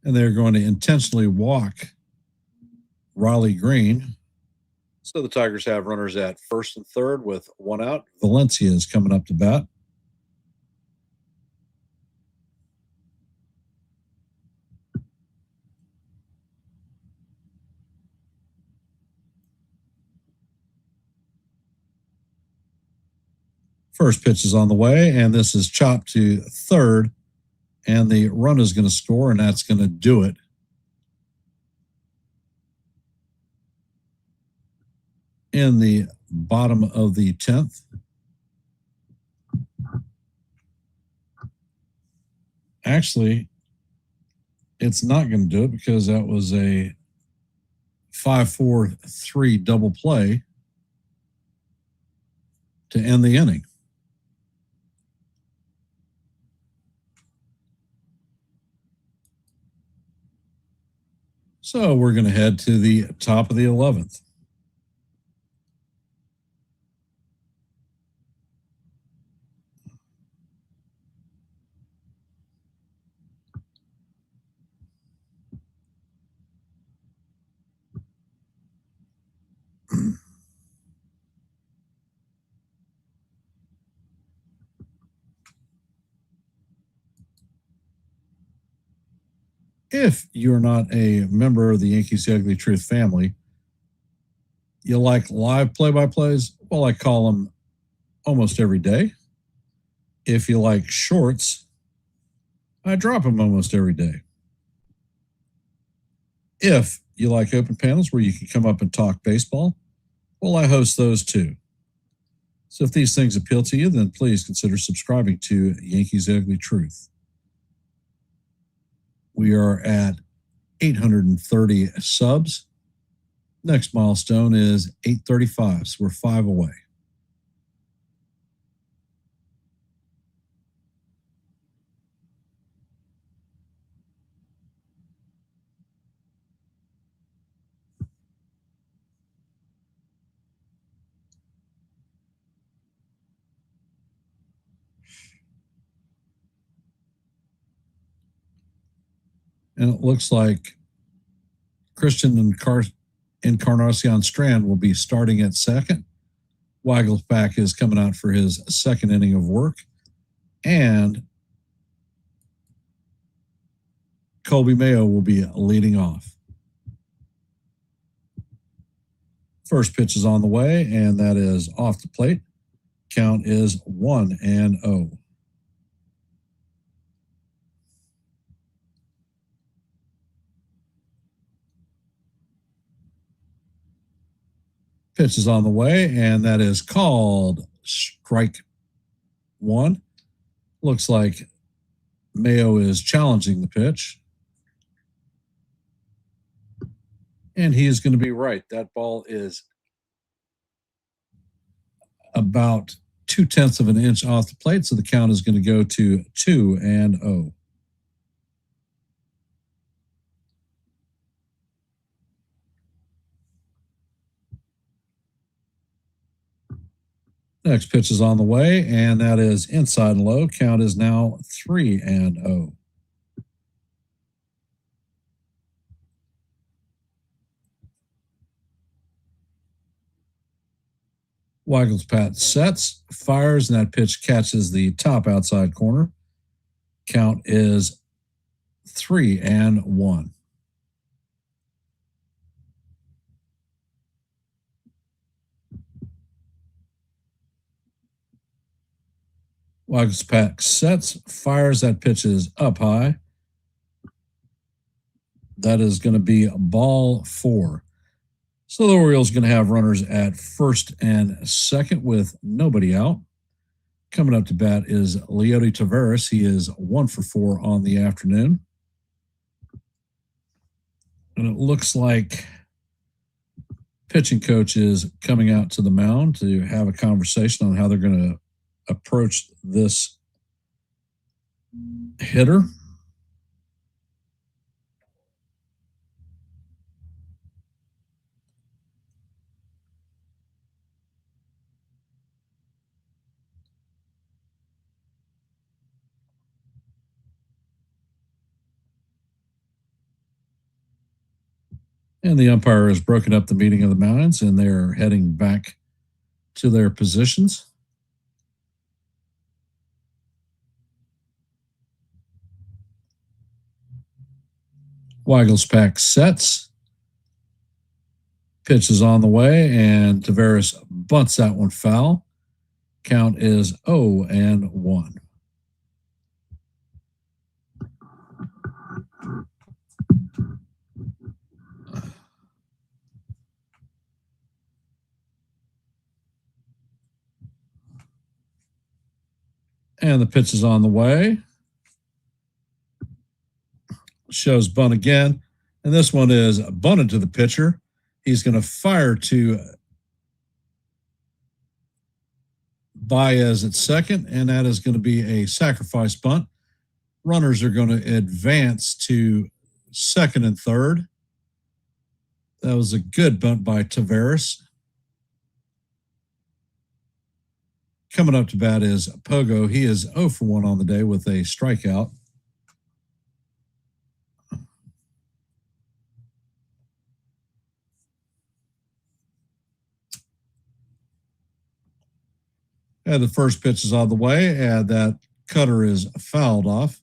And they're going to intentionally walk Riley Green. So the Tigers have runners at first and third with 1 out. Valencia is coming up to bat. First pitch is on the way, and this is chopped to third, and the run is going to score, and that's going to do it. In the bottom of the 10th. Actually, it's not going to do it because that was a 5-4-3 double play to end the inning. So we're going to head to the top of the 11th. If you're not a member of the Yankees The Ugly Truth family, you like live play-by-plays? Well, I call them almost every day. If you like shorts, I drop them almost every day. If you like open panels where you can come up and talk baseball, well, I host those too. So if these things appeal to you, then please consider subscribing to Yankees The Ugly Truth. We are at 830 subs. Next milestone is 835, so we're 5 away. And it looks like Christian Encarnacion Strand will be starting at second. Wagelback is coming out for his second inning of work. And Colby Mayo will be leading off. First pitch is on the way, and that is off the plate. Count is 1-0. Pitch is on the way, and that is called strike 1. Looks like Mayo is challenging the pitch. And he is going to be right. That ball is about 0.2 of an inch off the plate, so the count is going to go to 2-0. Next pitch is on the way, and that is inside and low. Count is now 3-0. Weigel's Pat sets, fires, and that pitch catches the top outside corner. Count is 3-1. Weigel's Pat sets, fires, that pitch is up high. That is going to be ball 4. So the Orioles going to have runners at first and second with nobody out. Coming up to bat is Leody Taveras. He is 1 for 4 on the afternoon. And it looks like pitching coach is coming out to the mound to have a conversation on how they're going to approach this hitter. And the umpire has broken up the meeting of the minds, and they're heading back to their positions. Weigel's Pack sets. Pitch is on the way, and Taveras bunts that one foul. Count is 0-1. And the pitch is on the way. Shows bunt again. And this one is bunted to the pitcher. He's going to fire to Baez at second, and that is going to be a sacrifice bunt. Runners are going to advance to second and third. That was a good bunt by Taveras. Coming up to bat is Pogo. He is 0 for 1 on the day with a strikeout. And the first pitch is on the way, and that cutter is fouled off.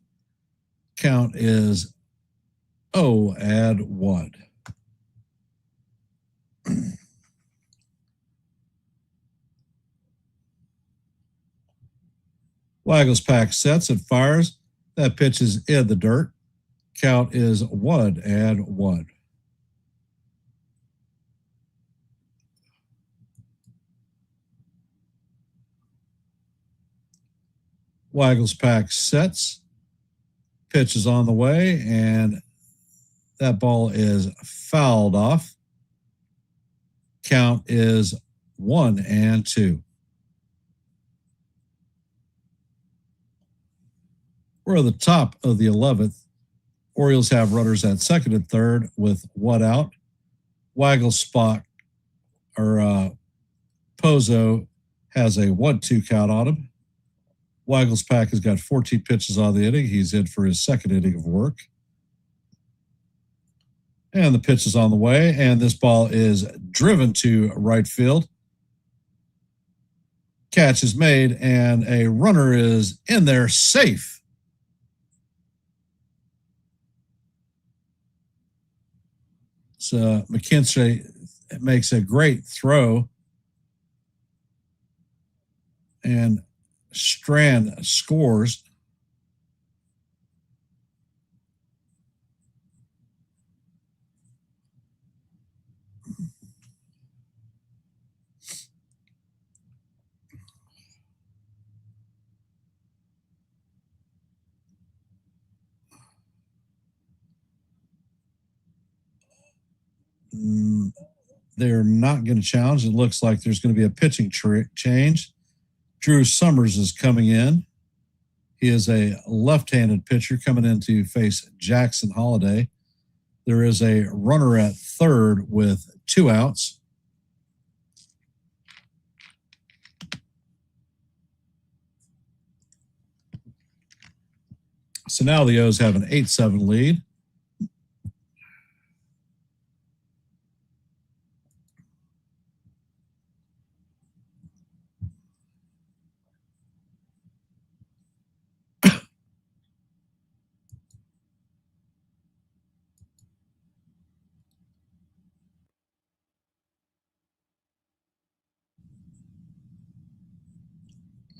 Count is 0-1. Weigel's Pack sets and fires. That pitch is in the dirt. Count is 1-1. Weigel's Pack sets. Pitch is on the way, and that ball is fouled off. Count is 1-2. We're at the top of the 11th. Orioles have runners at second and third with 1 out. Weigel's spot, or Pozo, has a 1-2 count on him. Weigel's Pack has got 14 pitches on the inning. He's in for his second inning of work. And the pitch is on the way, and this ball is driven to right field. Catch is made, and a runner is in there safe. So McKinstry makes a great throw, and Strand scores. They're not going to challenge. It looks like there's going to be a pitching change. Drew Summers is coming in. He is a left-handed pitcher coming in to face Jackson Holiday. There is a runner at third with 2 outs. So now the O's have an 8-7 lead.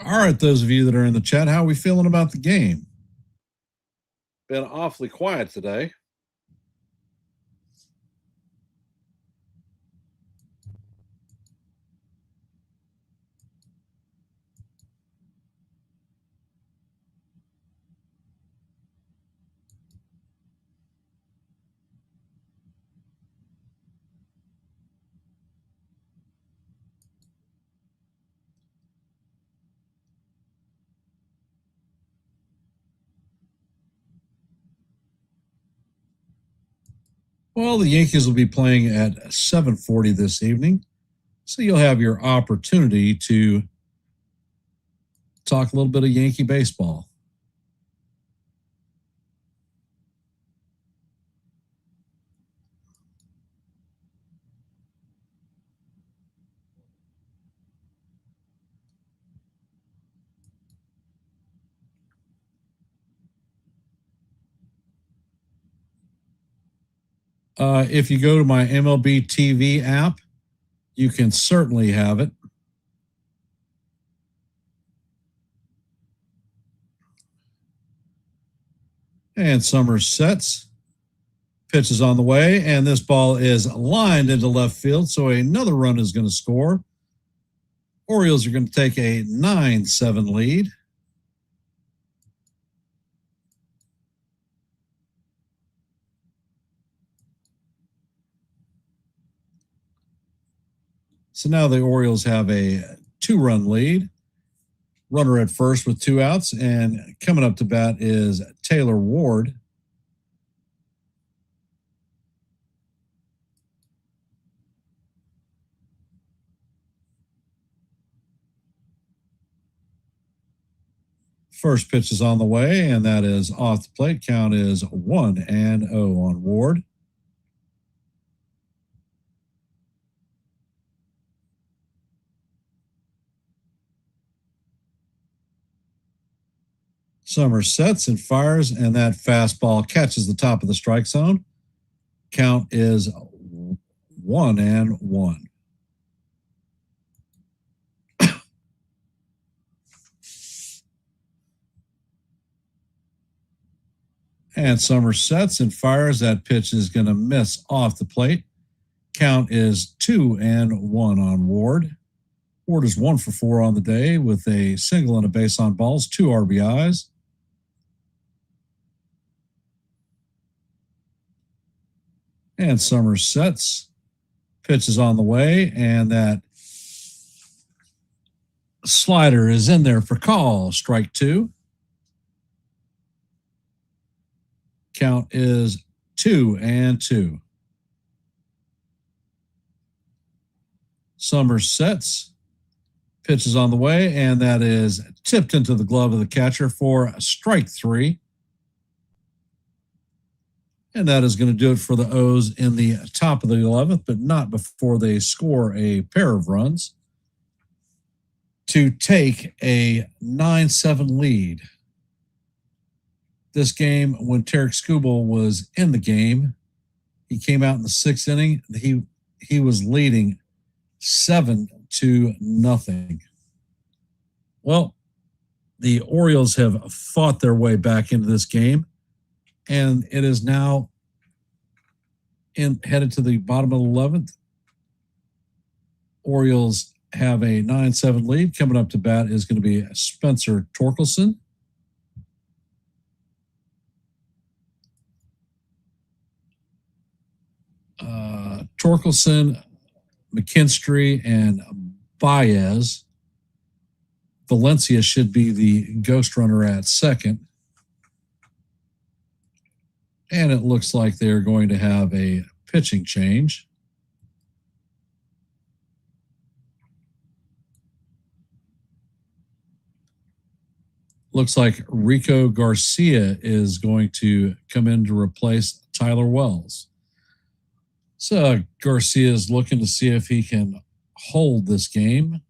All right, those of you that are in the chat, how are we feeling about the game? Been awfully quiet today. Well, the Yankees will be playing at 7:40 this evening, so you'll have your opportunity to talk a little bit of Yankee baseball. If you go to my MLB TV app, you can certainly have it. And Summers sets. Pitch is on the way, and this ball is lined into left field, so another run is going to score. Orioles are going to take a 9-7 lead. So now the Orioles have a 2-run lead. Runner at first with 2 outs, and coming up to bat is Taylor Ward. First pitch is on the way, and that is off the plate. Count is 1-0 on Ward. Summers sets and fires, and that fastball catches the top of the strike zone. Count is 1-1. And Summers sets and fires. That pitch is going to miss off the plate. Count is 2-1 on Ward. Ward is 1 for 4 on the day with a single and a base on balls, 2 RBIs. And Summers sets. Pitch is on the way, and that slider is in there for call. Strike 2. Count is 2-2. Summers sets. Pitch is on the way, and that is tipped into the glove of the catcher for strike 3. And that is going to do it for the O's in the top of the 11th, but not before they score a pair of runs to take a 9-7 lead. This game, when Tarek Skubal was in the game, he came out in the 6th inning. He was leading 7-0. Well, the Orioles have fought their way back into this game, and it is now headed to the bottom of the 11th. Orioles have a 9-7 lead. Coming up to bat is going to be Spencer Torkelson. Torkelson, McKinstry, and Baez. Valencia should be the ghost runner at second. And it looks like they're going to have a pitching change. Looks like Rico Garcia is going to come in to replace Tyler Wells. So Garcia is looking to see if he can hold this game.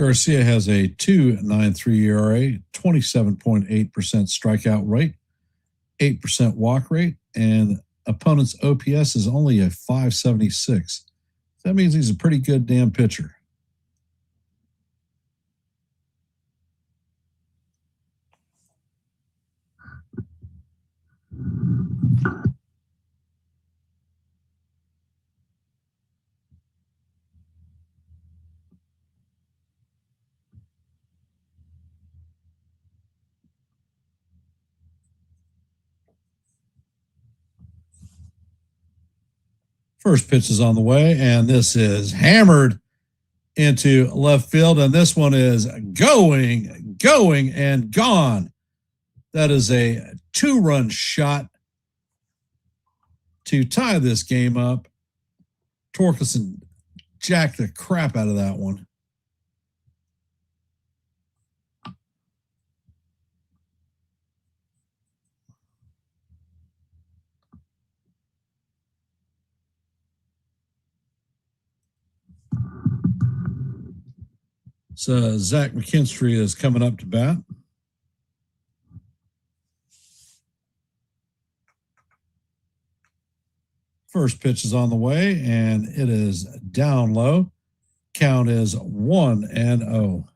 Garcia has a 2.93 ERA, 27.8% strikeout rate, 8% walk rate, and opponent's OPS is only a 576. That means he's a pretty good damn pitcher. First pitch is on the way, and this is hammered into left field, and this one is going, and gone. That is a 2-run shot to tie this game up. Torkelson jacked the crap out of that one. So Zach McKinstry is coming up to bat. First pitch is on the way, and it is down low. Count is 1-0.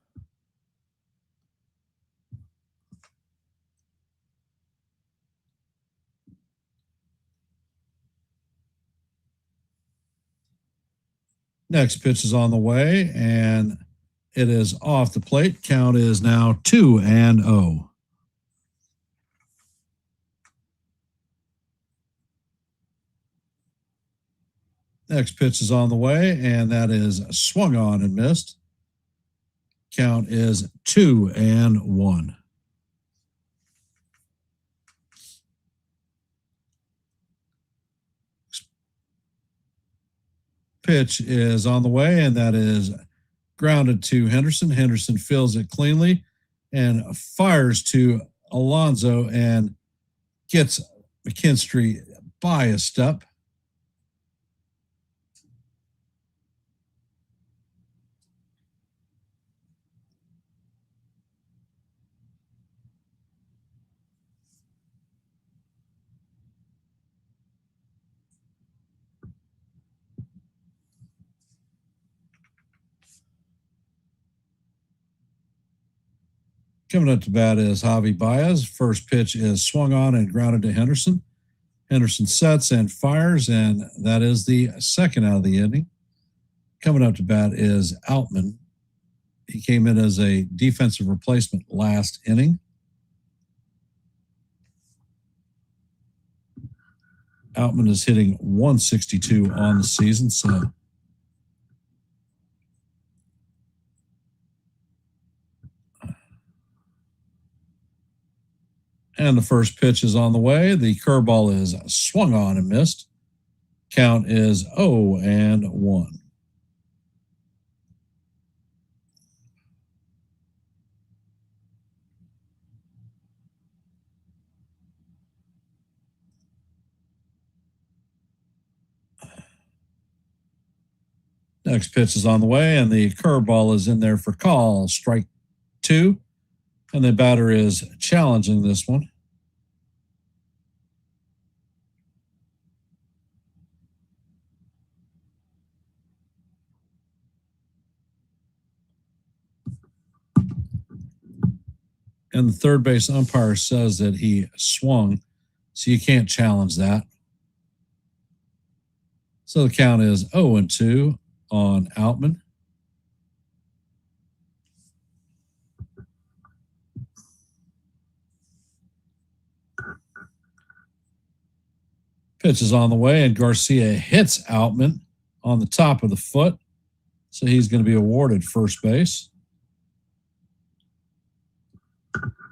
Next pitch is on the way, and it is off the plate. Count is now 2-0. Next pitch is on the way, and that is swung on and missed. Count is 2-1. Pitch is on the way, and that is grounded to Henderson. Henderson fills it cleanly and fires to Alonso and gets McKinstry by a step. Coming up to bat is Javi Baez. First pitch is swung on and grounded to Henderson. Henderson sets and fires, and that is the second out of the inning. Coming up to bat is Outman. He came in as a defensive replacement last inning. Outman is hitting 162 on the season, so and the first pitch is on the way. The curveball is swung on and missed. Count is 0-1. Next pitch is on the way, and the curveball is in there for call. Strike 2. And the batter is challenging this one. And the third base umpire says that he swung, so you can't challenge that. So the count is 0-2 on Outman. Pitch is on the way, and Garcia hits Outman on the top of the foot. So he's going to be awarded first base.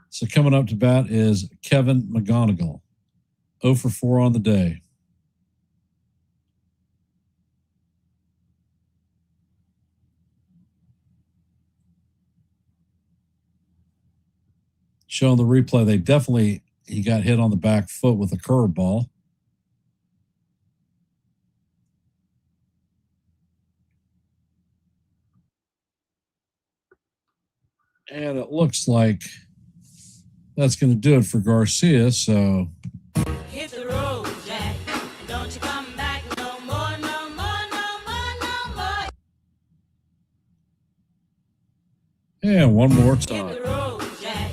So coming up to bat is Kevin McGonigal. 0 for 4 on the day. Showing the replay, he got hit on the back foot with a curveball. And it looks like that's going to do it for Garcia. So Hit the road, Jack. Don't you come back no more, no more, no more, no more. and one more Hit time. the road, Jack.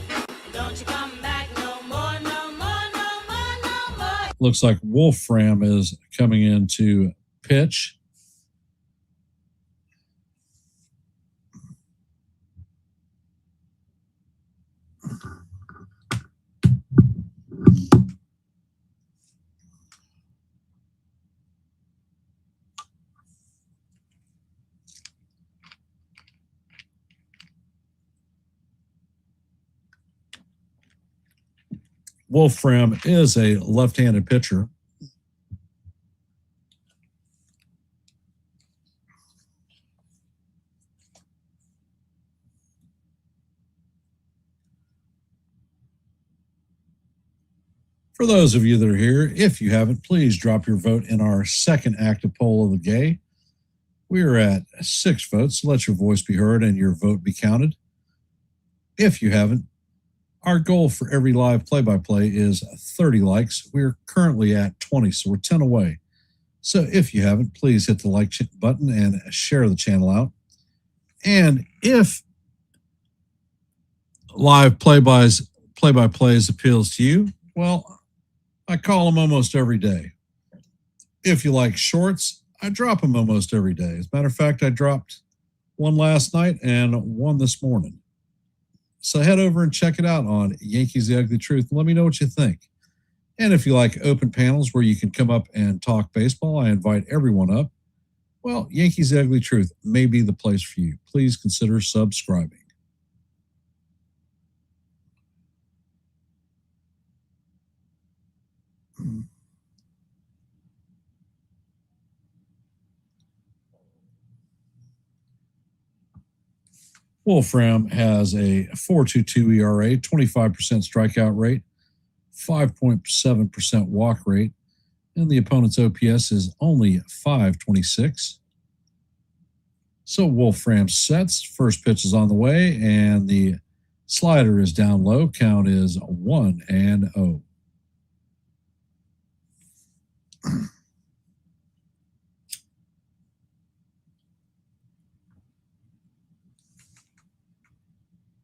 Don't you come back no more, no more, no more, no more. Looks like Wolfram is coming in to pitch. Wolfram is a left-handed pitcher. For those of you that are here, if you haven't, please drop your vote in our second active poll of the day. We are at 6 votes. So let your voice be heard and your vote be counted. If you haven't, our goal for every live play-by-play is 30 likes. We're currently at 20, so we're 10 away. So if you haven't, please hit the like button and share the channel out. And if live play-by-plays appeals to you, well, I call them almost every day. If you like shorts, I drop them almost every day. As a matter of fact, I dropped one last night and one this morning. So head over and check it out on Yankees The Ugly Truth. Let me know what you think. And if you like open panels where you can come up and talk baseball, I invite everyone up. Well, Yankees The Ugly Truth may be the place for you. Please consider subscribing. Wolfram has a 4.22 ERA, 25% strikeout rate, 5.7% walk rate, and the opponent's OPS is only 526. So Wolfram sets. First pitch is on the way, and the slider is down low. Count is 1-0.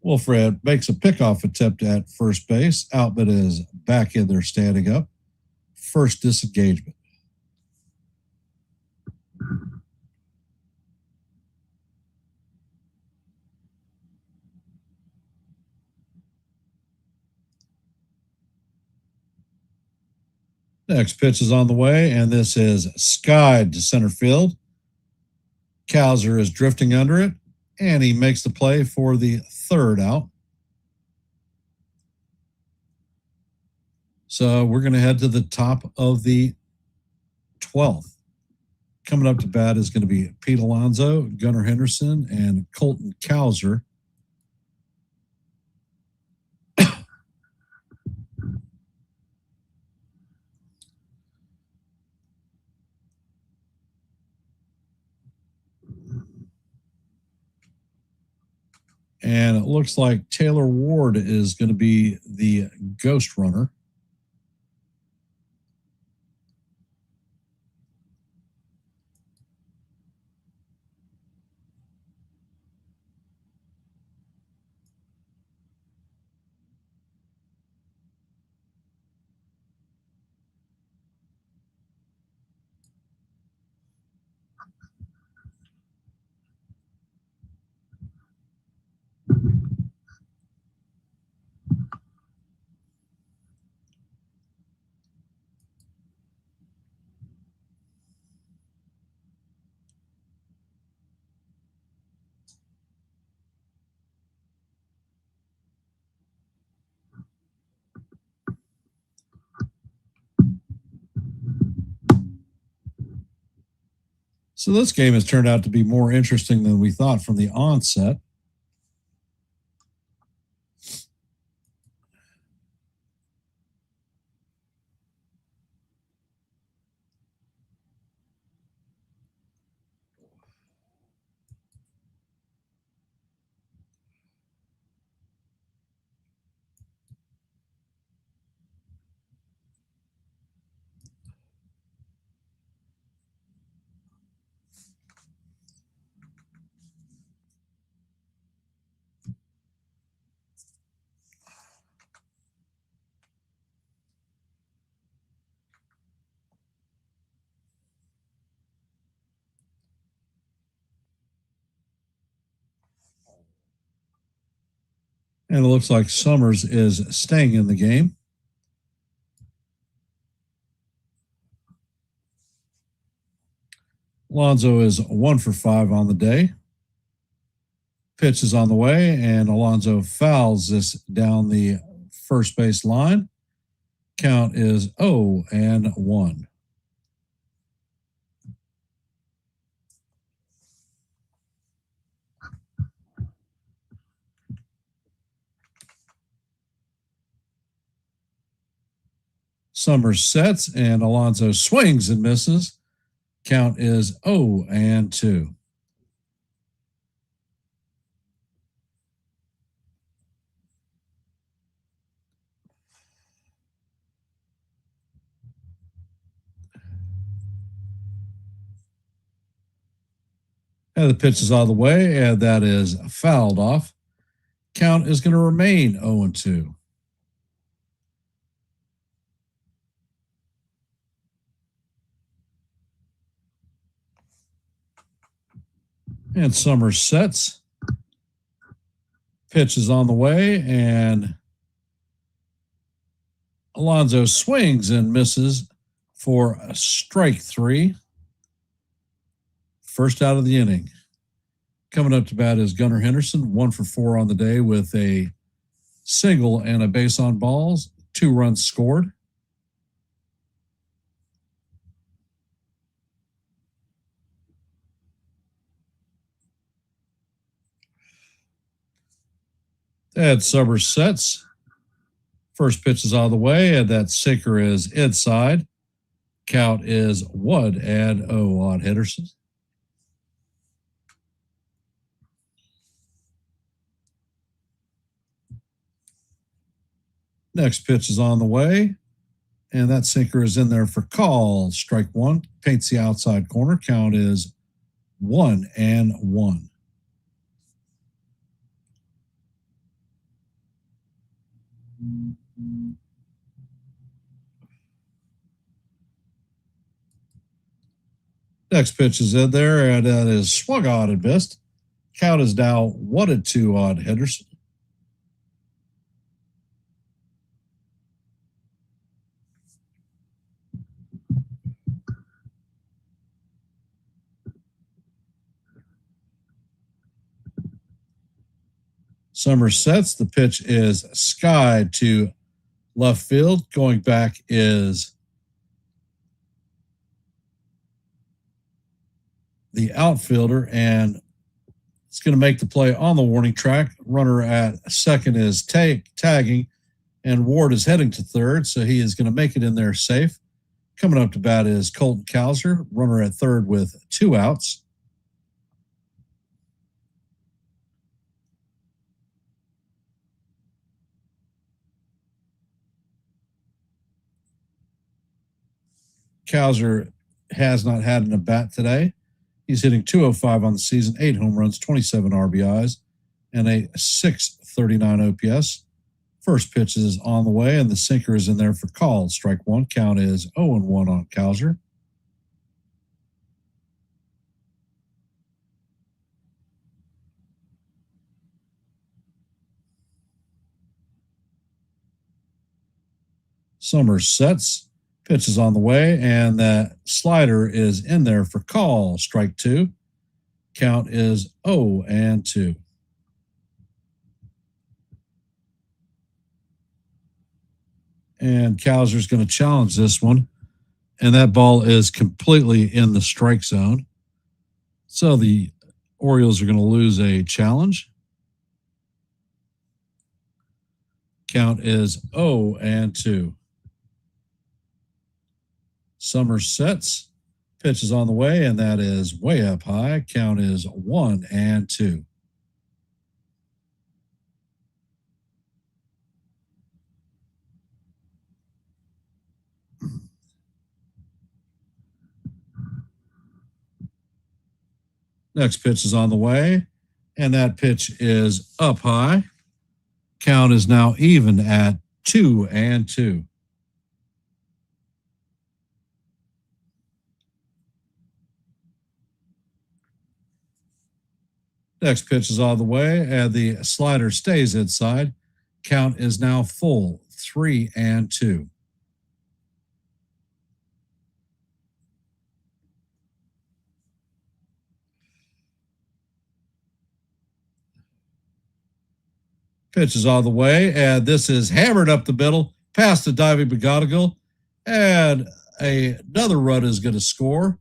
Wolfram makes a pickoff attempt at first base. Outman is back in there standing up. First disengagement. Next pitch is on the way, and this is skied to center field. Kowser is drifting under it, and he makes the play for the third out. So we're going to head to the top of the 12th. Coming up to bat is going to be Pete Alonso, Gunnar Henderson, and Colton Kowser. And it looks like Taylor Ward is going to be the ghost runner. So this game has turned out to be more interesting than we thought from the onset. And it looks like Summers is staying in the game. Alonso is 1 for 5 on the day. Pitch is on the way, and Alonso fouls this down the first base line. Count is 0-1. Summers sets, and Alonso swings and misses. Count is 0-2. And the pitch is out of the way, and that is fouled off. Count is going to remain 0-2. And Summers sets. Pitch is on the way, and Alonso swings and misses for a strike 3. First out of the inning. Coming up to bat is Gunnar Henderson, 1 for 4 on the day with a single and a base on balls, 2 runs scored. And Summers sets. First pitch is out of the way, and that sinker is inside. Count is 1-0 on Henderson. Next pitch is on the way, and that sinker is in there for call. Strike 1, paints the outside corner. Count is 1-1. Next pitch is in there, and that is swung on and missed. Count is now 1-2 on Henderson. Summers sets. The pitch is skied to left field. Going back is the outfielder, and it's going to make the play on the warning track. Runner at second is tagging, and Ward is heading to third, so he is going to make it in there safe. Coming up to bat is Colton Cowser, runner at third with 2 outs. Cowser has not had an at-bat today. He's hitting .205 on the season, 8 home runs, 27 RBIs, and a .639 OPS. First pitch is on the way, and the sinker is in there for call. Strike 1. Count is 0-1 on Cowser. Summers sets. Pitch is on the way, and that slider is in there for call. Strike 2. Count is 0-2. And Cowser's going to challenge this one, and that ball is completely in the strike zone. So the Orioles are going to lose a challenge. Count is 0-2. Summers sets. Pitch is on the way, and that is way up high. Count is 1-2. Next pitch is on the way, and that pitch is up high. Count is now even at 2-2. Next pitch is on the way, and the slider stays inside. Count is now full, 3-2. Pitch is on the way, and this is hammered up the middle, past the diving McGonigal, and another run is going to score.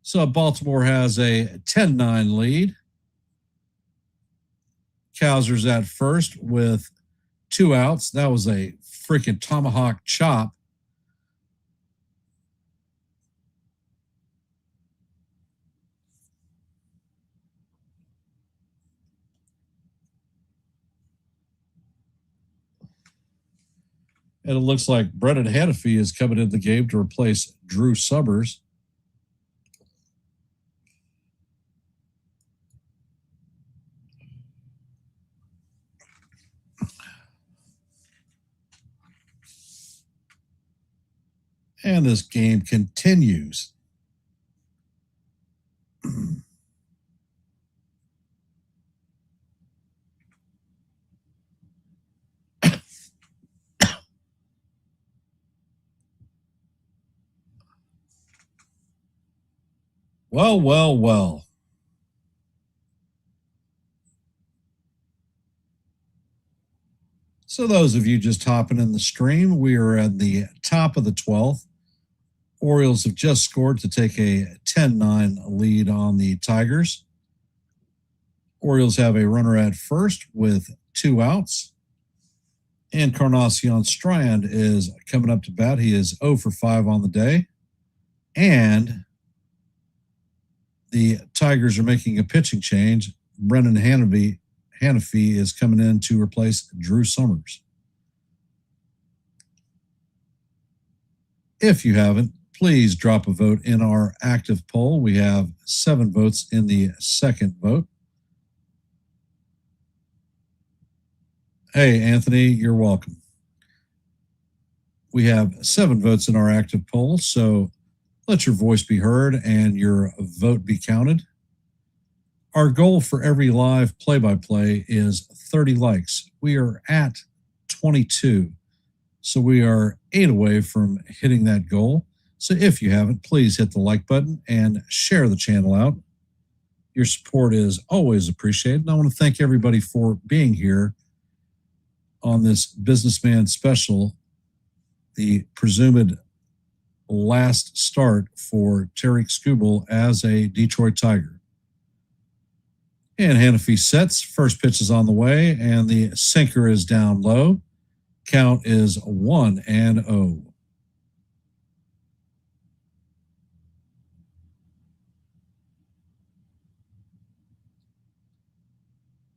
So Baltimore has a 10-9 lead. Kowser's at first with 2 outs. That was a freaking tomahawk chop. And it looks like Brennan Hannafy is coming in the game to replace Drew Summers. And this game continues. Well. So those of you just hopping in the stream, we are at the top of the 12th. Orioles have just scored to take a 10-9 lead on the Tigers. Orioles have a runner at first with 2 outs. Encarnacion Strand is coming up to bat. He is 0 for 5 on the day. And the Tigers are making a pitching change. Brennan Hannafy is coming in to replace Drew Summers. If you haven't, please drop a vote in our active poll. We have 7 votes in the second vote. Hey, Anthony, you're welcome. We have 7 votes in our active poll, so let your voice be heard and your vote be counted. Our goal for every live play-by-play is 30 likes. We are at 22, so we are 8 away from hitting that goal. So if you haven't, please hit the like button and share the channel out. Your support is always appreciated. And I want to thank everybody for being here on this businessman special, the presumed last start for Tariq Skubal as a Detroit Tiger. And Hannafy sets. First pitch is on the way, and the sinker is down low. Count is 1-0.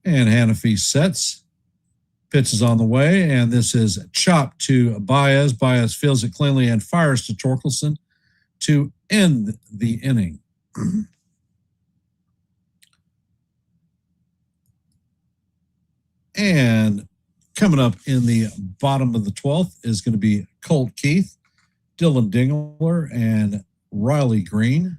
And Hannafy sets. Pitch is on the way, and this is chopped to Baez. Baez fields it cleanly and fires to Torkelson to end the inning. And coming up in the bottom of the 12th is going to be Colt Keith, Dylan Dingler, and Riley Green.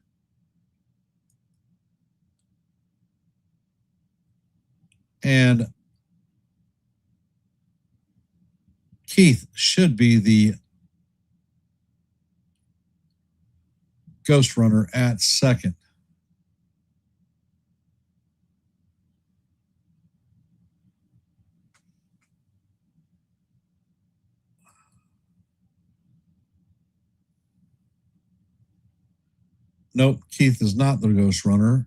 And Keith should be the ghost runner at second. Nope, Keith is not the ghost runner.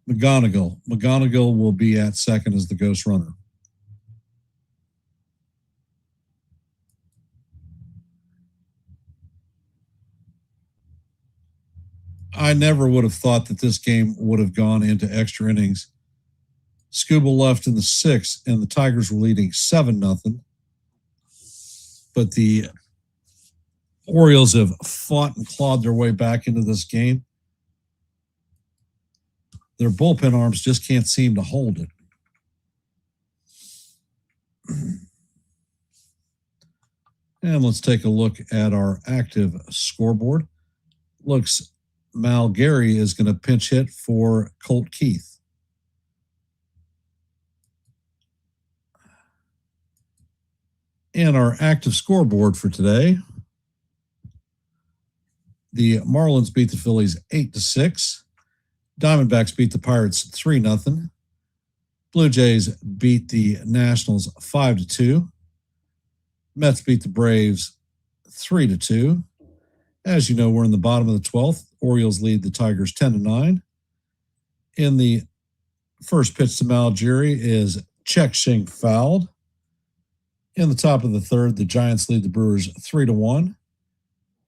McGonigal will be at second as the ghost runner. I never would have thought that this game would have gone into extra innings. Skubal left in the 6th, and the Tigers were leading 7-0. But the Orioles have fought and clawed their way back into this game. Their bullpen arms just can't seem to hold it. And let's take a look at our active scoreboard. Looks Mal Gary is going to pinch hit for Colt Keith. And our active scoreboard for today, the Marlins beat the Phillies 8-6. Diamondbacks beat the Pirates 3-0. Blue Jays beat the Nationals 5-2. Mets beat the Braves 3-2. As you know, we're in the bottom of the 12th. Orioles lead the Tigers 10-9. In the first pitch to Malgeri is check Shing fouled. In the top of the third, the Giants lead the Brewers 3-1.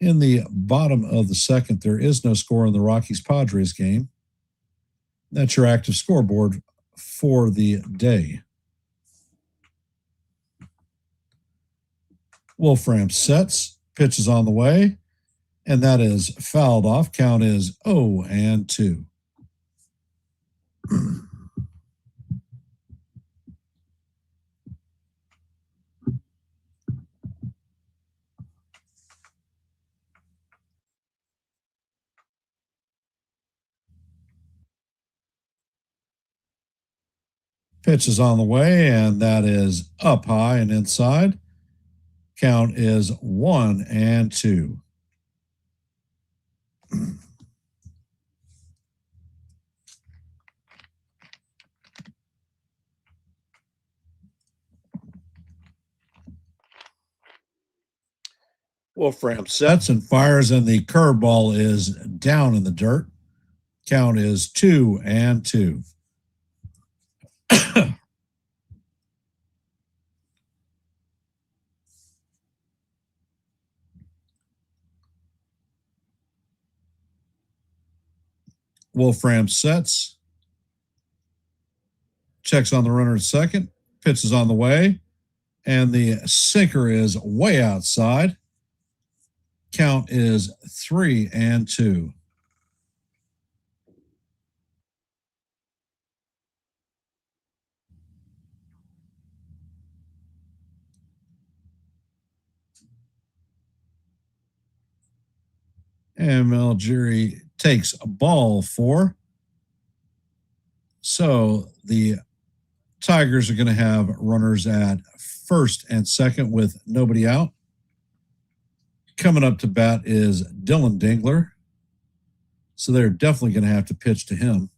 In the bottom of the second, there is no score in the Rockies-Padres game. That's your active scoreboard for the day. Wolfram sets, pitch is on the way, and that is fouled off. Count is 0-2. Pitch is on the way, and that is up high and inside. Count is 1-2. Wolfram sets and fires, and the curveball is down in the dirt. Count is 2-2. Wolfram sets, checks on the runner at second, pitch is on the way, and the sinker is way outside. Count is 3-2. And Malgeri takes a ball 4. So the Tigers are going to have runners at first and second with nobody out. Coming up to bat is Dylan Dingler. So they're definitely going to have to pitch to him.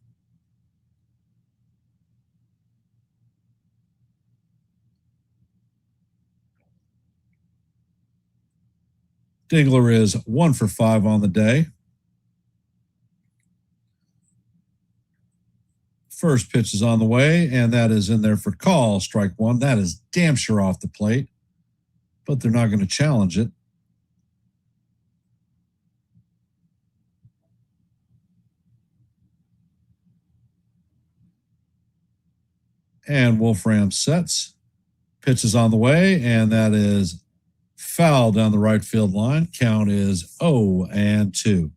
Dingler is 1 for 5 on the day. First pitch is on the way, and that is in there for call, strike 1. That is damn sure off the plate, but they're not going to challenge it. And Wolfram sets. Pitch is on the way, and that is foul down the right field line. Count is 0-2.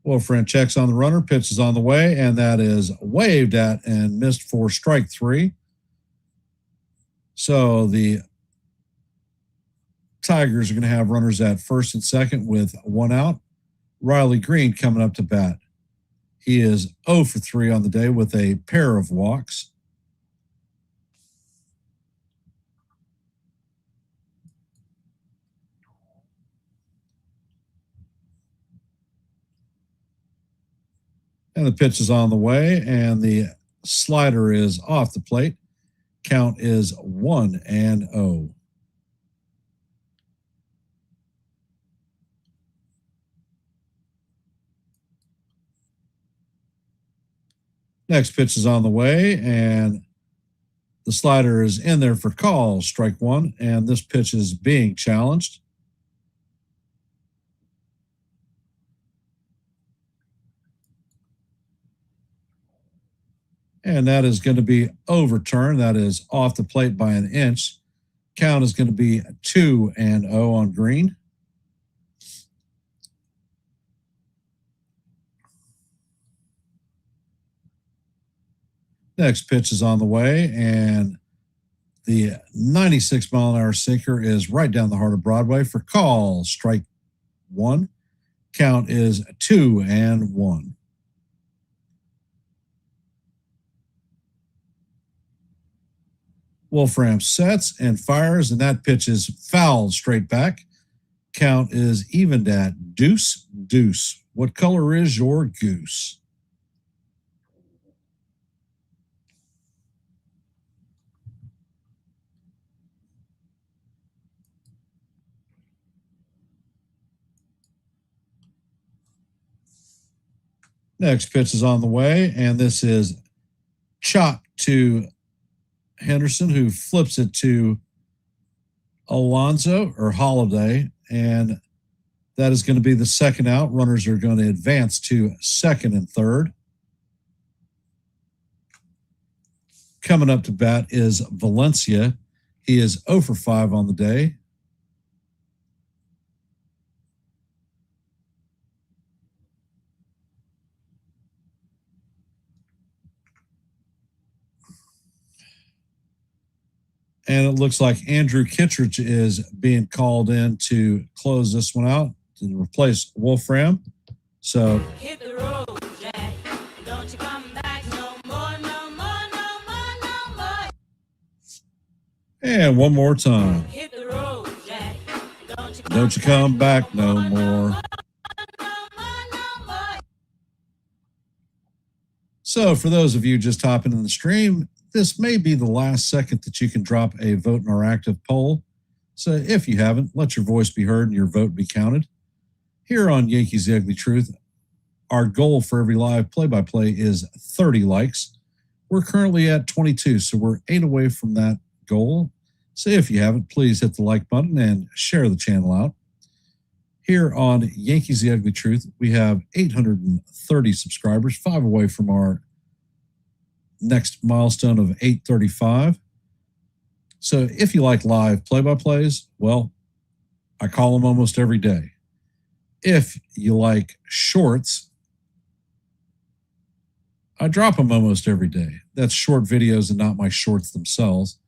Wolfram checks on the runner, pitch is on the way, and that is waved at and missed for strike 3. So the Tigers are going to have runners at first and second with 1 out. Riley Green coming up to bat. He is 0 for 3 on the day with a pair of walks. And the pitch is on the way, and the slider is off the plate. Count is 1-0. Next pitch is on the way, and the slider is in there for call, strike 1, and this pitch is being challenged. And that is going to be overturned. That is off the plate by an inch. Count is going to be 2-0 on green. Next pitch is on the way, and the 96-mile-an-hour sinker is right down the heart of Broadway for call. Strike one. Count is 2-1. Wolfram sets and fires, and that pitch is fouled straight back. Count is evened at deuce. What color is your goose? Next pitch is on the way, and this is chopped to Henderson, who flips it to Alonso or Holiday, and that is going to be the second out. Runners are going to advance to second and third. Coming up to bat is Valencia. He is 0 for 5 on the day. And it looks like Andrew Kittredge is being called in to close this one out to replace Wolfram. So Hit the road, Jack. Don't you come back no more, no more, no more, no more. and one more time. Hit the road, Jack. Don't you come back no more. no more, no more. So for those of you just hopping in the stream, this may be the last second that you can drop a vote in our active poll. So if you haven't, let your voice be heard and your vote be counted. Here on Yankees The Ugly Truth, our goal for every live play-by-play is 30 likes. We're currently at 22, so we're 8 away from that goal. So if you haven't, please hit the like button and share the channel out. Here on Yankees The Ugly Truth, we have 830 subscribers, 5 away from our next milestone of 835. So if you like live play-by-plays, well, I call them almost every day. If you like shorts, I drop them almost every day. That's short videos and not my shorts themselves.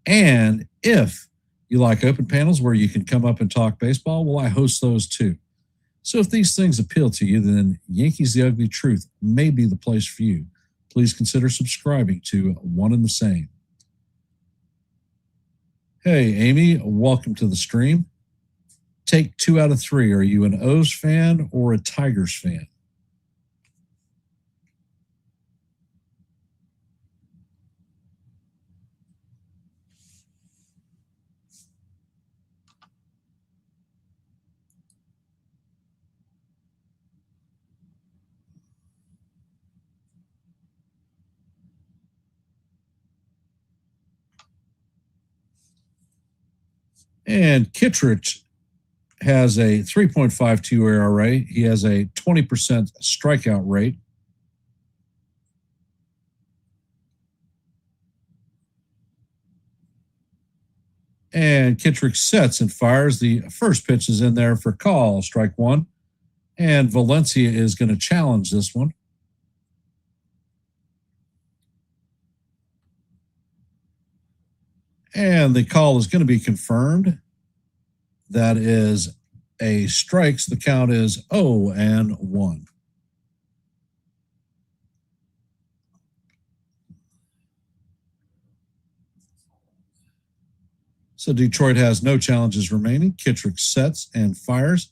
And if you like open panels where you can come up and talk baseball, well, I host those too. So if these things appeal to you, then Yankees The Ugly Truth may be the place for you. Please consider subscribing to One and the Same. Hey, Amy, welcome to the stream. Take 2 out of 3. Are you an O's fan or a Tigers fan? And Kittredge has a 3.52 ERA. He has a 20% strikeout rate. And Kittredge sets and fires. The first pitch is in there for call, strike one. And Valencia is going to challenge this one. And the call is going to be confirmed. That is a strike. So the count is 0-1. So Detroit has no challenges remaining. Kittredge sets and fires.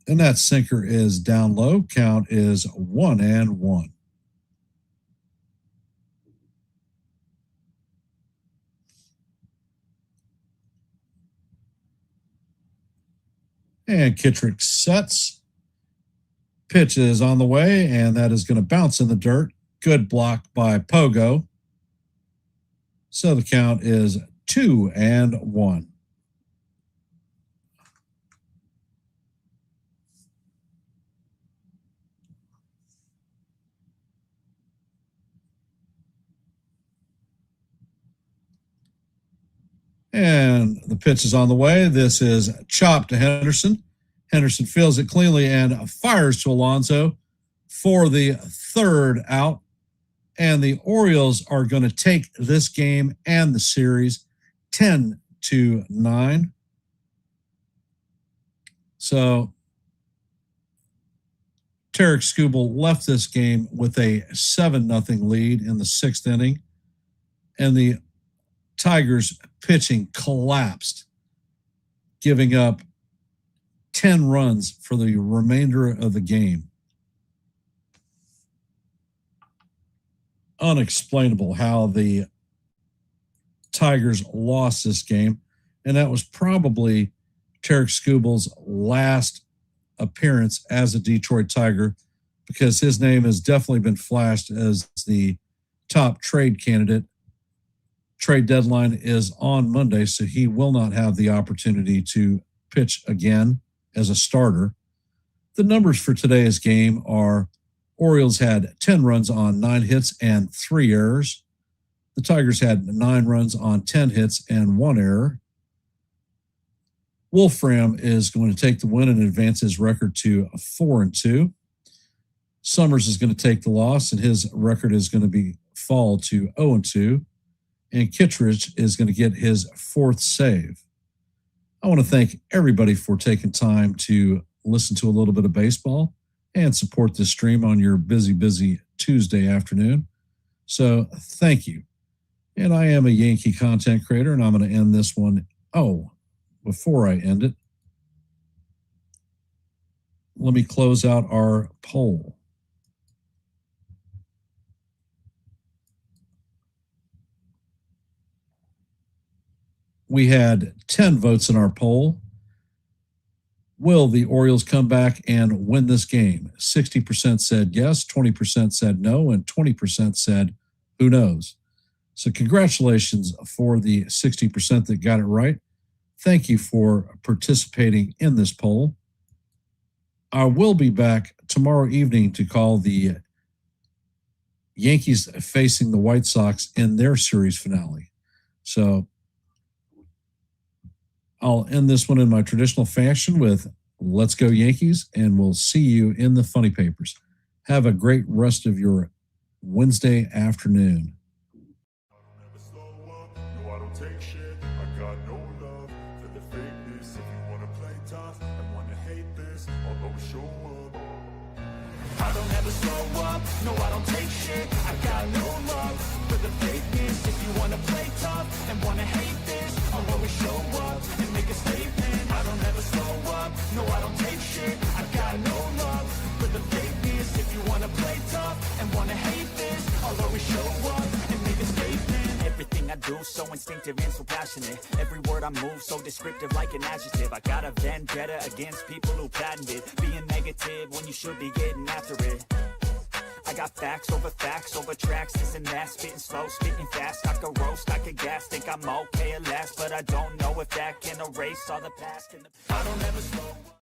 And that sinker is down low. Count is 1-1. And Kittredge sets. Pitch is on the way, and that is going to bounce in the dirt. Good block by Pogo. So the count is 2-1. And the pitch is on the way. This is chopped to Henderson. Henderson fields it cleanly and fires to Alonso for the third out. And the Orioles are going to take this game and the series 10-9. So Tarek Skubal left this game with a 7-0 lead in the sixth inning. And the Tigers pitching collapsed, giving up 10 runs for the remainder of the game. Unexplainable how the Tigers lost this game. And that was probably Tarek Skubal's last appearance as a Detroit Tiger, because his name has definitely been flashed as the top trade candidate. Trade deadline is on Monday, so he will not have the opportunity to pitch again as a starter. The numbers for today's game are: Orioles had 10 runs on 9 hits and 3 errors. The Tigers had 9 runs on 10 hits and 1 error. Wolfram is going to take the win and advance his record to 4-2. Summers is going to take the loss, and his record is going to fall to 0-2. And Kittredge is going to get his 4th save. I want to thank everybody for taking time to listen to a little bit of baseball and support this stream on your busy Tuesday afternoon. So thank you. And I am a Yankee content creator, and I'm going to end this one. Oh, before I end it, let me close out our poll. We had 10 votes in our poll. Will the Orioles come back and win this game? 60% said yes, 20% said no, and 20% said who knows. So congratulations for the 60% that got it right. Thank you for participating in this poll. I will be back tomorrow evening to call the Yankees facing the White Sox in their series finale. So I'll end this one in my traditional fashion with "Let's go Yankees," and we'll see you in the funny papers. Have a great rest of your Wednesday afternoon. Never slow up, no I don't take shit. I got no love for the fakeness. If you wanna play tough and wanna hate this, I'll always show up. I don't ever slow up, no I don't take shit. I got no love for the fakeness. If you wanna play tough and wanna hate this, I'll always show up and make a statement. I don't ever slow up, no I don't take shit. I got no love for the fakeness. If you wanna play tough and wanna hate this, I'll always show up and make a statement. Everything I do so instinctive and so passionate. Every word I move so descriptive like an adjective. I got a vendetta against people who patented being negative when you should be getting after it. I got facts over tracks, this and that. Spitting slow, spitting fast. I could roast, I could gas. Think I'm okay at last, but I don't know if that can erase all the past. I don't ever slow up.